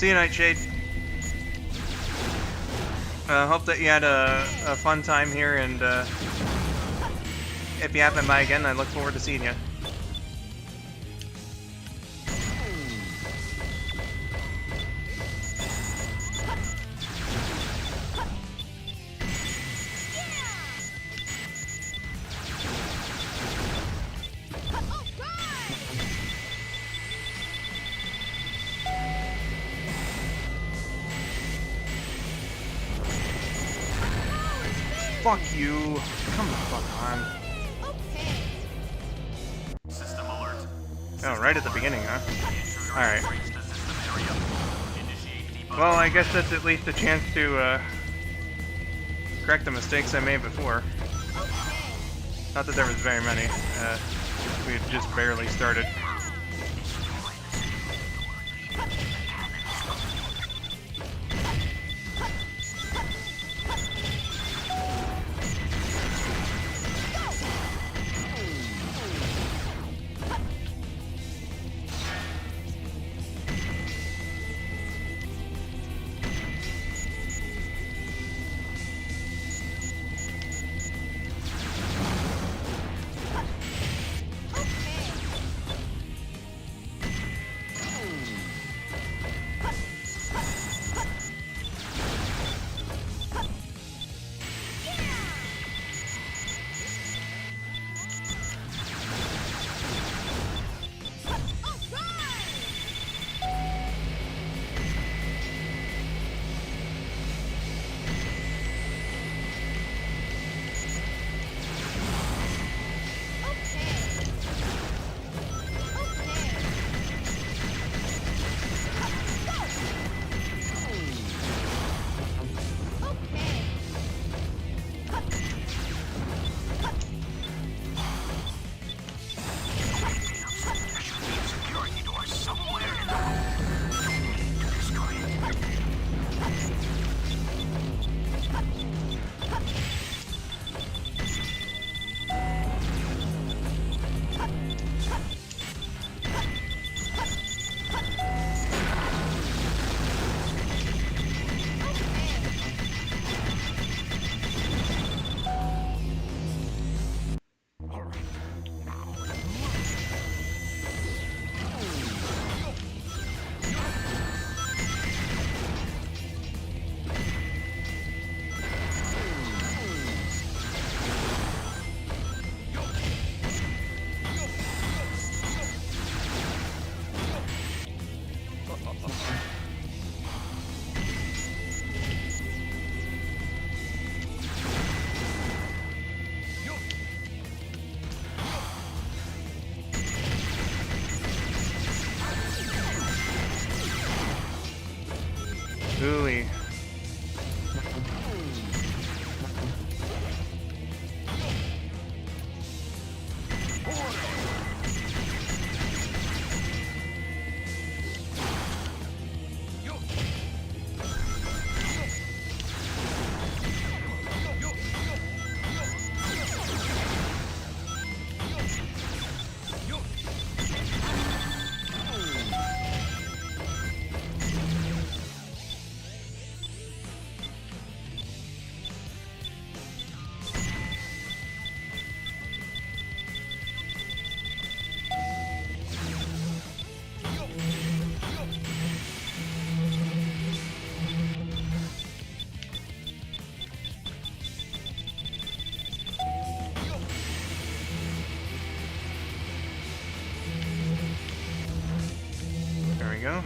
See you, Nightshade. Hope that you had a fun time here, and if you happen by again, I look forward to seeing you. Fuck you. Come the fuck on. System alert. Oh, right at the beginning, huh? Alright. Well, I guess that's at least a chance to, correct the mistakes I made before. Not that there was very many. We had just barely started. Ooey. There we go.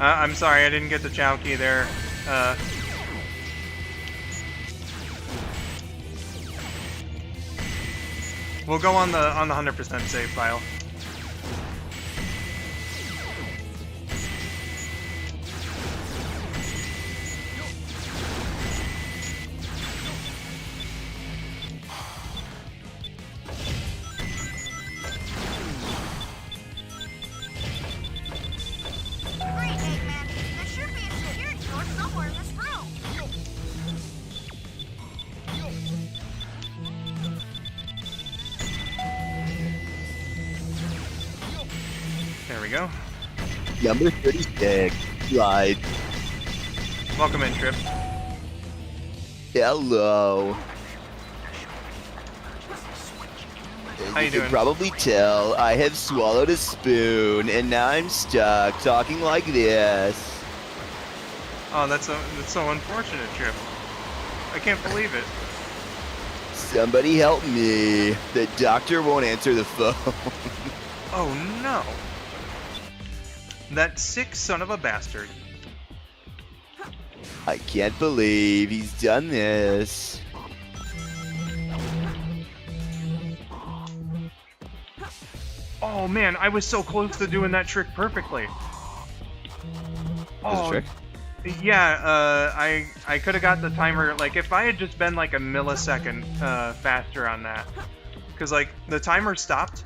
I'm sorry, I didn't get the chow key there. We'll go on the 100% save file. Great, Eggman. There should be a security door somewhere in this room. There we go. Number 36. Slide. Welcome in, Trip. Hello. How you can doing? probably tell I have swallowed a spoon and now I'm stuck talking like this. Oh, that's so unfortunate, Trip. I can't believe it. Somebody help me. The doctor won't answer the phone. Oh no. That sick son of a bastard. I can't believe he's done this. Oh man, I was so close to doing that trick perfectly. Was it a trick? Yeah, I could have got the timer, like, if I had just been like a millisecond faster on that. Because, like, the timer stopped,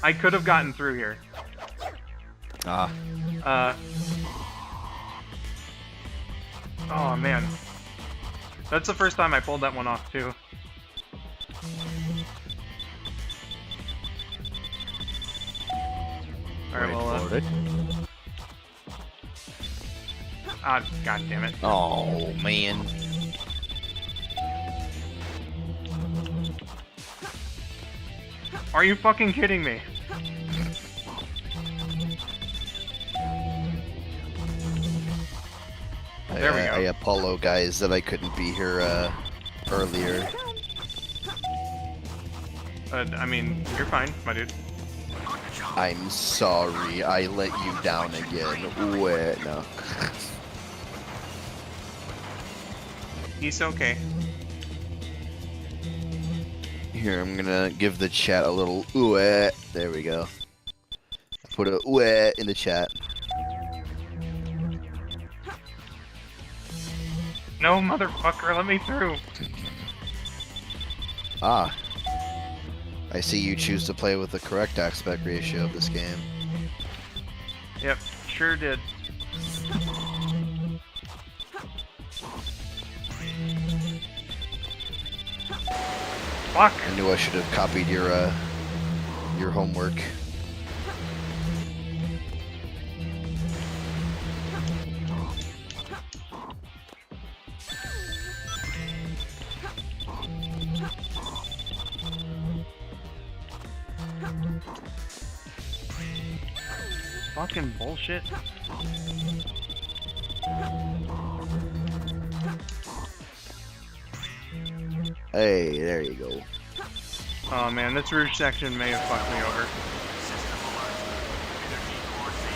I could have gotten through here. Ah. Oh man. That's the first time I pulled that one off, too. Alright, well, ah, god damn it. Oh, man. Are you fucking kidding me? There we go. I Apollo guys that I couldn't be here earlier. I mean, you're fine, my dude. I'm sorry, I let you down again. Wait, no. He's okay. Here, I'm gonna give the chat a little ooh. There we go. Put a ooh in the chat. No, motherfucker, let me through. Ah. I see you choose to play with the correct aspect ratio of this game. Yep, sure did. Fuck! I knew I should have copied your homework. Fucking bullshit. Hey, there you go. Oh man, this rouge section may have fucked me over.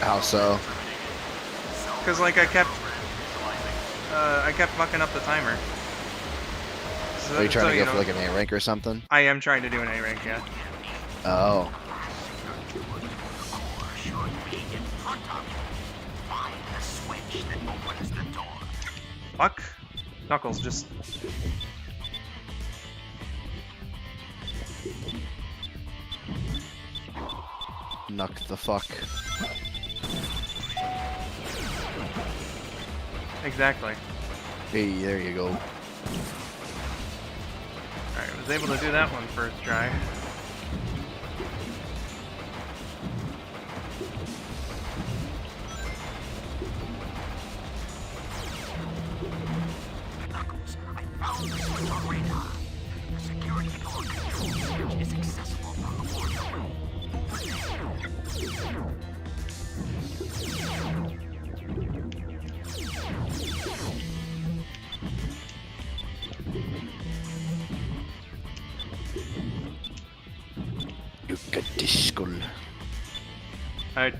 How so? Cause like I kept fucking up the timer. So, Are you trying to go know, for like an A rank or something? I am trying to do an A rank, yeah. Oh. Fuck. Knuckles, just... Knuck the fuck. Exactly. Hey, there you go. Alright, I was able to do that one first try. Look at this skull. I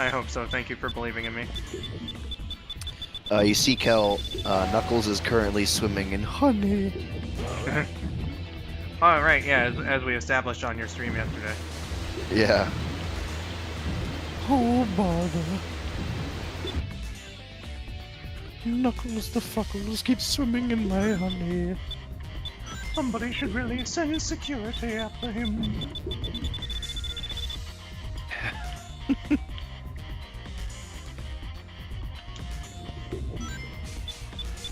hope so. Thank you for believing in me. You see, Kel, Knuckles is currently swimming in honey. Oh, right, yeah, as we established on your stream yesterday. Yeah. Oh, bother. Knuckles the Fuckles keeps swimming in my honey. Somebody should really send security after him.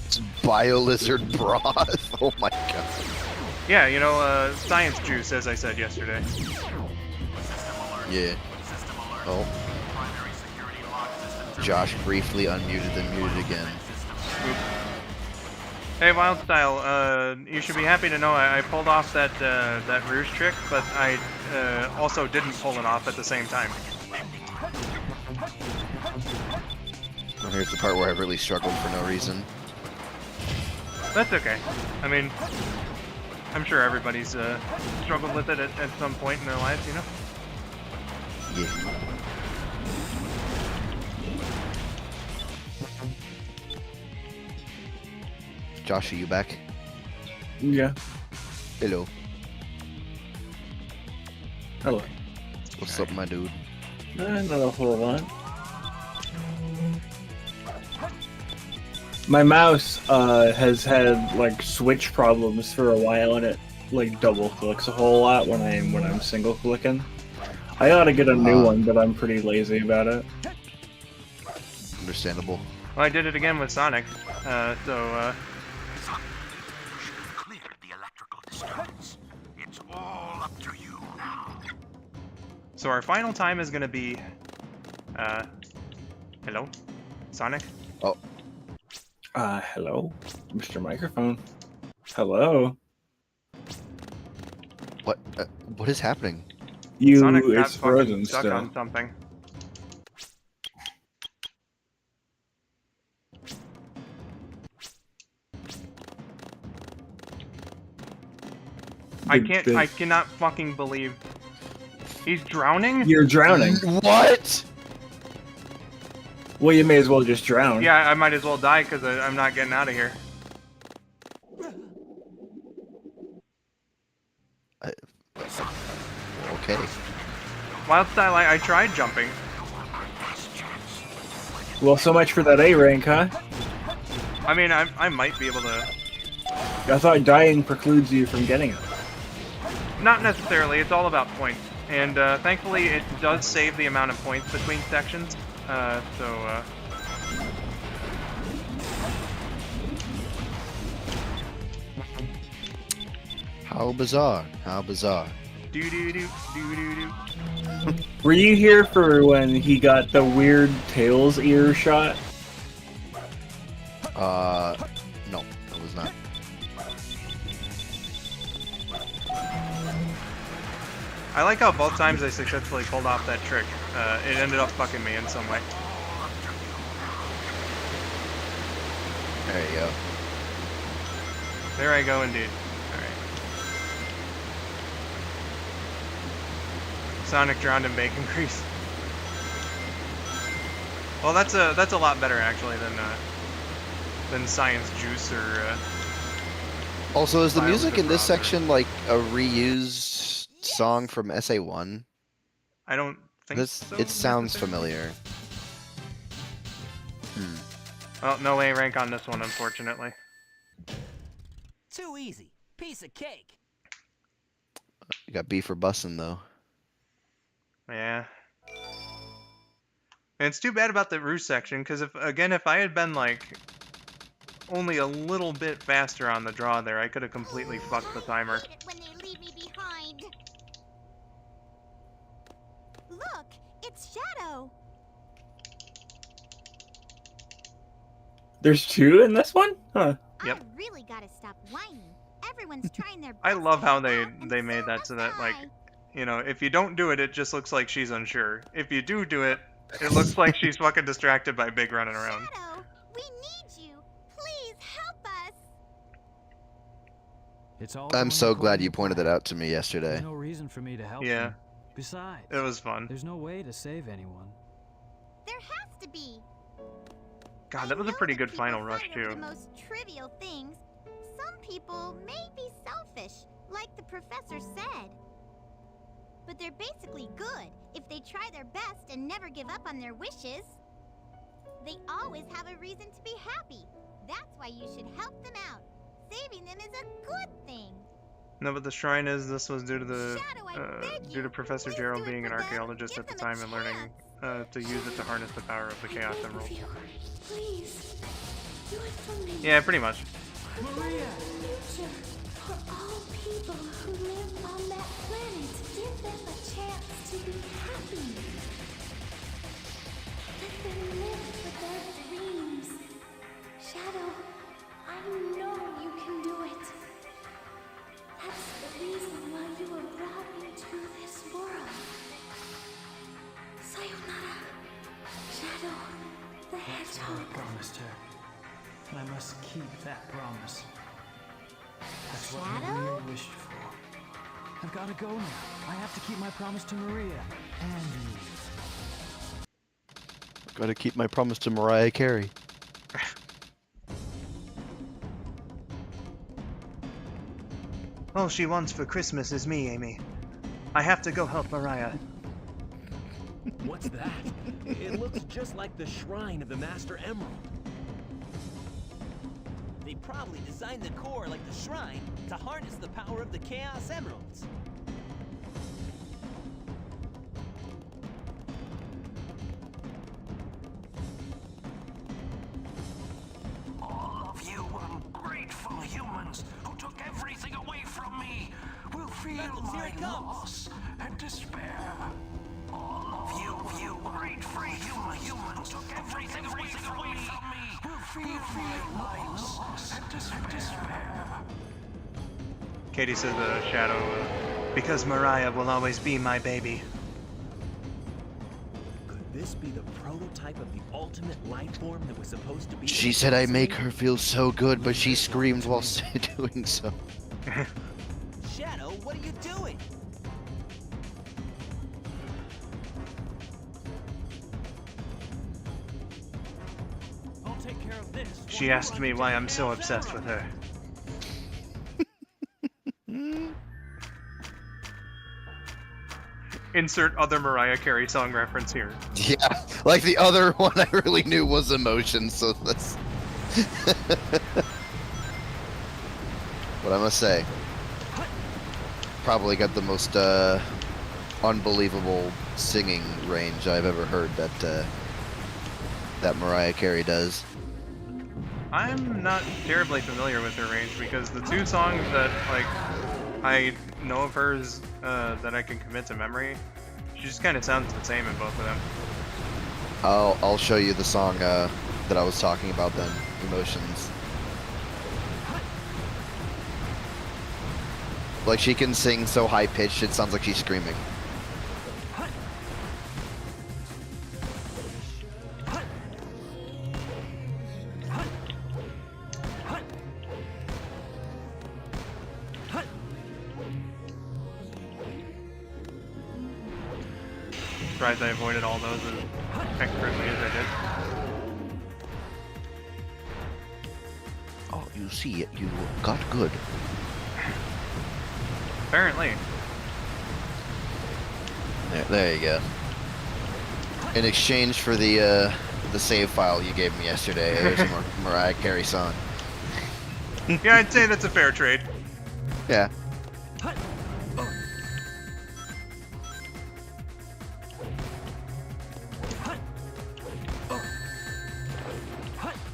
It's bio-lizard broth. Oh my god. Yeah, you know, science juice, as I said yesterday. Yeah. Oh. Josh briefly unmuted, then muted again. Hey, Wildstyle, you should be happy to know I pulled off that that ruse trick, but I also didn't pull it off at the same time. Well, here's the part where I really struggled for no reason. That's okay. I mean, I'm sure everybody's struggled with it at some point in their lives, you know? Yeah. Josh, are you back? Yeah. Hello. Hello. What's up, my dude? Not a whole lot. My mouse has had like switch problems for a while, and it like double clicks a whole lot when I'm single clicking. I ought to get a new one, but I'm pretty lazy about it. Understandable. Well, I did it again with Sonic, so Cleared the electrical disturbance. It's all up to you now. So our final time is gonna be, hello? Sonic? Oh. Hello? Mr. Microphone. Hello? What is happening? Sonic got It's fucking frozen stuck still. on something. I cannot fucking believe he's drowning? You're drowning. What? Well, you may as well just drown. Yeah, I might as well die because I'm not getting out of here. Okay. Wildstyle, I tried jumping. Well, so much for that A rank, huh? I mean, I might be able to... I thought dying precludes you from getting it. Not necessarily, it's all about points. And thankfully, it does save the amount of points between sections. How bizarre. How bizarre. Were you here for when he got the weird Tails ear shot? No, I was not. I like how both times I successfully pulled off that trick, it ended up fucking me in some way. There you go. There I go indeed. Alright. Sonic drowned in bacon grease. Well, that's a lot better actually than Science Juice or. Also, is the music in this Broth or- section like a reused song from SA1? I don't think so. It sounds familiar. Well, no A rank on this one, unfortunately. Too easy. Piece of cake. You got B for bussin' though. Yeah. And it's too bad about the roost section, because if I had been like only a little bit faster on the draw there, I could have completely fucked the timer. When they leave me behind. Look, it's Shadow. There's two in this one? Huh. Yep. I really gotta stop whining. Everyone's trying their best. I love how they made that so that, like, you know, if you don't do it, it just looks like she's unsure. If you do it, it looks like she's fucking distracted by Big running around. Shadow, we need you. Please help us. It's all I'm going so glad according you to pointed plan. that out to me yesterday. There's no reason for me to help Yeah. you. Besides, It was fun. there's no way to save anyone. There has to be. God, that was a pretty good final rush Fight over too. the most trivial things. Some people may be selfish, like the professor said. But they're basically good if they try their best and never give up on their wishes. They always have a reason to be happy. That's why you should help them out. Saving them is a good thing. No, but the shrine is, this was due to the, due to Professor Gerald being an archaeologist at the time and learning to use it to harness the power of the Chaos Emerald. Please, do it for me. Yeah, pretty much. Maria! Future for all people who live on that planet. Give them a chance to be happy. Let them live for their dreams. Shadow, I know you can do it. That's the reason why you were brought into this world. Sayonara, Shadow the That's what I Hedgehog. promised her. And I must keep that promise. That's what Shadow? Maria wished for. I've got to go now. I have to keep my promise to Maria and you. Gotta keep my promise to Mariah Carey. All she wants for Christmas is me, Amy. I have to go help Mariah. What's that? It looks just like the shrine of the Master Emerald. They probably designed the core like the shrine to harness the power of the Chaos Emeralds. All of you ungrateful humans who took everything away from me will feel my loss and despair. All of you ungrateful humans who took everything away from me will feel my loss and despair. Katie says the Shadow, because Mariah will always be my baby. Could this be the prototype of the ultimate life form that was supposed to be? She said I make her feel so good, but she screamed while doing so. Shadow, what are you doing? I'll take care of this. She asked me why I'm so obsessed with her. Insert other Mariah Carey song reference here. Yeah, like the other one I really knew was Emotion, so that's... What I must say, probably got the most unbelievable singing range I've ever heard that that Mariah Carey does. I'm not terribly familiar with her range because the two songs that like I know of hers that I can commit to memory, she just kind of sounds the same in both of them. I'll show you the song that I was talking about then, Emotions. Like she can sing so high pitched it sounds like she's screaming. Surprised I avoided all those as expertly as I did. Oh, you see it, you got good. Apparently. There you go. In exchange for the save file you gave me yesterday, there's a Mariah Carey song. Yeah, I'd say that's a fair trade. Yeah.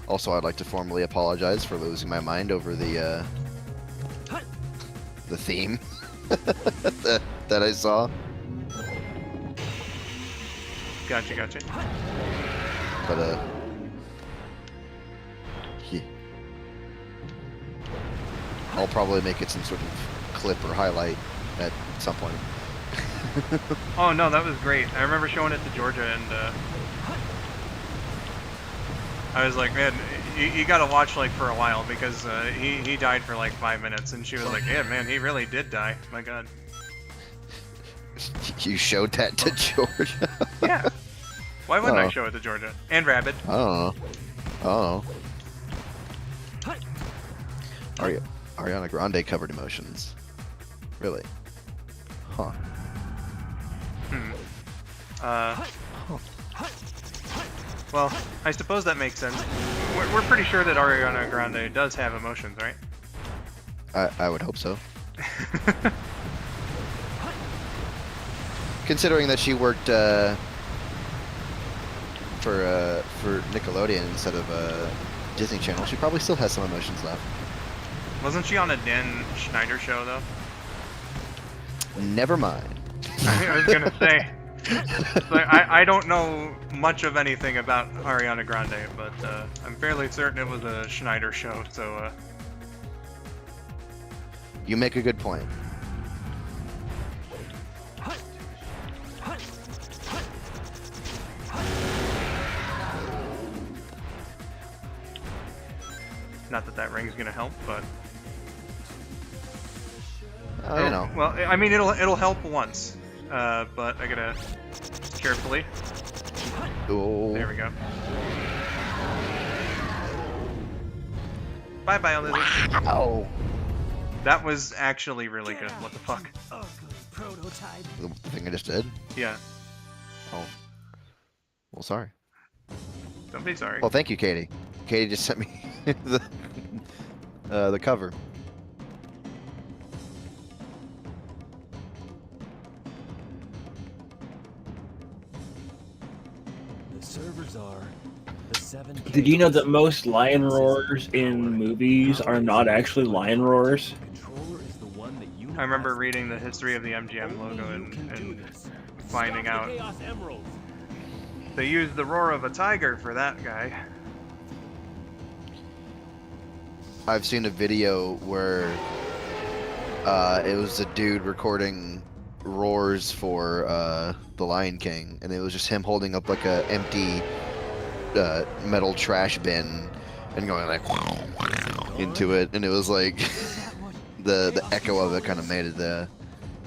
Also, I'd like to formally apologize for losing my mind over the theme that I saw. Gotcha. But yeah. I'll probably make it some sort of clip or highlight at some point. Oh no, that was great. I remember showing it to Georgia and I was like, man, you gotta watch like for a while because he died for like 5 minutes and she was like, yeah man, he really did die. My god. You showed that to Georgia? Yeah. Why wouldn't I show it to Georgia? And Rabbit. I don't know. Are you? Ariana Grande covered emotions. Really? Huh. Well, I suppose that makes sense. We're pretty sure that Ariana Grande does have emotions, right? I would hope so. Considering that she worked for Nickelodeon instead of Disney Channel, she probably still has some emotions left. Wasn't she on a Dan Schneider show, though? Never mind. I was gonna say. Like, I don't know much of anything about Ariana Grande, but I'm fairly certain it was a Schneider show, so... You make a good point. Not that ring's gonna help, but... You know. Well, I mean, it'll help once, but I gotta carefully. Oh. There we go. Bye, Biolizard. Wow. That was actually really good. What the fuck? Ugly prototype. The thing I just did? Yeah. Oh. Well, sorry. Don't be sorry. Well, thank you, Katie. Katie just sent me the cover. The servers are the 7. Did you know that most lion roars in movies are not actually lion roars? I remember reading the history of the MGM logo and finding out they used the roar of a tiger for that guy. I've seen a video where it was a dude recording roars for The Lion King, and it was just him holding up like a empty metal trash bin and going like into it, and it was like the echo of it kind of made it the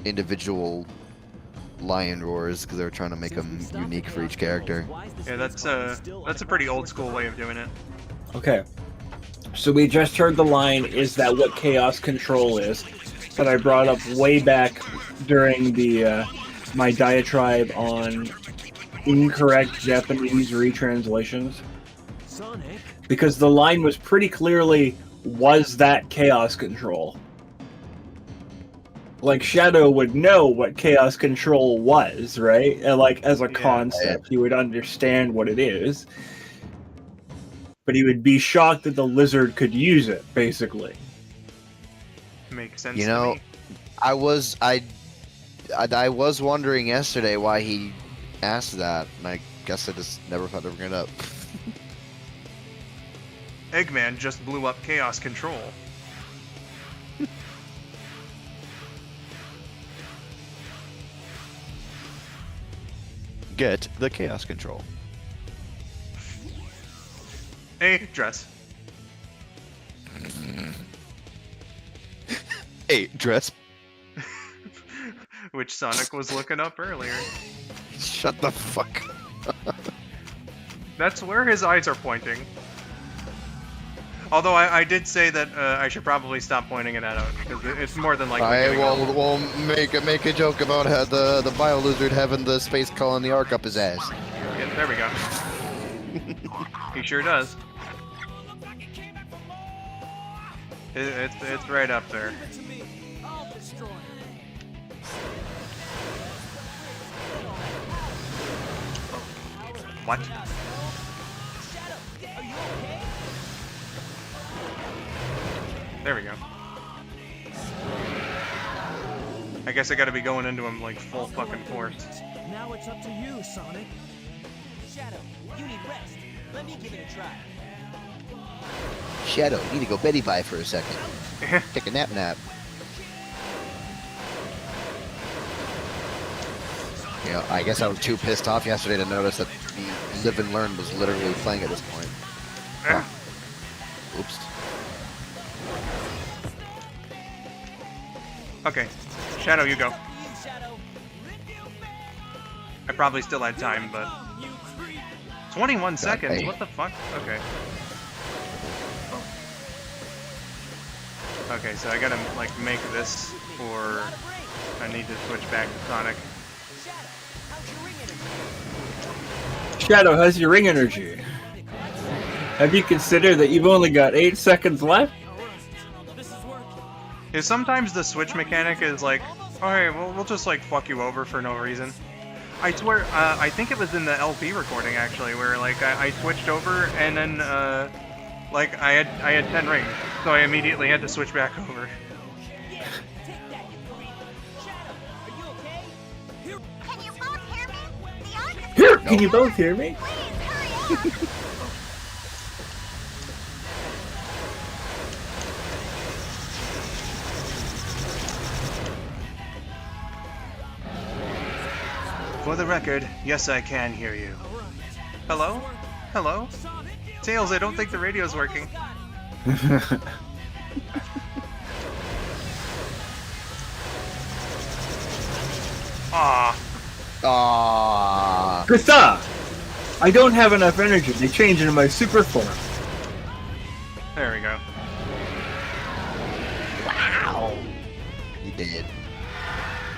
individual lion roars because they were trying to make them unique for each character. Yeah, that's a pretty old school way of doing it. Okay. So we just heard the line, "Is that what chaos control is?" that I brought up way back during the my diatribe on incorrect Japanese retranslations. Because the line was pretty clearly, "Was that chaos control?" Like, Shadow would know what chaos control was, right? And like, as a concept, he would understand what it is. But he would be shocked that the lizard could use it, basically. Makes sense. You know, to me. I was wondering yesterday why he asked that, and I guess I just never thought to bring it up. Eggman just blew up chaos control. Get the chaos control. Hey, dress. Hey, dress. Which Sonic was looking up earlier. Shut the fuck up. That's where his eyes are pointing. Although I did say that I should probably stop pointing it out, because it's more than likely. I will make a joke about how the bio lizard having the space colony arc up his ass. Yeah, there we go. He sure does. It's right up there. What? There we go. I guess I gotta be going into him like full fucking force. Now it's up to you, Sonic. Shadow, you need rest. Let me give it a try. Shadow, you need to go Betty Bye for a second. Take a nap. You know, I guess I was too pissed off yesterday to notice that the Live and Learn was literally playing at this point. Yeah. Oops. Okay, Shadow, you go. I probably still had time, but 21 seconds. Hey. What the fuck? Okay. Okay, so I gotta like make this, or I need to switch back to Sonic. Shadow, how's your ring energy? Have you considered that you've only got 8 seconds left? Because sometimes the switch mechanic is like, okay, well, we'll just like fuck you over for no reason. I swear, I think it was in the LP recording actually, where like I switched over and then like I had 10 rings, so I immediately had to switch back over. Here, can you both hear me? For the record, yes, I can hear you. Hello? Hello? Tails, I don't think the radio's working. Ah. Ah. Krista! I don't have enough energy to change into my super form. There we go. Wow. You did.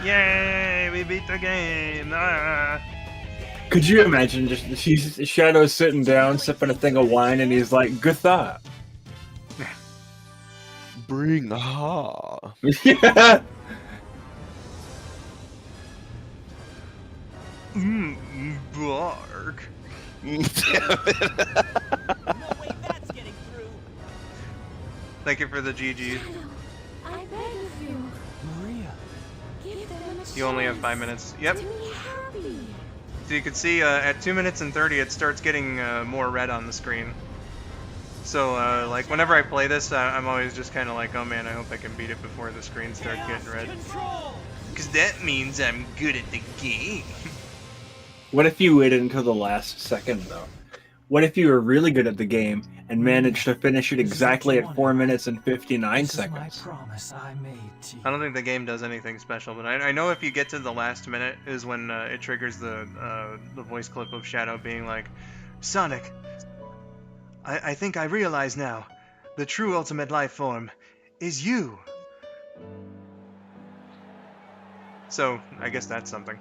Yay! We beat the game! Ah. Could you imagine just Shadow sitting down, sipping a thing of wine, and he's like, "Good thought." Bring ha. Yeah. Bark. Thank you for the GGs. I beg of you. Maria. Give them a You only have 5 minutes. Yep. So you can see at 2 minutes and 30 it starts getting more red on the screen. So like whenever I play this, I'm always just kind of like, oh man, I hope I can beat it before the screen starts getting red. Because that means I'm good at the game. What if you waited until the last second, though? What if you were really good at the game and managed to finish it exactly at 4 minutes and 59 seconds? Promise I made to you. I don't think the game does anything special, but I know if you get to the last minute is when it triggers the voice clip of Shadow being like, Sonic, I think I realize now, the true ultimate life form is you. So, I guess that's something.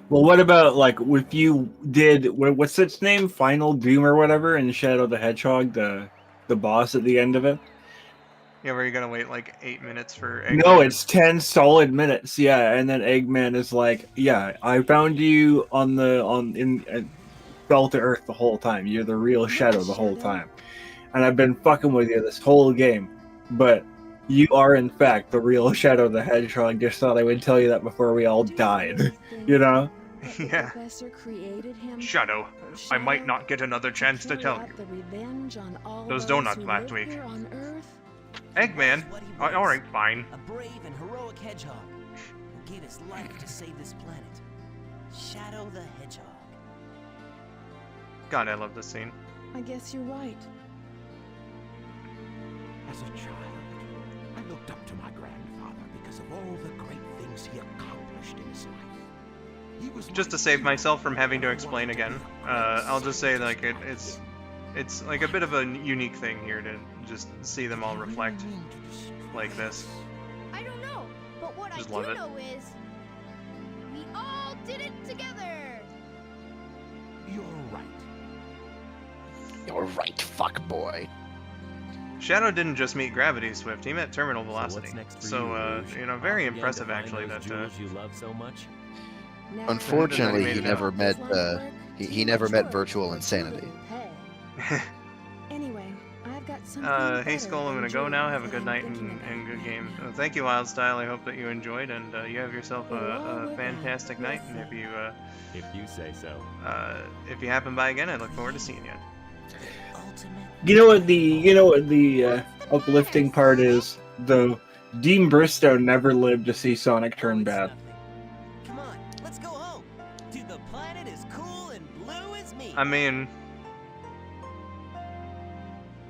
Well, what about, like, if you did, what's its name? Final Doom or whatever in Shadow the Hedgehog, the boss at the end of it? Yeah, where you gotta wait like 8 minutes for Eggman. No, it's 10 solid minutes, yeah, and then Eggman is like, yeah, I found you fell to Earth the whole time. You're the real Shadow the whole time. And I've been fucking with you this whole game, but you are, in fact, the real Shadow the Hedgehog. Just thought I would tell you that before we all died. You know? Yeah. Shadow, I might not get another chance to tell you. Those donuts last week. Eggman? Alright, fine. A brave and heroic hedgehog who gave his life to save this planet. Shadow the Hedgehog. God, I love this scene. I guess you're right. As a child, I looked up to my grandfather because of all the great things he accomplished in his life. He was Just to save myself from having to explain again, I'll just say like it's like a bit of a unique thing here to just see them all reflect like this. I don't know, but what Just I love do it. know is we all did it together. You're right. You're right, fuck boy. Shadow didn't just meet gravity swift; he met terminal So velocity. what's next for So, you, you know, Off very again to impressive find actually. those That jewels you love so much. Unfortunately, Made he it never out. met he never met virtual insanity. Anyway, I've got something Hey better Skull, I'm than gonna go now. Have a jewels good night than and good game. Thank you, Wildstyle. I hope that you enjoyed, and you have yourself a fantastic night. And if you say so. If you happen by again, I look forward to seeing you. You know what the uplifting part is, though? Dean Bristow never lived to see Sonic turn bad. Come on, let's go home. To the planet as cool and blue as me. I mean,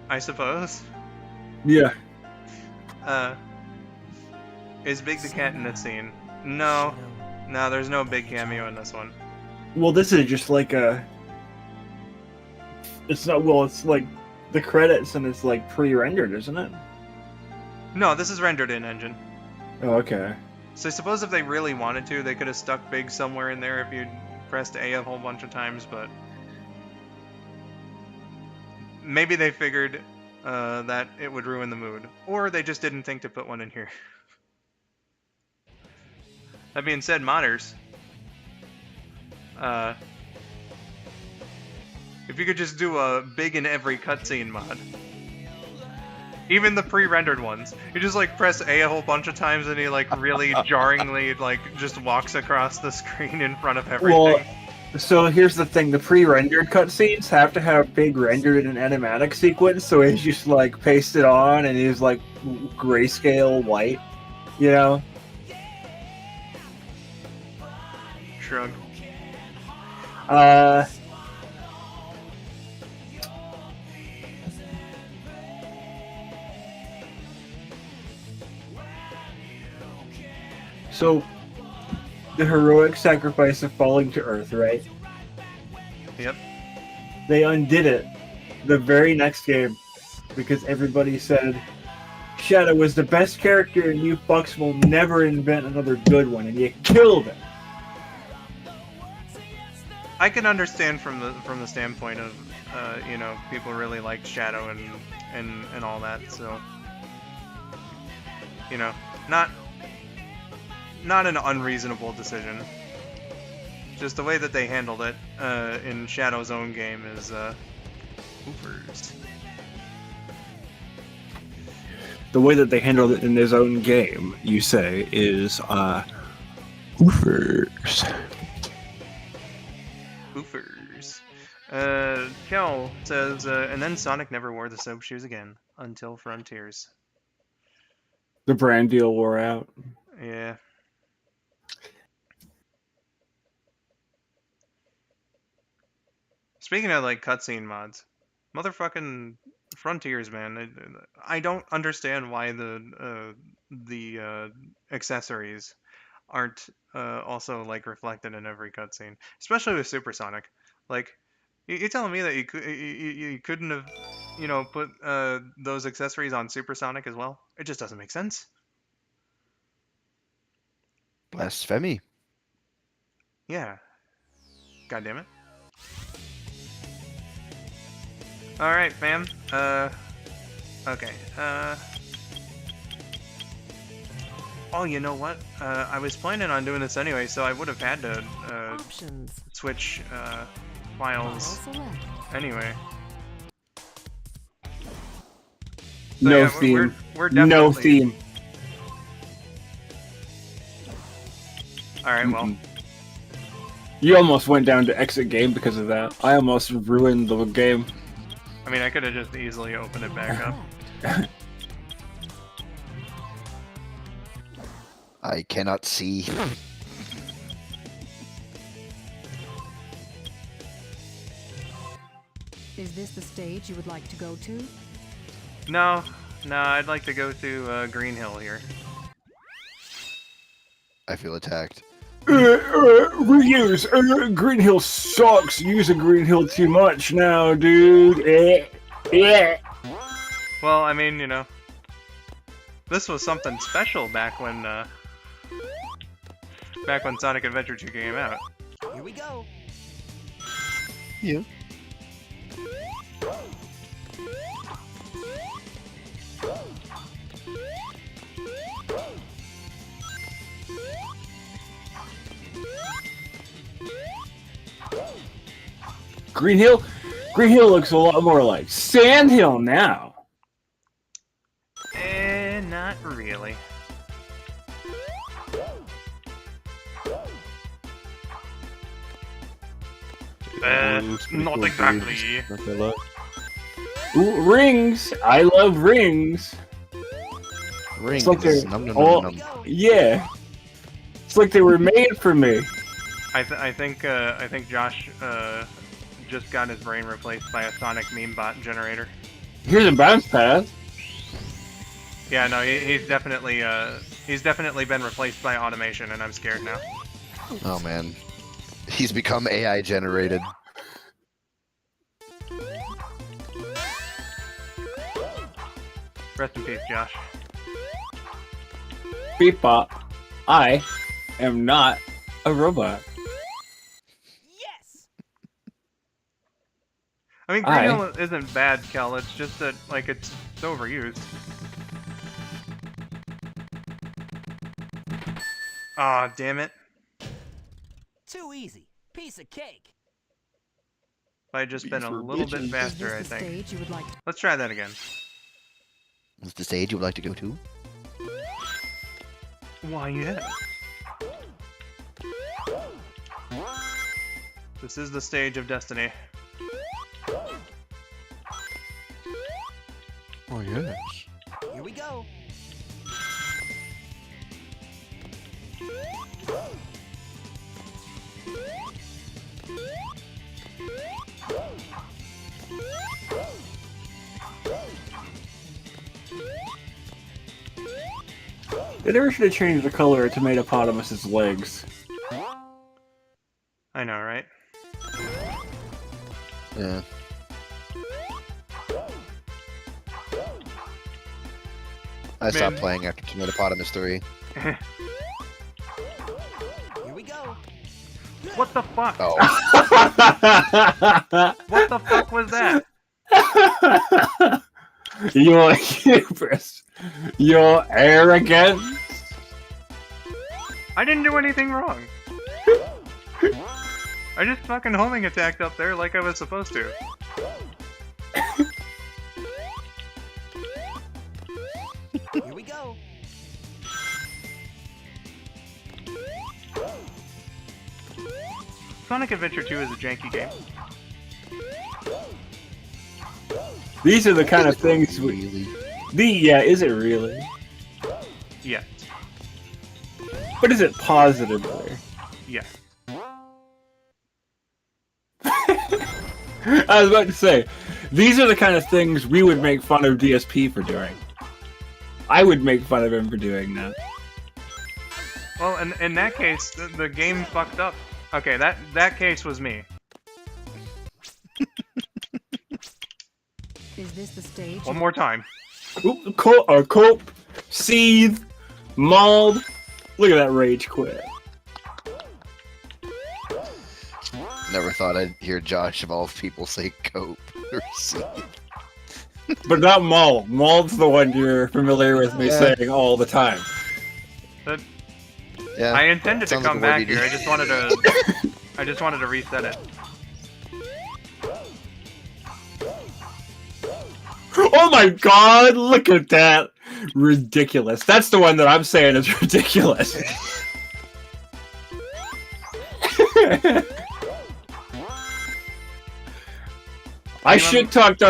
I suppose. Yeah. Is Big the Cat in this scene? No. No, there's no big cameo in this one. Well, this is just like a. It's not. Well, it's like the credits, and it's like pre-rendered, isn't it? No, this is rendered in engine. Oh, okay. So I suppose if they really wanted to, they could have stuck Big somewhere in there if you pressed A a whole bunch of times, but maybe they figured that it would ruin the mood, or they just didn't think to put one in here. That being said, modders, if you could just do a Big in every cutscene mod, even the pre-rendered ones, you just like press A a whole bunch of times and he like really jarringly like just walks across the screen in front of everything. Well, so here's the thing: the pre-rendered cutscenes have to have Big rendered in an animatic sequence, so he's just like pasted on and he's like grayscale white, you know. Shrug. So, the heroic sacrifice of falling to Earth, right? Yep. They undid it the very next game because everybody said Shadow was the best character and you fucks will never invent another good one, and you killed him. I can understand from the standpoint of you know, people really liked Shadow and all that, so you know, not an unreasonable decision. Just the way that they handled it in Shadow's own game is oofers. The way that they handled it in his own game, you say, is oofers. Oofers. Kel says, and then Sonic never wore the soap shoes again until Frontiers. The brand deal wore out. Yeah. Speaking of like cutscene mods, motherfucking Frontiers, man. I don't understand why the accessories aren't also like reflected in every cutscene, especially with Supersonic. Like, you're telling me that you couldn't have, you know, put those accessories on Supersonic as well? It just doesn't make sense. Blasphemy. Yeah. God damn it. Alright, fam. Okay. Oh, you know what? I was planning on doing this anyway, so I would have had to switch files anyway. So, No yeah, theme. we're definitely... No theme. Alright, well. You almost went down to exit game because of that. I almost ruined the game. I mean, I could have just easily opened it back up. I cannot see. Is this the stage you would like to go to? No, I'd like to go to Green Hill here. I feel attacked. Reuse. Green Hill sucks. Using Green Hill too much now, dude. Well, I mean, you know, this was something special back when Sonic Adventure 2 came out. Here we go. Yeah. Green Hill looks a lot more like Sand Hill now. Not really. Not exactly. Ooh, rings. I love rings. Rings. Yeah. It's like they were made for me. I think Josh just got his brain replaced by a Sonic meme bot generator. Here's a bounce pad. Yeah, no, he's definitely been replaced by automation, and I'm scared now. Oh man, he's become AI generated. Rest in peace, Josh. Beep bop. I am not a robot. I mean, Green Hill isn't bad, Kel. It's just that, like, it's overused. Aw, damn it. Too easy. Piece of cake. If I had just been a little bit faster, I think. Let's try that again. Is the stage you would like to go to? Why, yeah. This is the stage of destiny. Oh, yes. Here we go. They never should have changed the color of Tomatopotamus's legs. I know, right? Yeah. I stopped playing after Tomatopotamus 3. Here we go. What the fuck? Oh. What the fuck was that? Your hubris. Your arrogance. I didn't do anything wrong. I just fucking homing attacked up there like I was supposed to. Here we go. Sonic Adventure 2 is a janky game. These are the kind of things we... Yeah, is it really? Yeah. But is it positively? Yeah. I was about to say, these are the kind of things we would make fun of DSP for doing. I would make fun of him for doing that. Well, in that case, the game fucked up. Okay, that case was me. Is this the stage? One more time. Cope, seethe, mauled. Look at that rage quit. Never thought I'd hear Josh of all people say cope or seethe. But not mauled. Mauled's the one you're familiar with me saying all the time. Yeah, I intended to come back here. do. I just wanted to reset it. Oh my god, look at that! Ridiculous. That's the one that I'm saying is ridiculous. I shit talked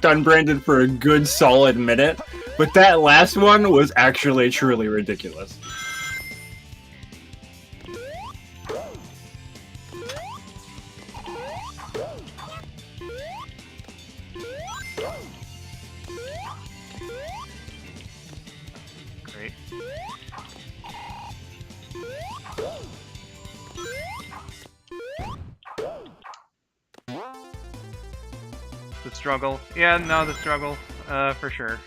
on Brandon for a good solid minute, but that last one was actually truly ridiculous. Great. The struggle. Yeah, no, the struggle. For sure.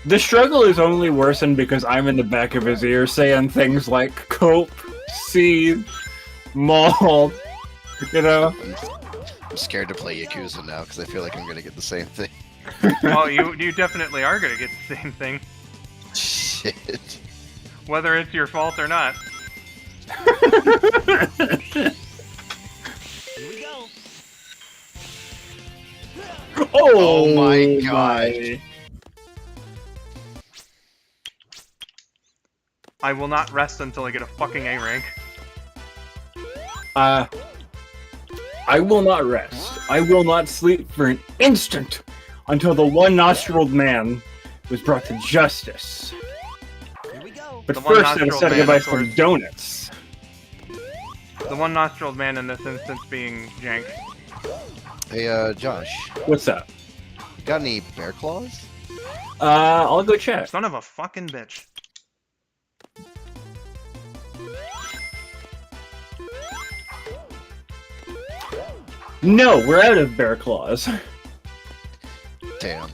The struggle is only worsened because I'm in the back of his ear saying things like cope, seethe, mauled, you know? I'm scared to play Yakuza now because I feel like I'm gonna get the same thing. Well, you definitely are gonna get the same thing. Shit. Whether it's your fault or not. Here we go. Oh my god. I will not rest until I get a fucking A rank. I will not rest. I will not sleep for an instant until the one-nostriled man was brought to justice. Here we go. But The first, I one-nostriled decided to man, buy of some course. donuts. The one-nostriled man in this instance being Jank. Hey, Josh. What's up? Got any bear claws? I'll go check. Son of a fucking bitch. No, we're out of bear claws. Damn.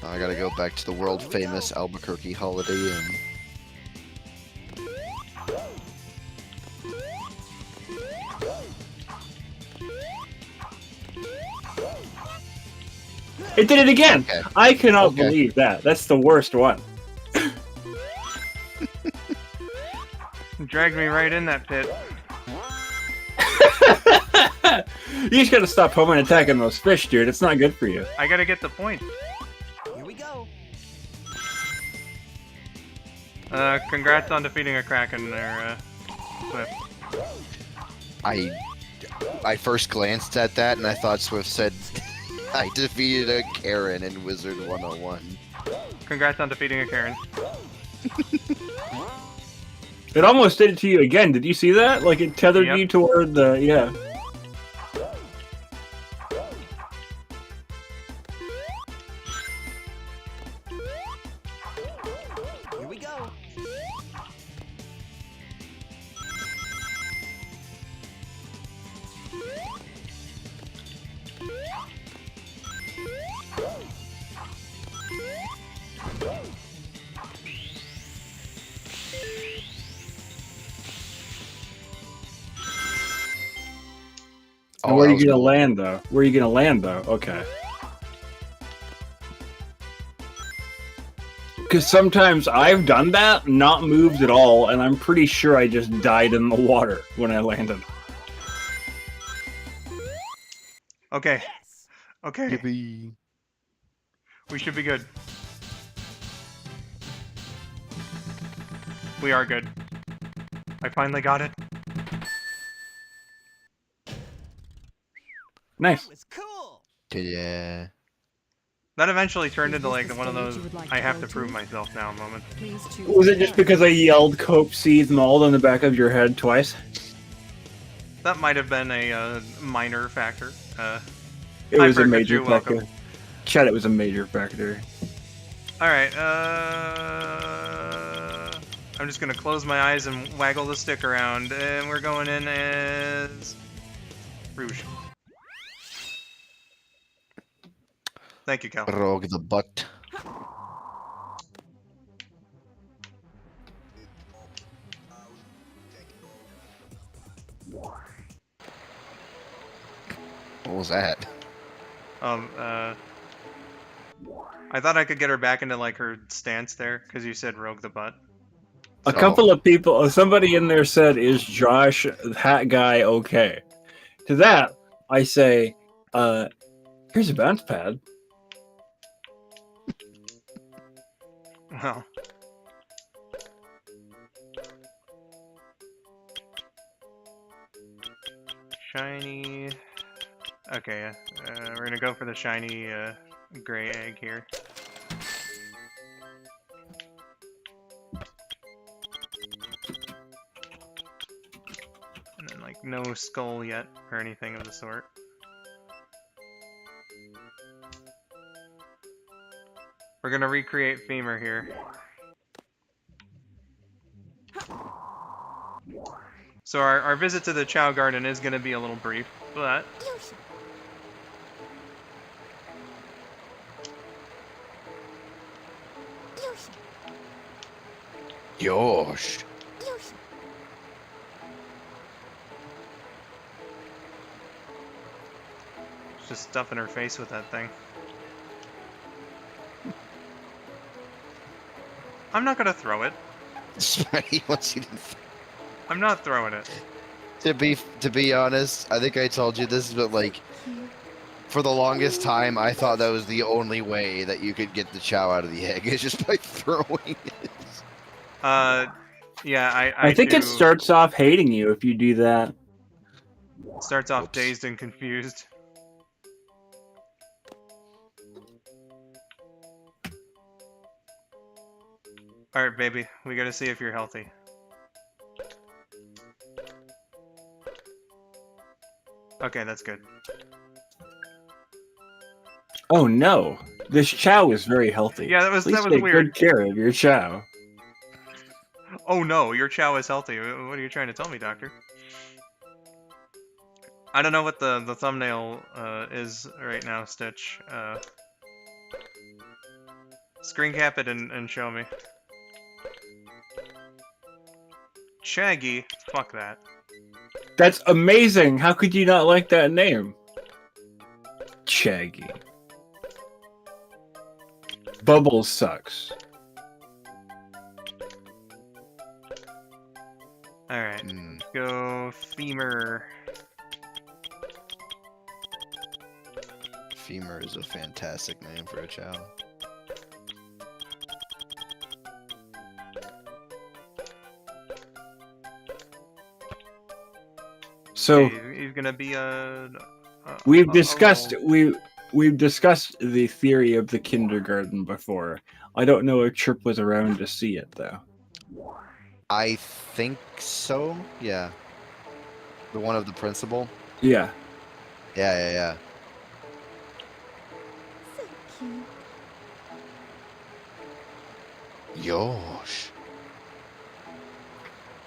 I gotta go back to the world famous Albuquerque Holiday Inn. It did it again! Okay. I cannot Okay. believe that. That's the worst one. Dragged me right in that pit. You just gotta stop home and attacking those fish, dude. It's not good for you. I gotta get the point. Here we go. Congrats on defeating a Kraken there, Swift. I first glanced at that and I thought Swift said I defeated a Karen in Wizard 101. Congrats on defeating a Karen. It almost did it to you again. Did you see that? Like, it tethered you toward the... Yeah. Here we go. And where are you gonna land, though? Where are you gonna land, though? Okay. Because sometimes I've done that, not moved at all, and I'm pretty sure I just died in the water when I landed. Okay. Okay. Yippee. We should be good. We are good. I finally got it. Nice. Yeah. That eventually turned into like one of those I have to prove myself now moments. Was it just because I yelled Cope Seethe Mold on the back of your head twice? That might have been a minor factor. It was a Hyper major Kachu, factor. welcome. Chad, it was a major factor. Alright, I'm just gonna close my eyes and waggle the stick around, and we're going in as... Rouge. Thank you, Cal. Rogue the butt. What was that? I thought I could get her back into like her stance there, because you said rogue the butt. A couple of people, somebody in there said, "Is Josh that guy okay?" To that, I say, "Here's a bounce pad." Well. Shiny... Okay, we're gonna go for the shiny, gray egg here. And then, like, no skull yet, or anything of the sort. We're gonna recreate femur here. So our visit to the Chow Garden is gonna be a little brief, but... Yosh. Just stuffing her face with that thing. I'm not gonna throw it. He wants you to. I'm not throwing it. To be honest, I think I told you this, but like, for the longest time, I thought that was the only way that you could get the chow out of the egg is just by throwing it. Yeah, I think it starts off hating you if you do that. Starts off dazed and confused. Alright, baby, we gotta see if you're healthy. Okay, that's good. Oh no, this chow is very healthy. Yeah, that was Please weird. take good care of your chow. Oh no, your chow is healthy. What are you trying to tell me, Doctor? I don't know what the thumbnail is right now, Stitch. Screen cap it and show me. Shaggy? Fuck that. That's amazing. How could you not like that name? Shaggy. Bubbles sucks. Alright, let's go Femur. Femur is a fantastic name for a child. So He's gonna be we've discussed the theory of the kindergarten before. I don't know if Chirp was around to see it though. I think so. Yeah. The one of the principal. Yeah. Yeah. So cute. Yosh.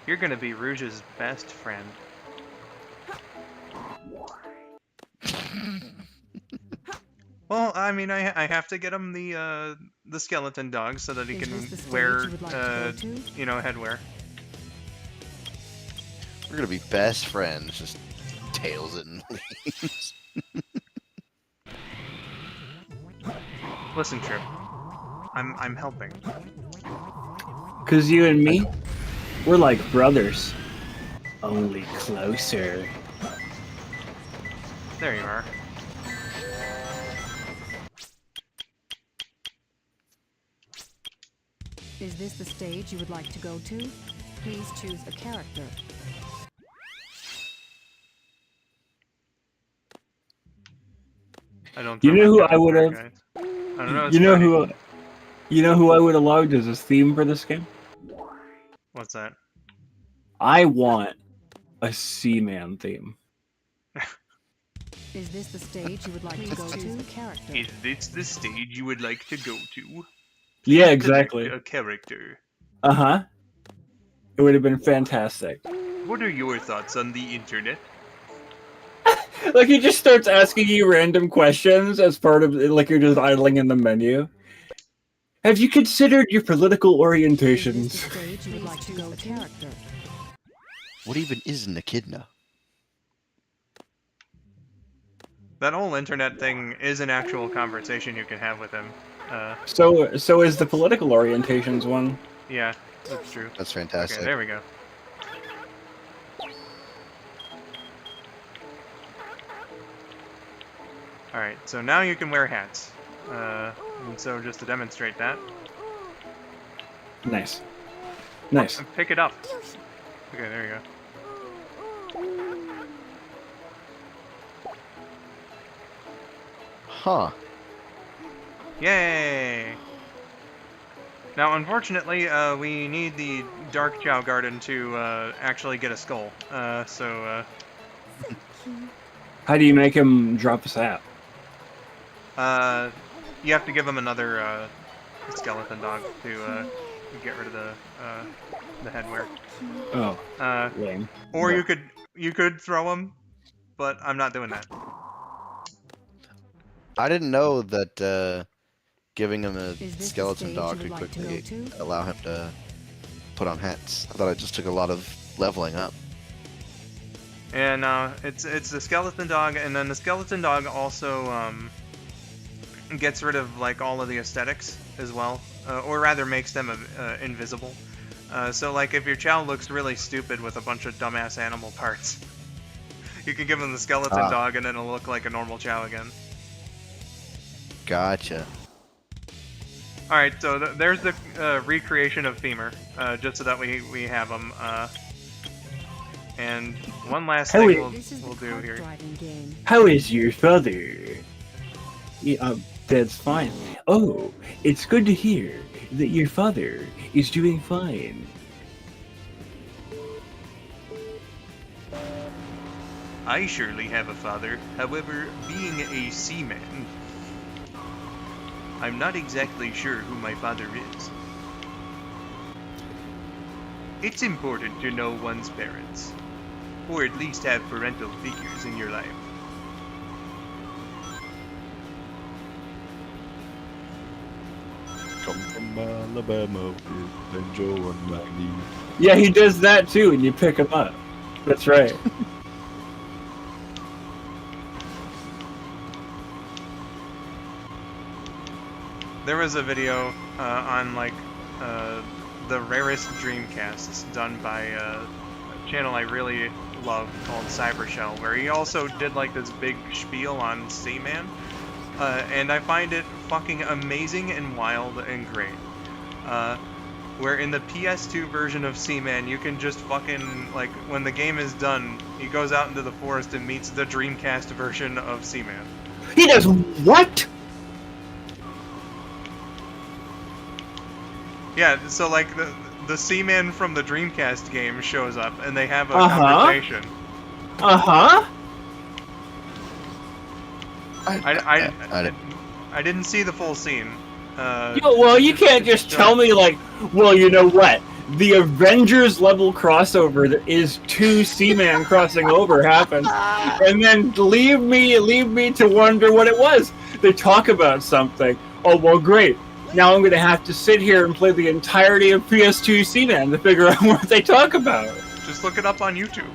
You're gonna be Rouge's best friend. Well, I mean, I have to get him the skeleton dog so that he can wear you know, headwear. We're gonna be best friends. Just tails it and leaves. Listen, Trip. I'm helping. Cause you and me, we're like brothers. Only closer. There you are. Is this the stage you would like to go to? Please choose a character. I don't. You know who I would have? I don't know. You know who? You know who I would have loved as a theme for this game? What's that? I want a Seaman theme. Is this the stage you would like to go to? Character. Is this the stage you would like to go to? Yeah, exactly. A character. Uh-huh. It would have been fantastic. What are your thoughts on the internet? Like, he just starts asking you random questions as part of, like, you're just idling in the menu. Have you considered your political orientations? Stage you would like to go to? Character. What even is an echidna? That whole internet thing is an actual conversation you can have with him. So is the political orientations one? Yeah, that's true. That's fantastic. Okay, there we go. Alright, so now you can wear hats. And so just to demonstrate that. Nice. Nice. Pick it up. Okay, there you go. Huh. Yay! Now, unfortunately, we need the Dark Chow Garden to actually get a skull. How do you make him drop a sap? You have to give him another skeleton dog to get rid of the headwear. Oh, lame. Or you could throw him, but I'm not doing that. I didn't know that giving him a skeleton dog could quickly allow him to put on hats. I thought it just took a lot of leveling up. And it's the skeleton dog, and then the skeleton dog also gets rid of like all of the aesthetics as well, or rather makes them invisible. So like if your Chow looks really stupid with a bunch of dumbass animal parts, you can give him the skeleton dog, and then it'll look like a normal Chow again. Gotcha. Alright, so there's the recreation of Femur, just so that we have them. And one last thing we'll do here. How is your father? Yeah, that's fine. Oh, it's good to hear that your father is doing fine. I surely have a father, however, being a seaman, I'm not exactly sure who my father is. It's important to know one's parents, or at least have parental figures in your life. come from Alabama with banjo on my knee. Yeah, he does that too, and you pick him up. That's right. There was a video on like the rarest Dreamcasts done by a channel I really love called Cybershell, where he also did like this big spiel on Seaman, and I find it fucking amazing and wild and great. Where in the PS2 version of Seaman, you can just fucking, like, when the game is done, he goes out into the forest and meets the Dreamcast version of Seaman. He does what? Yeah, so like the Seaman from the Dreamcast game shows up and they have a conversation. I didn't see the full scene. Well, you can't just tell me like, well, you know what? The Avengers level crossover that is 2 Seaman crossing over happened, and then leave me to wonder what it was. They talk about something. Oh well, great. Now I'm going to have to sit here and play the entirety of PS2 Seaman to figure out what they talk about. Just look it up on YouTube.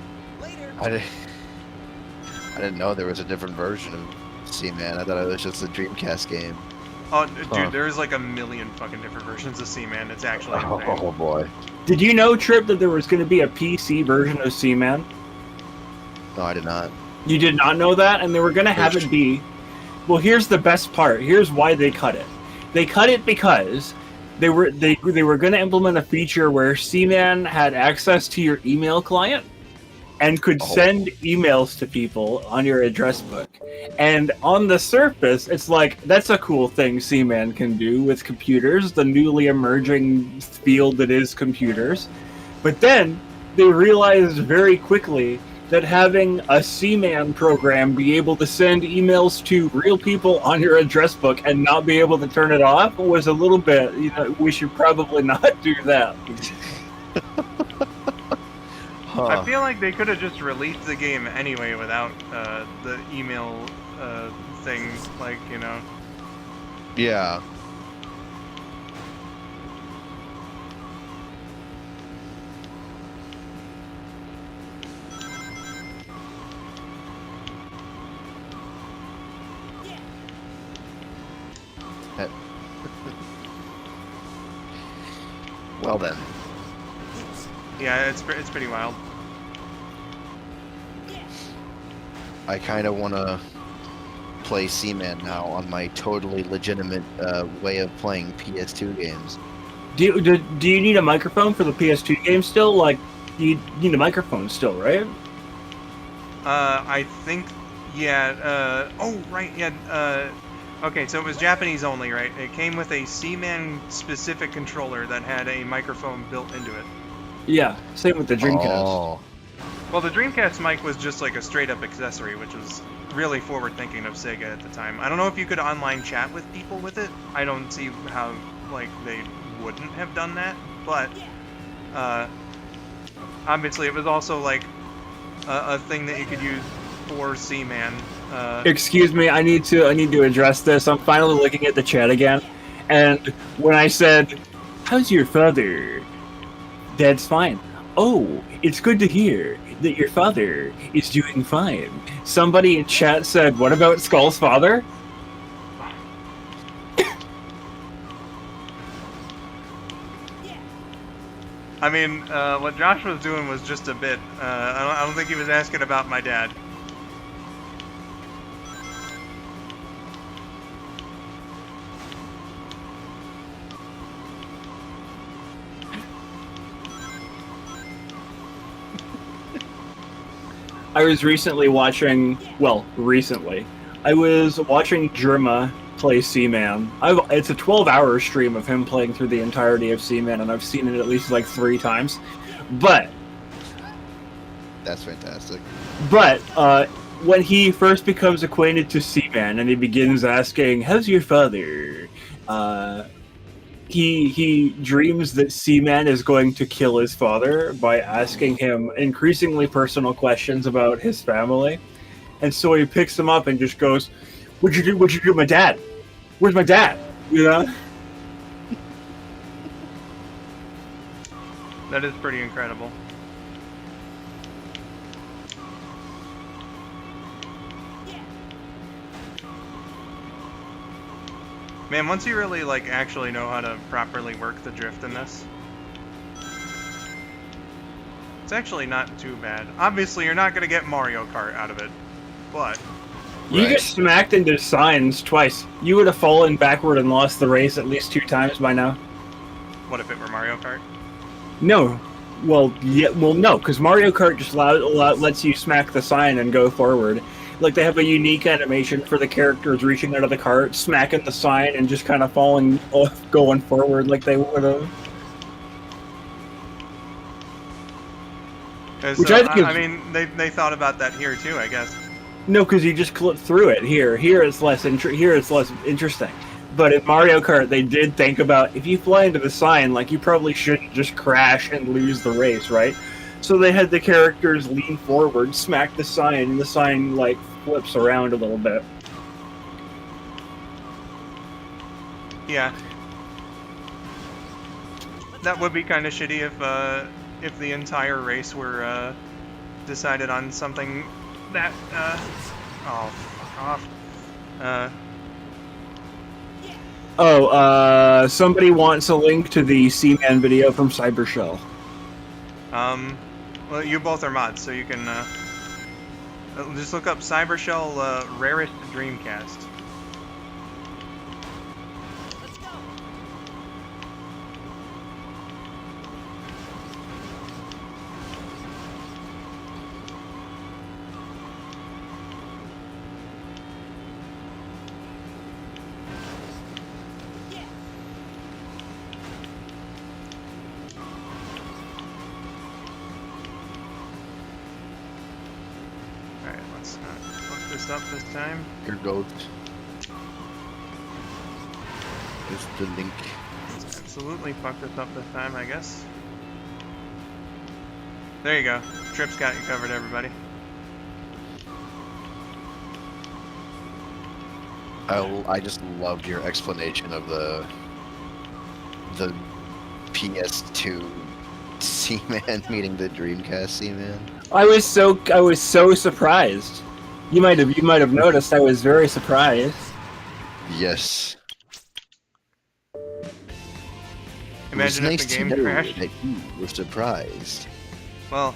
I didn't know there was a different version of Seaman. I thought it was just a Dreamcast game. Oh, dude, there's like a million fucking different versions of Seaman. It's actually insane. Oh boy. Did you know, Trip, that there was going to be a PC version of Seaman? No, I did not. You did not know that? And they were going to have it be... Well, here's the best part. Here's why they cut it. They cut it because they were going to implement a feature where Seaman had access to your email client and could send emails to people on your address book. And on the surface, it's like, that's a cool thing Seaman can do with computers, the newly emerging field that is computers. But then they realized very quickly that having a Seaman program be able to send emails to real people on your address book and not be able to turn it off was a little bit, we should probably not do that. I feel like they could have just released the game anyway without the email thing, like, Yeah. Well then. Yeah, it's pretty wild. I kind of want to play Seaman now on my totally legitimate way of playing PS2 games. Do you need a microphone for the PS2 game still? Like, you need a microphone still, right? I think, yeah, oh, right, yeah, okay, so it was Japanese only, right? It came with a Seaman specific controller that had a microphone built into it. Yeah, same with the Dreamcast. Oh. Well, the Dreamcast mic was just like a straight-up accessory, which was really forward-thinking of Sega at the time. I don't know if you could online chat with people with it. I don't see how, like, they wouldn't have done that, but obviously it was also, like, a thing that you could use for Seaman. Excuse me, I need to address this. I'm finally looking at the chat again, and when I said, "How's your father?" Dad's fine. Oh, it's good to hear that your father is doing fine. Somebody in chat said, what about Skull's father? I mean, what Josh was doing was just a bit. I don't think he was asking about my dad. I was recently watching, I was watching Germa play Seaman. It's a 12-hour stream of him playing through the entirety of Seaman, and I've seen it at least like 3 times. But that's fantastic. But when he first becomes acquainted to Seaman and he begins asking, "How's your father?" He dreams that Seaman is going to kill his father by asking him increasingly personal questions about his family. And so he picks him up and just goes, What'd you do with my dad? Where's my dad? You know? That is pretty incredible. Man, once you really like actually know how to properly work the drift in this, it's actually not too bad. Obviously, you're not gonna get Mario Kart out of it, but you get smacked into signs twice. You would have fallen backward and lost the race at least 2 times by now. What if it were Mario Kart? No. Well, yeah. Well, no, because Mario Kart just lets you smack the sign and go forward. Like, they have a unique animation for the characters reaching out of the cart, smacking the sign, and just kind of falling off, going forward like they would have. Which I mean, they thought about that here too, I guess. No, because you just clip through it. Here it's less interesting. But in Mario Kart, they did think about, if you fly into the sign, like, you probably shouldn't just crash and lose the race, right? So they had the characters lean forward, smack the sign, and the sign, like, flips around a little bit. Yeah. That would be kind of shitty if the entire race were decided on something that oh, fuck off. Somebody wants a link to the Seaman video from Cybershell. Well, you both are mods, so you can just look up Cybershell Rarest Dreamcast. Up this time. Here goes. There's the link. Absolutely fucked this up this time, I guess. There you go. Trip's got you covered, everybody. I just loved your explanation of the PS2 Seaman meeting the Dreamcast Seaman. I was so surprised. You might have noticed I was very surprised. Yes. Imagine if the game crashed. That you were surprised. Well,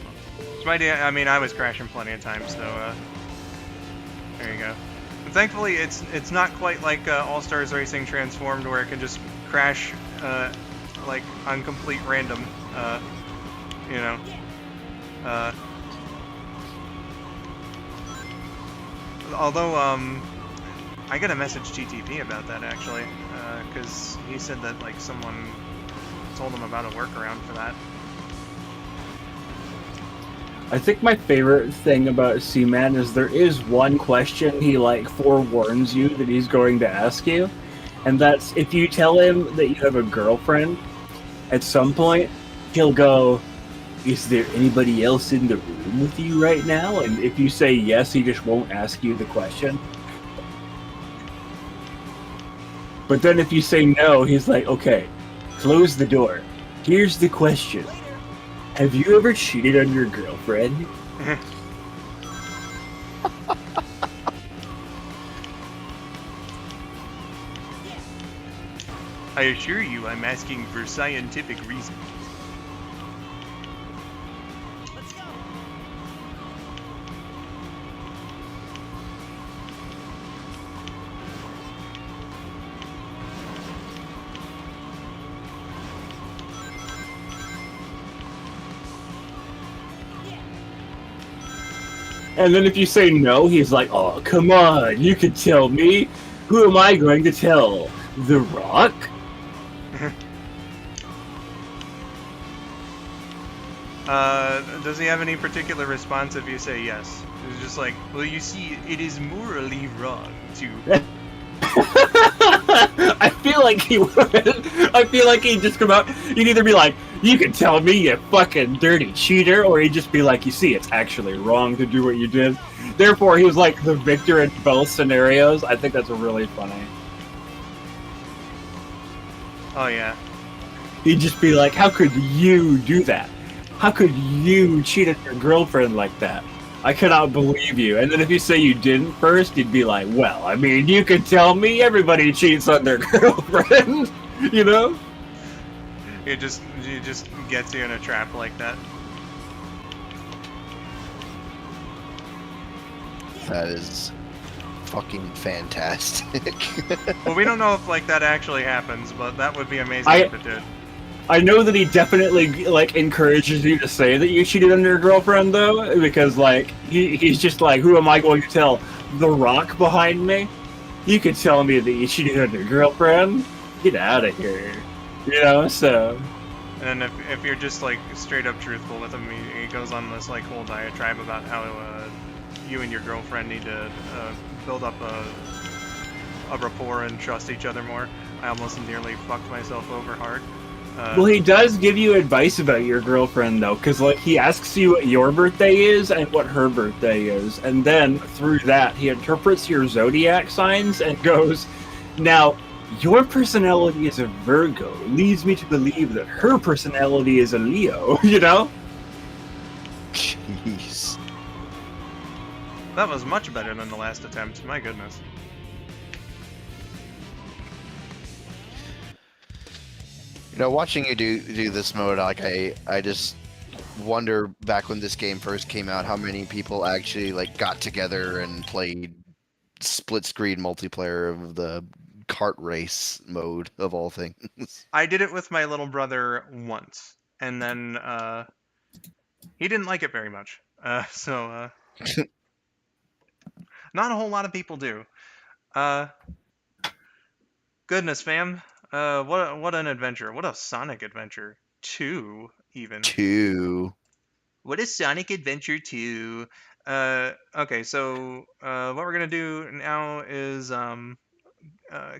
it's my idea. I mean, I was crashing plenty of times, so there you go. But thankfully, it's not quite like All Stars Racing Transformed, where it can just crash like on complete random. You know. Although, I got a message GTP about that, actually, because he said that, like, someone told him about a workaround for that. I think my favorite thing about Seaman is there is one question he, like, forewarns you that he's going to ask you, and that's, if you tell him that you have a girlfriend, at some point, he'll go, is there anybody else in the room with you right now? And if you say yes, he just won't ask you the question. But then if you say no, he's like, okay, close the door. Here's the question. Have you ever cheated on your girlfriend? I assure you, I'm asking for scientific reasons. And then if you say no, he's like, oh, come on, you can tell me. Who am I going to tell? The Rock? Does he have any particular response if you say yes? It's just like, well, you see, it is morally wrong to... I feel like he would. I feel like he'd just come out. He'd either be like, you can tell me, you fucking dirty cheater, or he'd just be like, you see, it's actually wrong to do what you did. Therefore, he was like the victor in both scenarios. I think that's really funny. Oh, yeah. He'd just be like, "How could you do that? How could you cheat on your girlfriend like that? I cannot believe you." And then if you say you didn't first, he'd be like, "Well, I mean, you could tell me everybody cheats on their girlfriend, you know?" It just gets you in a trap like that. That is fucking fantastic. Well, we don't know if like that actually happens, but that would be amazing if it did. I know that he definitely like encourages you to say that you cheated on your girlfriend, though, because like he's just like, "Who am I going to tell? The Rock behind me? You could tell me that you cheated on your girlfriend? Get out of here!" You know, so. And then if you're just like straight up truthful with him, he goes on this like whole diatribe about how you and your girlfriend need to build up a rapport and trust each other more. I almost nearly fucked myself over hard. Well, he does give you advice about your girlfriend, though, because like he asks you what your birthday is and what her birthday is, and then through that he interprets your zodiac signs and goes, "Now, your personality is a Virgo leads me to believe that her personality is a Leo." You know? Jeez. That was much better than the last attempt. My goodness. You know, watching you do this mode, like I just wonder back when this game first came out, how many people actually like got together and played split screen multiplayer of the kart race mode of all things. I did it with my little brother once, and then he didn't like it very much. So not a whole lot of people do. Goodness, fam. What an adventure. What a Sonic Adventure 2, even. 2. What is Sonic Adventure 2? Okay, so what we're gonna do now is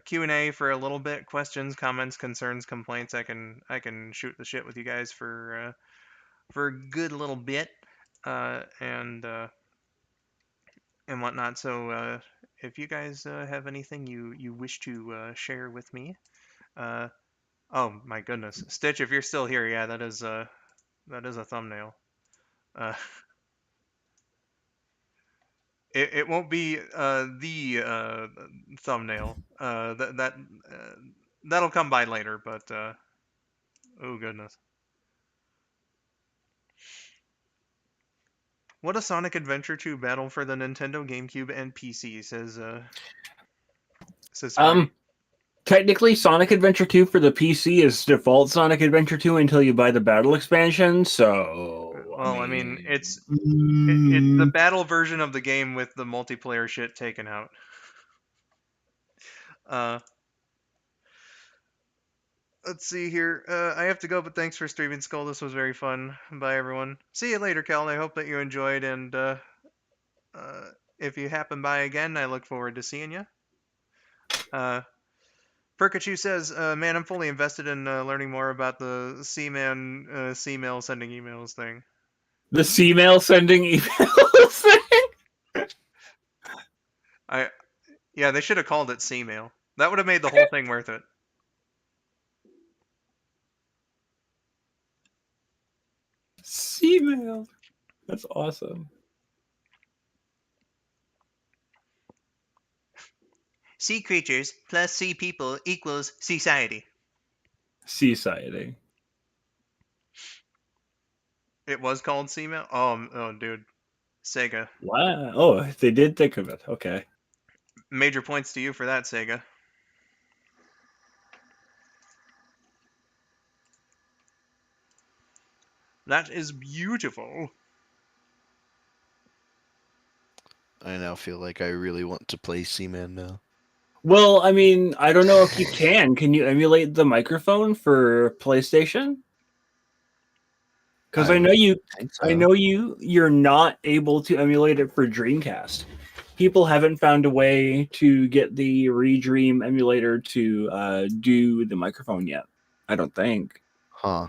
Q&A for a little bit. Questions, comments, concerns, complaints. I can shoot the shit with you guys for a good little bit, and whatnot. So if you guys have anything you wish to share with me, oh my goodness, Stitch, if you're still here, yeah, that is a thumbnail. It won't be the thumbnail. That'll come by later, but oh goodness. What a Sonic Adventure 2 battle for the Nintendo, GameCube, and PC, says Frank. Technically, Sonic Adventure 2 for the PC is default Sonic Adventure 2 until you buy the battle expansion, so... Well, I mean it's the battle version of the game with the multiplayer shit taken out. Let's see here. I have to go, but thanks for streaming, Skull. This was very fun. Bye, everyone. See you later, Cal. I hope that you enjoyed, and if you happen by again, I look forward to seeing you. Pikachu says, "Man, I'm fully invested in learning more about the C-Man C-mail sending emails thing." The C-mail sending emails thing? Yeah, they should have called it C-mail. That would have made the whole thing worth it. C-mail. That's awesome. Sea creatures plus sea people equals society. Society. It was called C-mail? Oh, dude. Sega. Wow. Oh, they did think of it. Okay. Major points to you for that, Sega. That is beautiful. I now feel like I really want to play Seaman now. Well, I mean, I don't know if you can. Can you emulate the microphone for PlayStation? Because I know you're not able to emulate it for Dreamcast. People haven't found a way to get the Redream emulator to do the microphone yet. I don't think. Huh.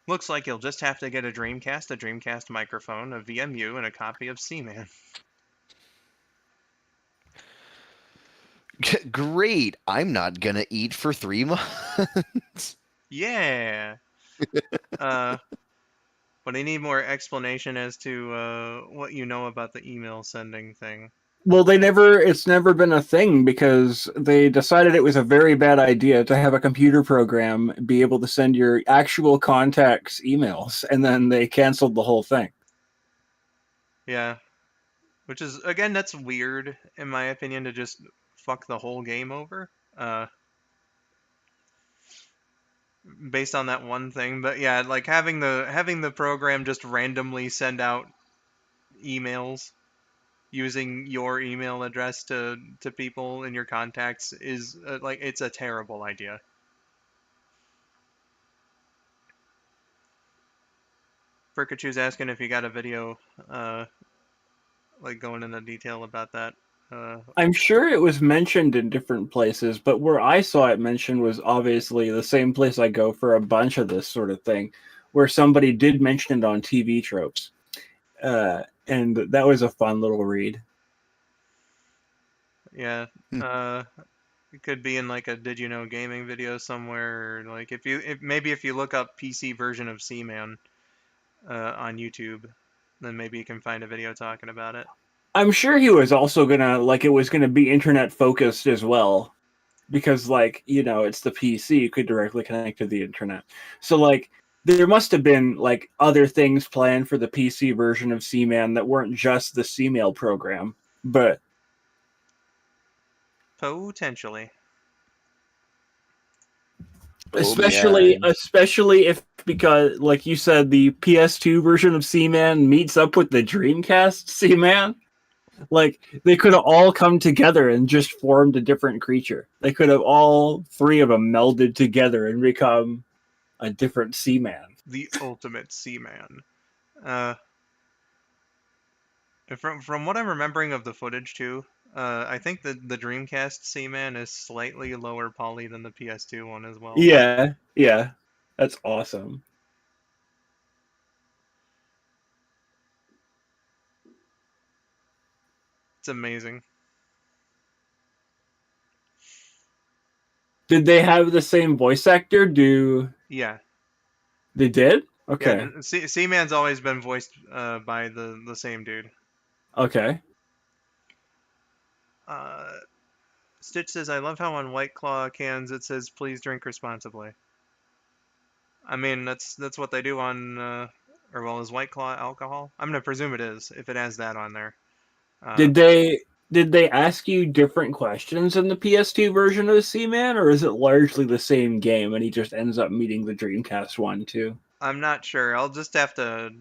Looks like you'll just have to get a Dreamcast microphone, a VMU, and a copy of C-Man. Great. I'm not gonna eat for 3 months. Yeah. But I need more explanation as to what you know about the email sending thing. Well, it's never been a thing because they decided it was a very bad idea to have a computer program be able to send your actual contacts emails, and then they canceled the whole thing. Yeah. Which is, again, that's weird, in my opinion, to just fuck the whole game over. Based on that one thing. But yeah, like having the program just randomly send out emails using your email address to people in your contacts is like, it's a terrible idea. Pikachu's asking if you got a video like going into detail about that. I'm sure it was mentioned in different places, but where I saw it mentioned was obviously the same place I go for a bunch of this sort of thing, where somebody did mention it on TV tropes. And that was a fun little read. Yeah. It could be in like a Did You Know Gaming video somewhere, or like if you look up PC version of Seaman on YouTube, then maybe you can find a video talking about it. I'm sure he was also it was gonna be internet focused as well, because it's the PC, you could directly connect to the internet. So there must have been other things planned for the PC version of Seaman that weren't just the Cmail program, but Potentially. Especially if, because like you said, the PS2 version of Seaman meets up with the Dreamcast Seaman. Like they could have all come together and just formed a different creature. They could have all three of them melded together and become a different Seaman. The ultimate Seaman. From what I'm remembering of the footage too, I think the Dreamcast Seaman is slightly lower poly than the PS2 one as well. Yeah, that's awesome. It's amazing. Did they have the same voice actor? Yeah. They did? Okay. Yeah, Seaman's always been voiced by the same dude. Okay. Stitch says, I love how on White Claw cans it says, please drink responsibly. I mean, that's what they do on, is White Claw alcohol? I'm going to presume it is, if it has that on there. Did they ask you different questions in the PS2 version of the Seaman, or is it largely the same game and he just ends up meeting the Dreamcast one too? I'm not sure. I'll just have to,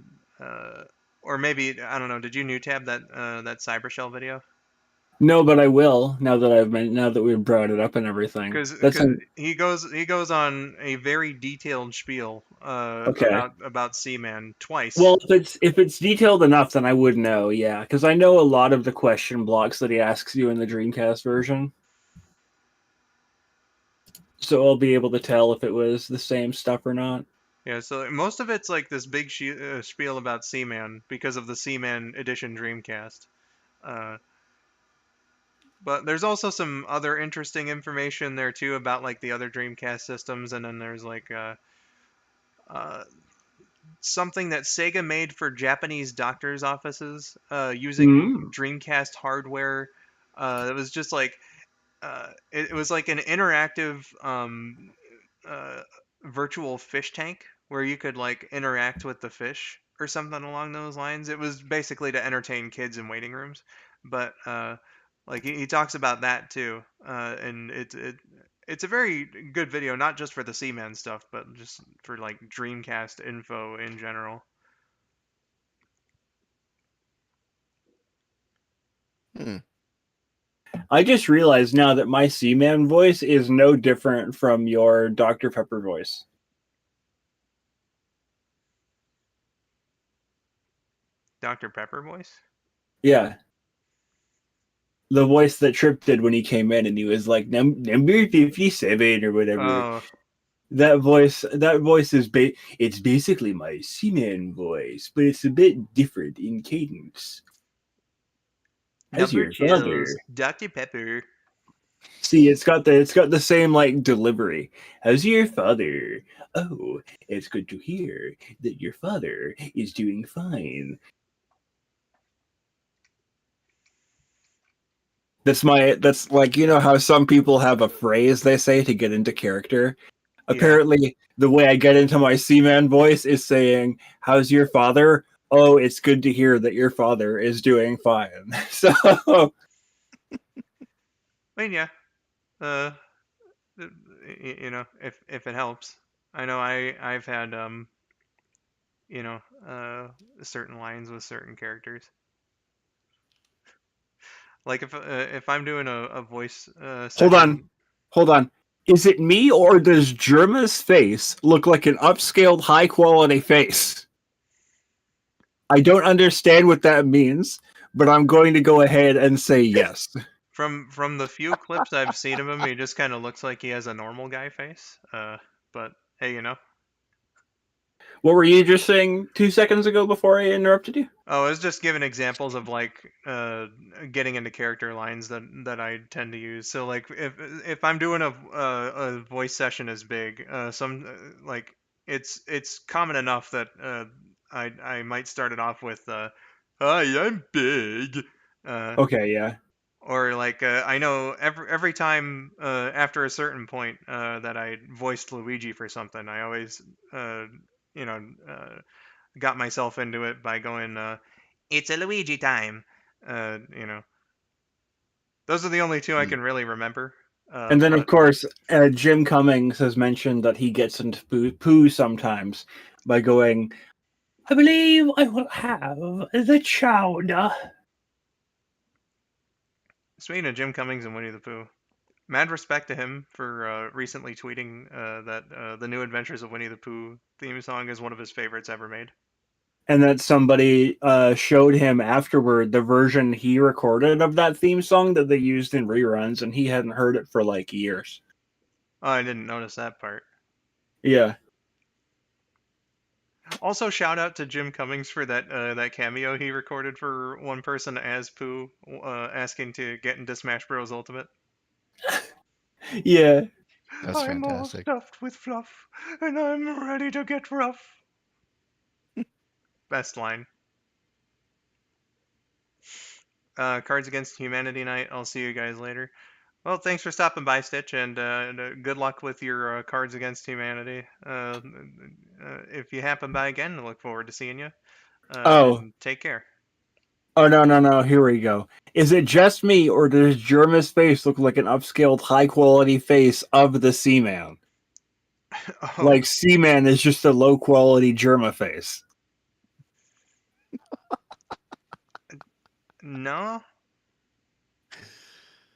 or maybe, I don't know. Did you new tab that Cybershell video? No, but I will now that we've brought it up and everything. Because he goes on a very detailed spiel about Seaman twice. Well, if it's detailed enough, then I would know. Yeah, because I know a lot of the question blocks that he asks you in the Dreamcast version, so I'll be able to tell if it was the same stuff or not. Yeah, so most of it's like this big spiel about Seaman because of the Seaman Edition Dreamcast. But there's also some other interesting information there too about like the other Dreamcast systems, and then there's like something that Sega made for Japanese doctors' offices using Dreamcast hardware. It was just like it was like an interactive virtual fish tank where you could like interact with the fish or something along those lines. It was basically to entertain kids in waiting rooms, but like he talks about that too, and it's a very good video, not just for the Seaman stuff, but just for like Dreamcast info in general. I just realized now that my Seaman voice is no different from your Dr. Pepper voice. Dr. Pepper voice? Yeah. The voice that Trip did when he came in and he was like, number 57 or whatever. Oh. That voice is it's basically my Seaman voice, but it's a bit different in cadence. As Number your father. chills, Dr. Pepper. See, it's got the same like delivery. How's your father? Oh, it's good to hear that your father is doing fine. That's like, you know how some people have a phrase they say to get into character? Yeah. Apparently the way I get into my Seaman voice is saying, "How's your father? Oh, it's good to hear that your father is doing fine." So I mean, yeah. Uh, you know, if it helps. I know I've had you know, certain lines with certain characters. Like if I'm doing a voice hold on. session. Hold on. Is it me or does Germa's face look like an upscaled high quality face? I don't understand what that means, but I'm going to go ahead and say yes. From the few clips I've seen of him, he just kind of looks like he has a normal guy face. But hey, you know. What were you just saying 2 seconds ago before I interrupted you? Oh, I was just giving examples of like getting into character lines that I tend to use. So like if I'm doing a voice session as big, some like it's common enough that I might start it off with "Hi, I'm big," uh, Okay, yeah. or like I know every time after a certain point that I voiced Luigi for something, I always you know got myself into it by going, "It's a Luigi time." You know, those are the only two I can really remember. And then, of But course, Jim Cummings has mentioned that he gets into poo sometimes by going, "I believe I will have the chowder." speaking of Jim Cummings and Winnie the Pooh, mad respect to him for recently tweeting that the New Adventures of Winnie the Pooh theme song is one of his favorites ever made. And that somebody showed him afterward the version he recorded of that theme song that they used in reruns, and he hadn't heard it for like years. Oh, I didn't notice that part. Yeah. Also, shout out to Jim Cummings for that cameo he recorded for one person as Pooh, asking to get into Smash Bros. Ultimate. Yeah. That's I'm all fantastic. stuffed with fluff, and I'm ready to get rough. Best line. Cards Against Humanity night. I'll see you guys later. Well, thanks for stopping by, Stitch, and good luck with your Cards Against Humanity. If you happen by again, I look forward to seeing you. Oh. And take care. Oh, no. Here we go. Is it just me, or does Germa's face look like an upscaled, high-quality face of the Seaman? Oh. Like, Seaman is just a low-quality Germa face. No.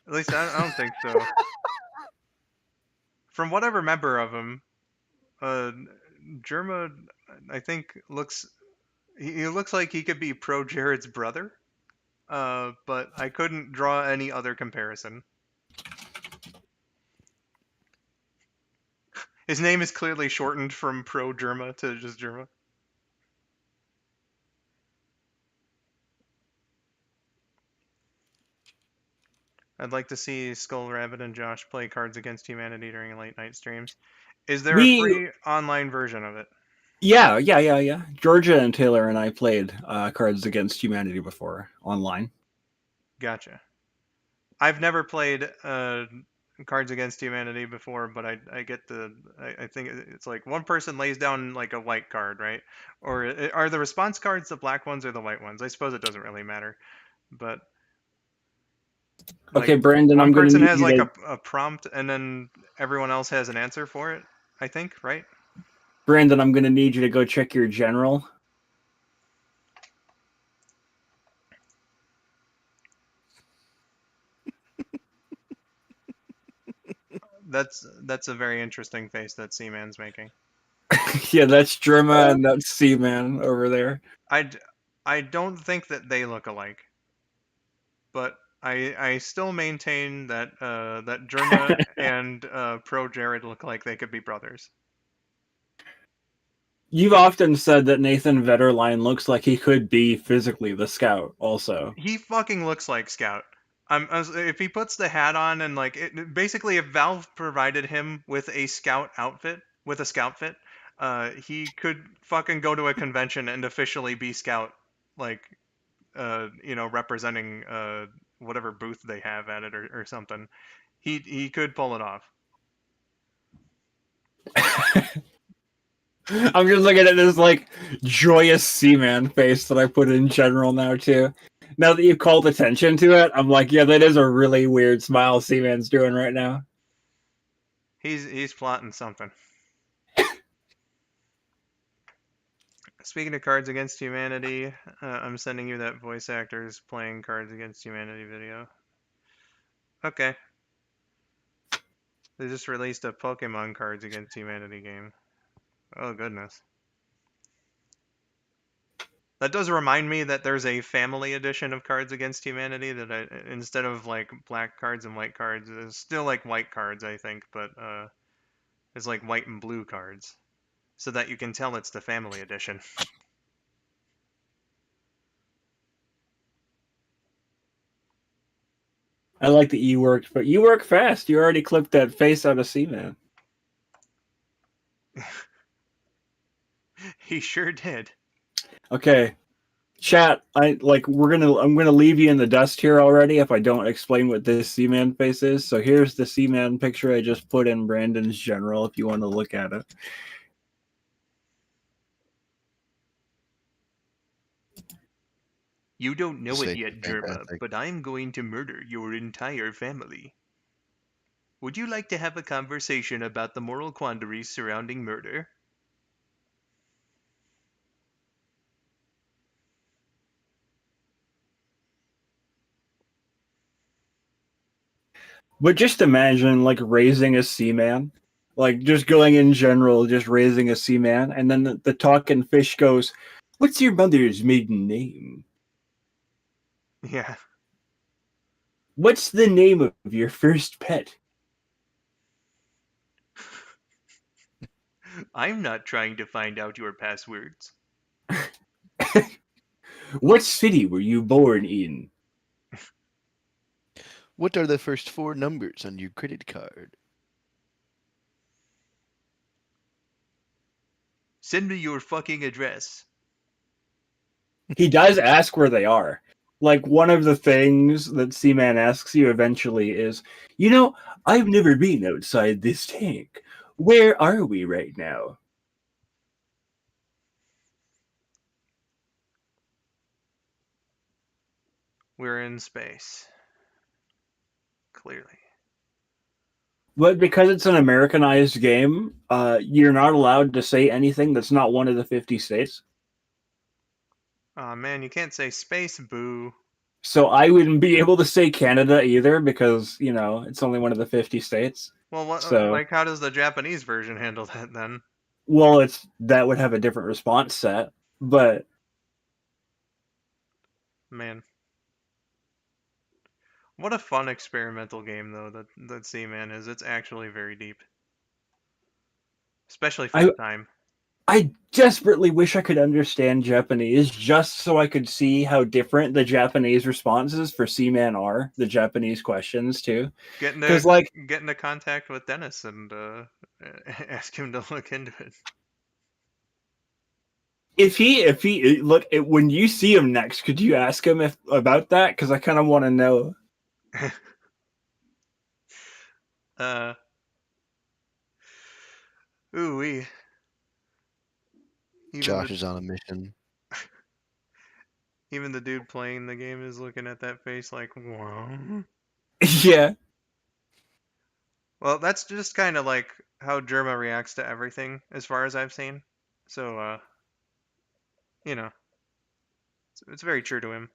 At least I don't think so. From what I remember of him, Germa, I think he looks like he could be Pro Jared's brother. But I couldn't draw any other comparison. His name is clearly shortened from Pro Germa to just Germa. I'd like to see Skull Rabbit and Josh play Cards Against Humanity during late night streams. Is there a free online version of it? Yeah. Georgia and Taylor and I played Cards Against Humanity before online. Gotcha. I've never played Cards Against Humanity before, but I get I think it's like one person lays down like a white card, right? Or are the response cards the black ones or the white ones? I suppose it doesn't really matter, but like Okay, Brandon, one I'm going to person need has you like to... a prompt and then everyone else has an answer for it, I think, right? Brandon, I'm going to need you to go check your general. That's a very interesting face that Seaman's making. Yeah, that's Germa and that's Seaman over there. I don't think that they look alike, but I still maintain that that Germa and Pro Jared look like they could be brothers. You've often said that Nathan Vetterline looks like he could be physically the Scout also. He fucking looks like Scout. If he puts the hat on and like basically, if Valve provided him with a scout outfit, with a scout fit, he could fucking go to a convention and officially be scout, like, representing whatever booth they have at it or something. He could pull it off. I'm just looking at this like joyous Seaman face that I put in general now too. Now that you called attention to it, I'm like, yeah, that is a really weird smile Seaman's doing right now. He's plotting something. Speaking of Cards Against Humanity, I'm sending you that voice actors playing Cards Against Humanity video. Okay. They just released a Pokemon Cards Against Humanity game. Oh, goodness. That does remind me that there's a family edition of Cards Against Humanity that instead of like black cards and white cards, it's still like white cards, I think, but it's like white and blue cards, so that you can tell it's the family edition. I like that you worked, but you work fast. You already clipped that face out of Seaman. He sure did. Okay, chat. I'm gonna leave you in the dust here already if I don't explain what this Seaman face is. So here's the Seaman picture I just put in Brandon's general. If you want to look at it. You don't know it Say yet, Germa, fantastic. but I'm going to murder your entire family. Would you like to have a conversation about the moral quandaries surrounding murder? But just imagine like raising a Seaman, like just going in general, just raising a Seaman, and then the talking fish goes, "What's your mother's maiden name? Yeah. What's the name of your first pet? I'm not trying to find out your passwords. What city were you born in? What are the first 4 numbers on your credit card? Send me your fucking address." He does ask where they are. Like one of the things that Seaman asks you eventually is, I've never been outside this tank. Where are we right now? We're in space. Clearly. But because it's an Americanized game, you're not allowed to say anything that's not one of the 50 states. Aw, man, you can't say space, boo. So I wouldn't be able to say Canada either because, it's only one of the 50 states. Well, So, how does the Japanese version handle that then? well, that would have a different response set, but Man. What a fun experimental game, though, that Seaman is. It's actually very deep. Especially for the time. I desperately wish I could understand Japanese just so I could see how different the Japanese responses for Seaman are, the Japanese questions too. Get into contact with Dennis and ask him to look into it. If he look when you see him next, could you ask him about that? Because I kind of want to know. Ooh-wee. Josh is on a mission. Even the dude playing the game is looking at that face like, wow. Yeah. Well, that's just kind of like how Germa reacts to everything, as far as I've seen. So, it's very true to him.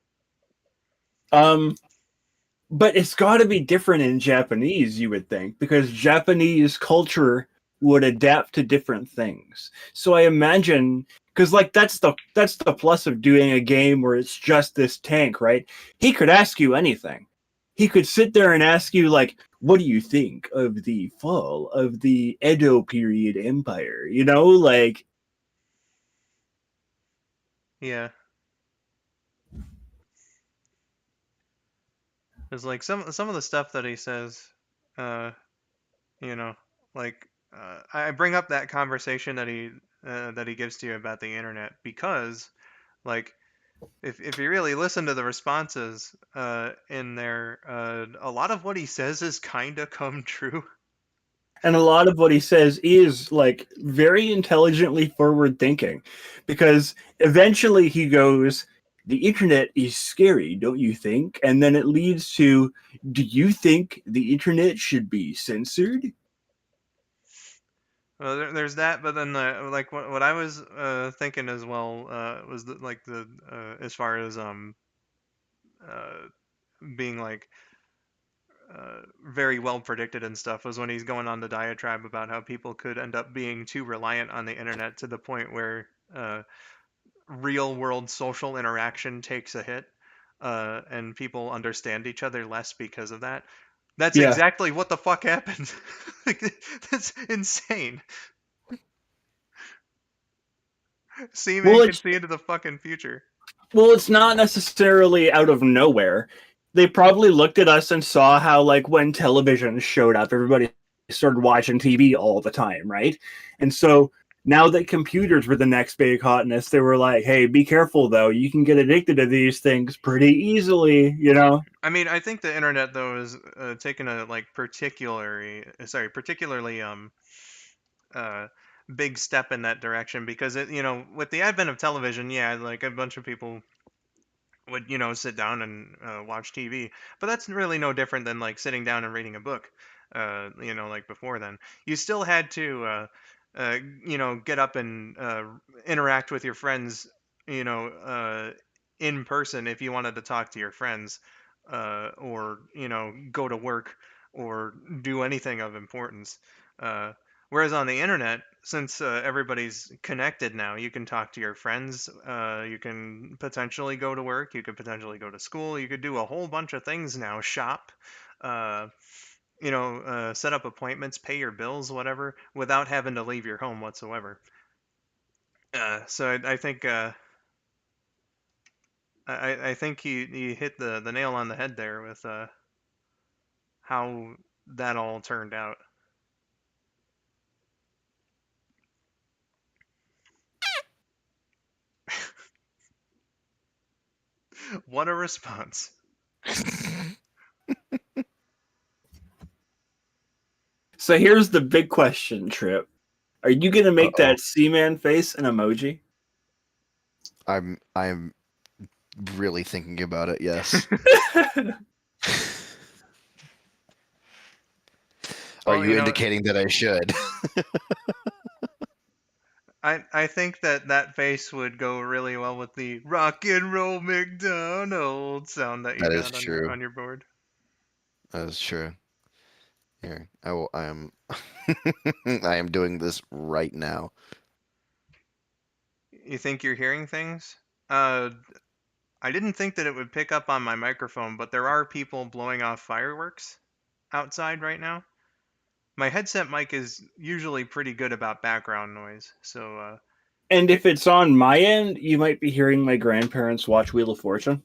But it's got to be different in Japanese, you would think, because Japanese culture would adapt to different things. So I imagine, because like that's the plus of doing a game where it's just this tank, right? He could ask you anything. He could sit there and ask you like, "What do you think of the fall of the Edo period empire?" Like. Yeah. It's like some of the stuff that he says, uh, you know, like I bring up that conversation that he gives to you about the internet because, like, if you really listen to the responses in there, a lot of what he says is kind of come true. And a lot of what he says is like very intelligently forward thinking, because eventually he goes, the internet is scary, don't you think? And then it leads to, do you think the internet should be censored? Well, there's that, but then like what I was thinking as well was like the as far as uh, being like very well predicted and stuff was when he's going on the diatribe about how people could end up being too reliant on the internet to the point where real world social interaction takes a hit and people understand each other less because of that. That's Yeah. exactly what the fuck happened. Like, that's insane. Well, Seaman can see into the fucking future. Well, it's not necessarily out of nowhere. They probably looked at us and saw how, like, when television showed up, everybody started watching TV all the time, right? And so now that computers were the next big hotness, they were like, hey, be careful, though. You can get addicted to these things pretty easily, you know? I mean, I think the internet though is taking a like particularly uh big step in that direction because it with the advent of television, yeah, like a bunch of people would sit down and watch TV. But that's really no different than like sitting down and reading a book. Like before then, you still had to get up and interact with your friends, in person if you wanted to talk to your friends, or go to work or do anything of importance. Uh, Whereas on the internet, since everybody's connected now, you can talk to your friends, you can potentially go to work, you could potentially go to school, you could do a whole bunch of things now, shop, uh, set up appointments, pay your bills, whatever, without having to leave your home whatsoever. So I think I think he hit the nail on the head there with how that all turned out. What a response. So here's the big question, Trip. Are you going to make Uh-oh. that Seaman face an emoji? I'm really thinking about it, yes. Are Well, you indicating that I should? I think that face would go really well with the rock and roll McDonald's sound that you That is got on true. your board. That is true. Here, I am I am doing this right now. You think you're hearing things? I didn't think that it would pick up on my microphone, but there are people blowing off fireworks outside right now. My headset mic is usually pretty good about background noise, so And if it's on my end, you might be hearing my grandparents watch Wheel of Fortune.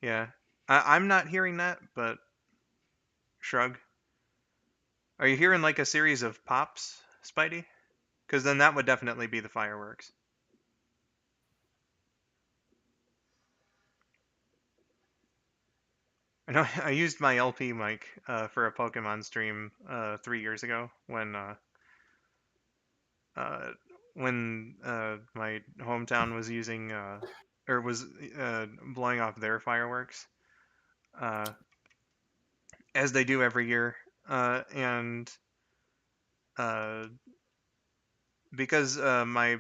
yeah. I'm not hearing that, but shrug. Are you hearing like a series of pops, Spidey? Because then that would definitely be the fireworks. I know I used my LP mic for a Pokemon stream 3 years ago uh, when my hometown was using or was blowing off their fireworks, uh, as they do every year, and uh, because my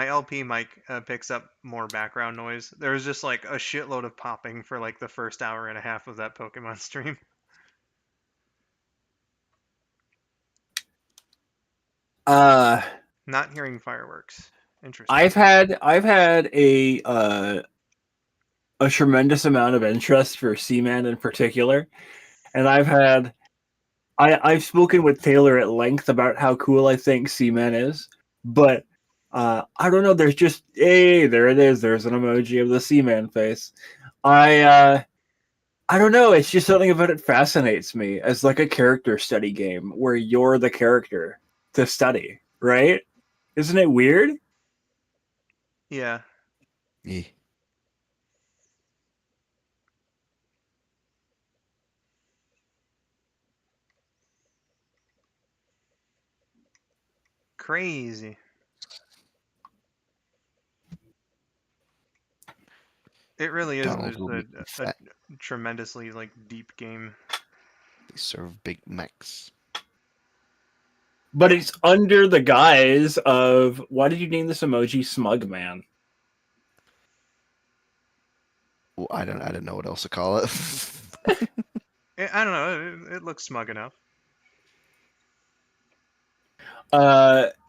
LP mic picks up more background noise, there was just like a shitload of popping for like the first hour and a half of that Pokemon stream. Not hearing fireworks. Interesting. I've had a tremendous amount of interest for Seaman in particular, and I've spoken with Taylor at length about how cool I think Seaman is, but I don't know. There's just there it is. There's an emoji of the Seaman face. I I don't know. It's just something about it fascinates me as like a character study game where you're the character to study, right? Isn't it weird? Yeah. Yeah. Crazy. It really is Donald just will make me a fat. tremendously like deep game. They serve Big Macs. But it's under the guise of why did you name this emoji Smug Man? Well, I don't know what else to call it. I don't know. It looks smug enough.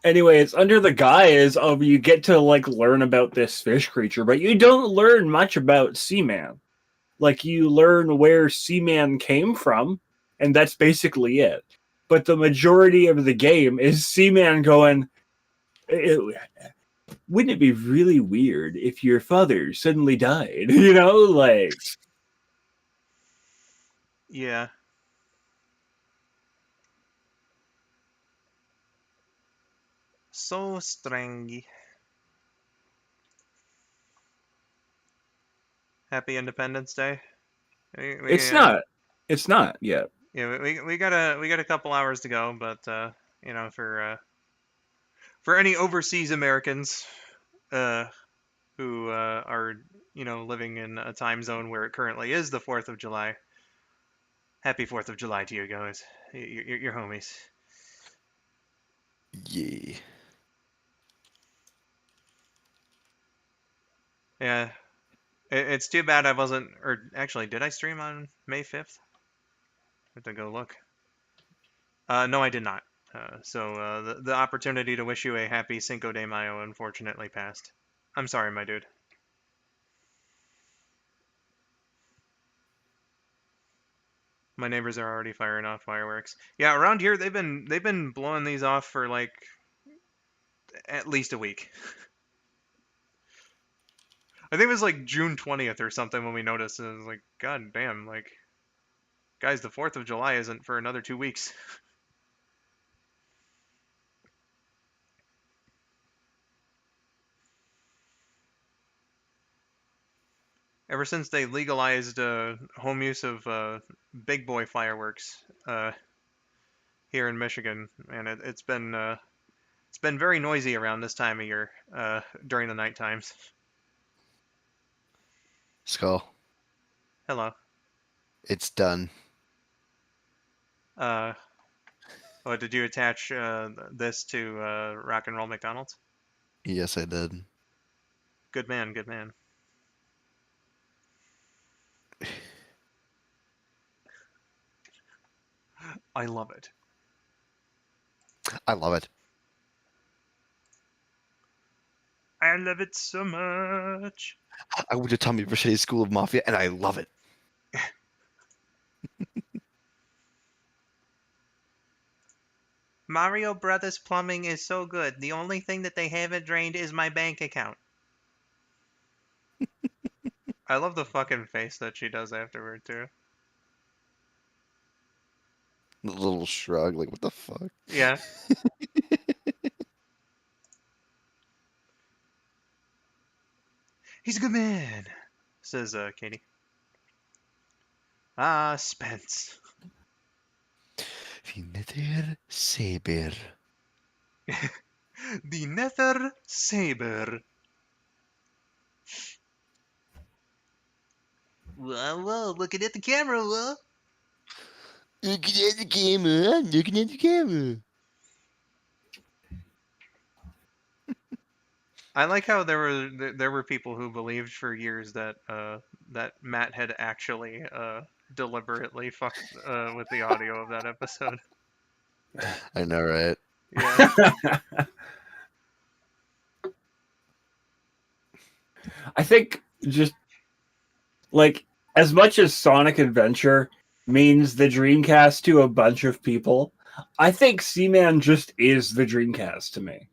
Anyway, it's under the guise of you get to like learn about this fish creature, but you don't learn much about Seaman. Like you learn where Seaman came from, and that's basically it. But the majority of the game is Seaman going, wouldn't it be really weird if your father suddenly died? You know, like. Yeah. So strange. Happy Independence Day. It's not. It's not yet. Yeah, we got a couple hours to go, but you know, for any overseas Americans who are living in a time zone where it currently is the 4th of July. Happy 4th of July to you guys, your homies. Yeah. Yeah, it's too bad I wasn't, or actually, did I stream on May 5th? I have to go look. No, I did not. So the opportunity to wish you a happy Cinco de Mayo unfortunately passed. I'm sorry, my dude. My neighbors are already firing off fireworks. Yeah, around here they've been blowing these off for like at least a week. I think it was like June 20th or something when we noticed, and it was like, God damn, like, guys, the 4th of July isn't for another 2 weeks. Ever since they legalized home use of big boy fireworks here in Michigan, and it's been very noisy around this time of year during the night times. Skull. Hello. It's done. Oh, did you attach this to Rock and Roll McDonald's? Yes, I did. Good man, good man. I love it. I love it. I love it so much. I went to Tommy Vercetti's School of Mafia, and I love it. Mario Brothers Plumbing is so good. The only thing that they haven't drained is my bank account. I love the fucking face that she does afterward, too. The little shrug, like, what the fuck? Yeah. He's a good man, says Katie. Ah, Spence. The Nether Saber. The Nether Saber. Whoa, whoa, looking at the camera, whoa. Looking at the camera, I'm looking at the camera. I like how there were people who believed for years that that Matt had actually deliberately fucked with the audio of that episode. I know, right? Yeah. I think just like as much as Sonic Adventure means the Dreamcast to a bunch of people, I think Seaman just is the Dreamcast to me.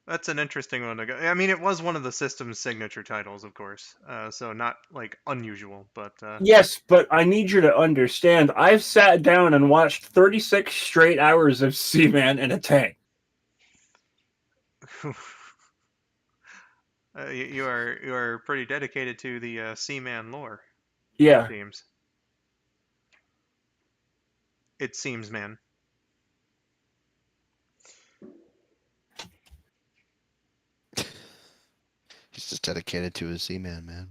That's an interesting one to go. I mean, it was one of the system's signature titles, of course. So not like unusual, but Yes, but I need you to understand. I've sat down and watched 36 straight hours of Seaman in a tank. you are pretty dedicated to the Seaman lore. It Yeah. seems. It seems, man. He's just dedicated to his Seaman, man.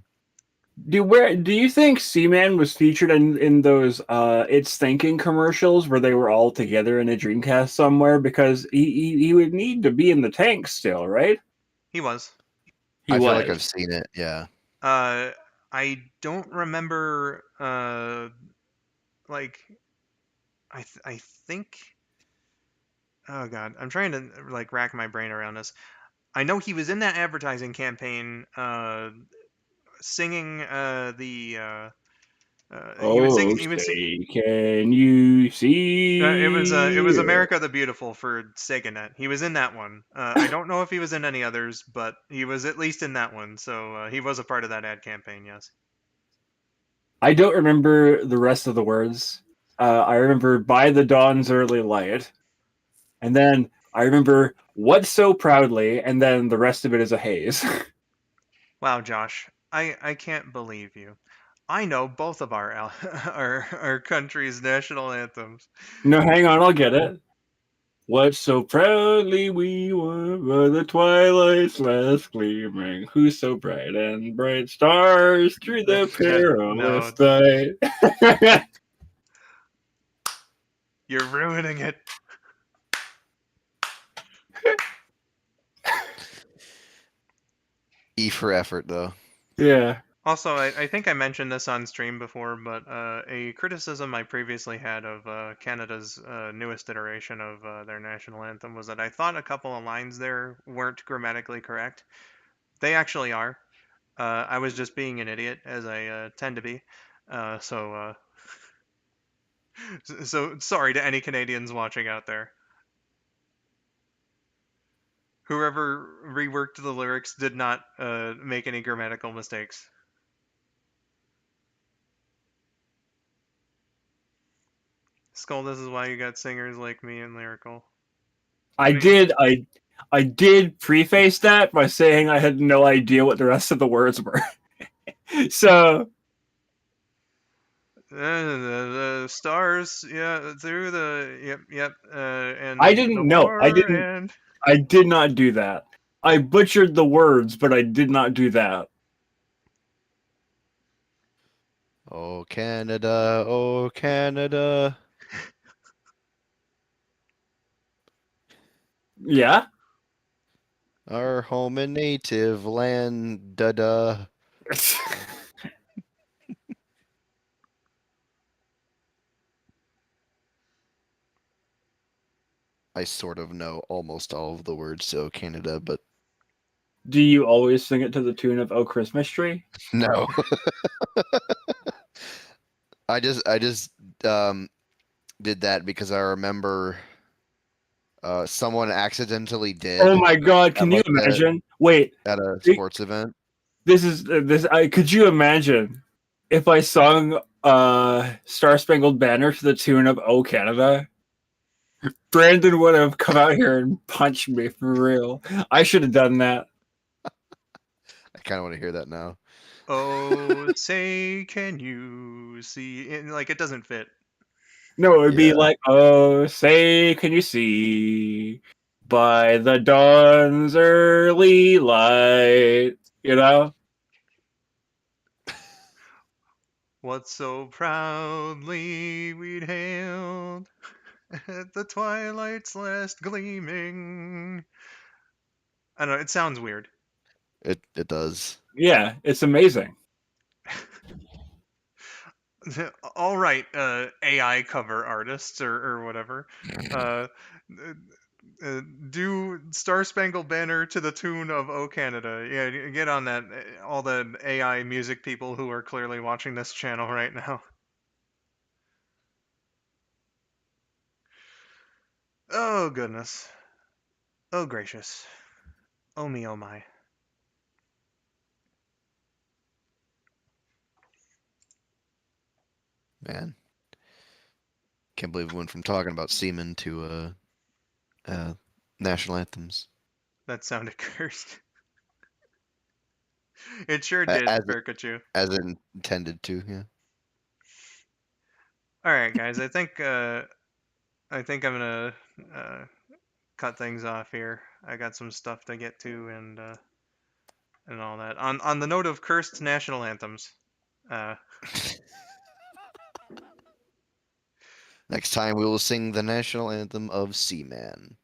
Do you think Seaman was featured in those It's Thinking commercials where they were all together in a Dreamcast somewhere? Because he would need to be in the tank still, right? He was. He I feel like was. I've seen it. Yeah. I don't remember. Like I think. Oh God, I'm trying to like rack my brain around this. I know he was in that advertising campaign, singing he was Oh, singing. He was. say, can you It was see? America the Beautiful for SegaNet. He was in that one. I don't know if he was in any others, but he was at least in that one. So he was a part of that ad campaign. Yes. I don't remember the rest of the words. I remember by the dawn's early light, and then I remember what so proudly, and then the rest of it is a haze. Wow, Josh, I can't believe you. I know both of our country's national anthems. No, hang on, I'll get it. What so proudly we won by the twilight's last gleaming, who so bright and bright stars through the No, perilous night. you're ruining it. E for effort, though. Yeah. Also, I think I mentioned this on stream before, but a criticism I previously had of Canada's newest iteration of their national anthem was that I thought a couple of lines there weren't grammatically correct. They actually are. I was just being an idiot, as I tend to be. So, so sorry to any Canadians watching out there. Whoever reworked the lyrics did not make any grammatical mistakes. Skull, this is why you got singers like me and lyrical. I did preface that by saying I had no idea what the rest of the words were. So The stars, yeah, through the yep, I and the didn't know. war and I did not do that. I butchered the words, but I did not do that. Oh, Canada. Oh, Canada. Yeah? Our home and native land. Da-da. I sort of know almost all of the words to "Oh Canada," but Do you always sing it to the tune of "Oh Christmas Tree"? no. I just did that because I remember someone accidentally did. Oh my god! Can you like imagine? Wait, at a sports event. This is this. Could you imagine if I sung "Star Spangled Banner" to the tune of "Oh Canada"? Brandon would have come out here and punched me for real. I should have done that. I kind of want to hear that now. oh, say can you see? And, like it doesn't fit. No, it would be Yeah. like, "Oh, say, can you see by the dawn's early light?" You know? What so proudly we'd hailed at the twilight's last gleaming. I don't know. It sounds weird. It does. Yeah, it's amazing. All right, AI cover artists or whatever. Uh, do Star Spangled Banner to the tune of "Oh Canada." Yeah, get on that. All the AI music people who are clearly watching this channel right now. Oh goodness. Oh gracious. Oh me, oh my. Man, can't believe we went from talking about semen to national anthems. That sounded cursed. It sure did, Pikachu. As it intended to, yeah. All right, guys. I think I'm gonna cut things off here. I got some stuff to get to and all that. On the note of cursed national anthems. Next time we will sing the national anthem of Seaman.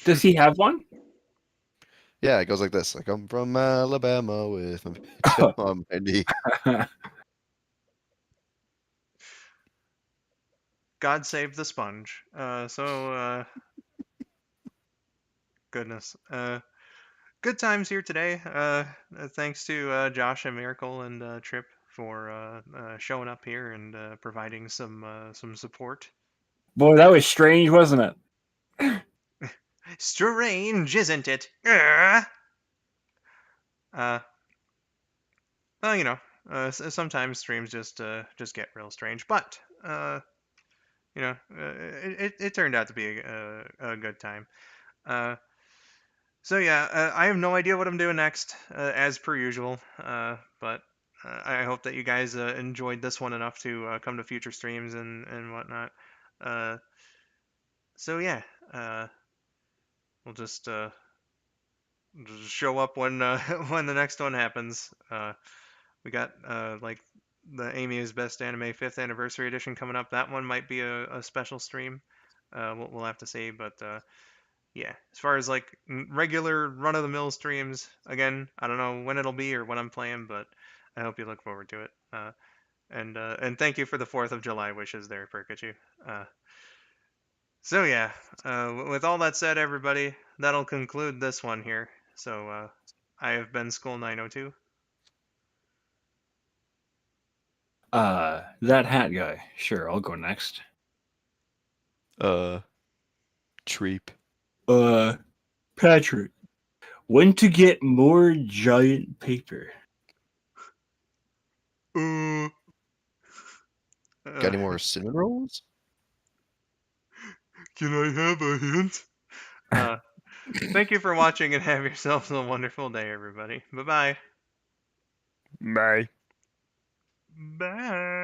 Does he have one? Yeah, it goes like this. I come from Alabama with my chip on my knee. God save the sponge. Goodness. Good times here today. Thanks to Josh and Miracle and Trip for showing up here and providing some support. Boy, that was strange, wasn't it? Strange, isn't it? Well, you know, sometimes streams just get real strange, but you know, it turned out to be a good time. So yeah, I have no idea what I'm doing next, as per usual. But I hope that you guys enjoyed this one enough to come to future streams and whatnot. So yeah, we'll just show up when when the next one happens. We got like the Amy's Best Anime 5th Anniversary Edition coming up. That one might be a special stream. We'll have to see, but yeah, as far as like regular run-of-the-mill streams, again, I don't know when it'll be or when I'm playing, but I hope you look forward to it. And thank you for the 4th of July wishes there, Pikachu. So yeah, with all that said, everybody, that'll conclude this one here. So I have been skull902. That hat guy. Sure, I'll go next. Treep. Patrick. When to get more giant paper? Got any more cinnamon rolls? Can I have a hint? Thank you for watching and have yourselves a wonderful day, everybody. Bye-bye. Bye. Bye.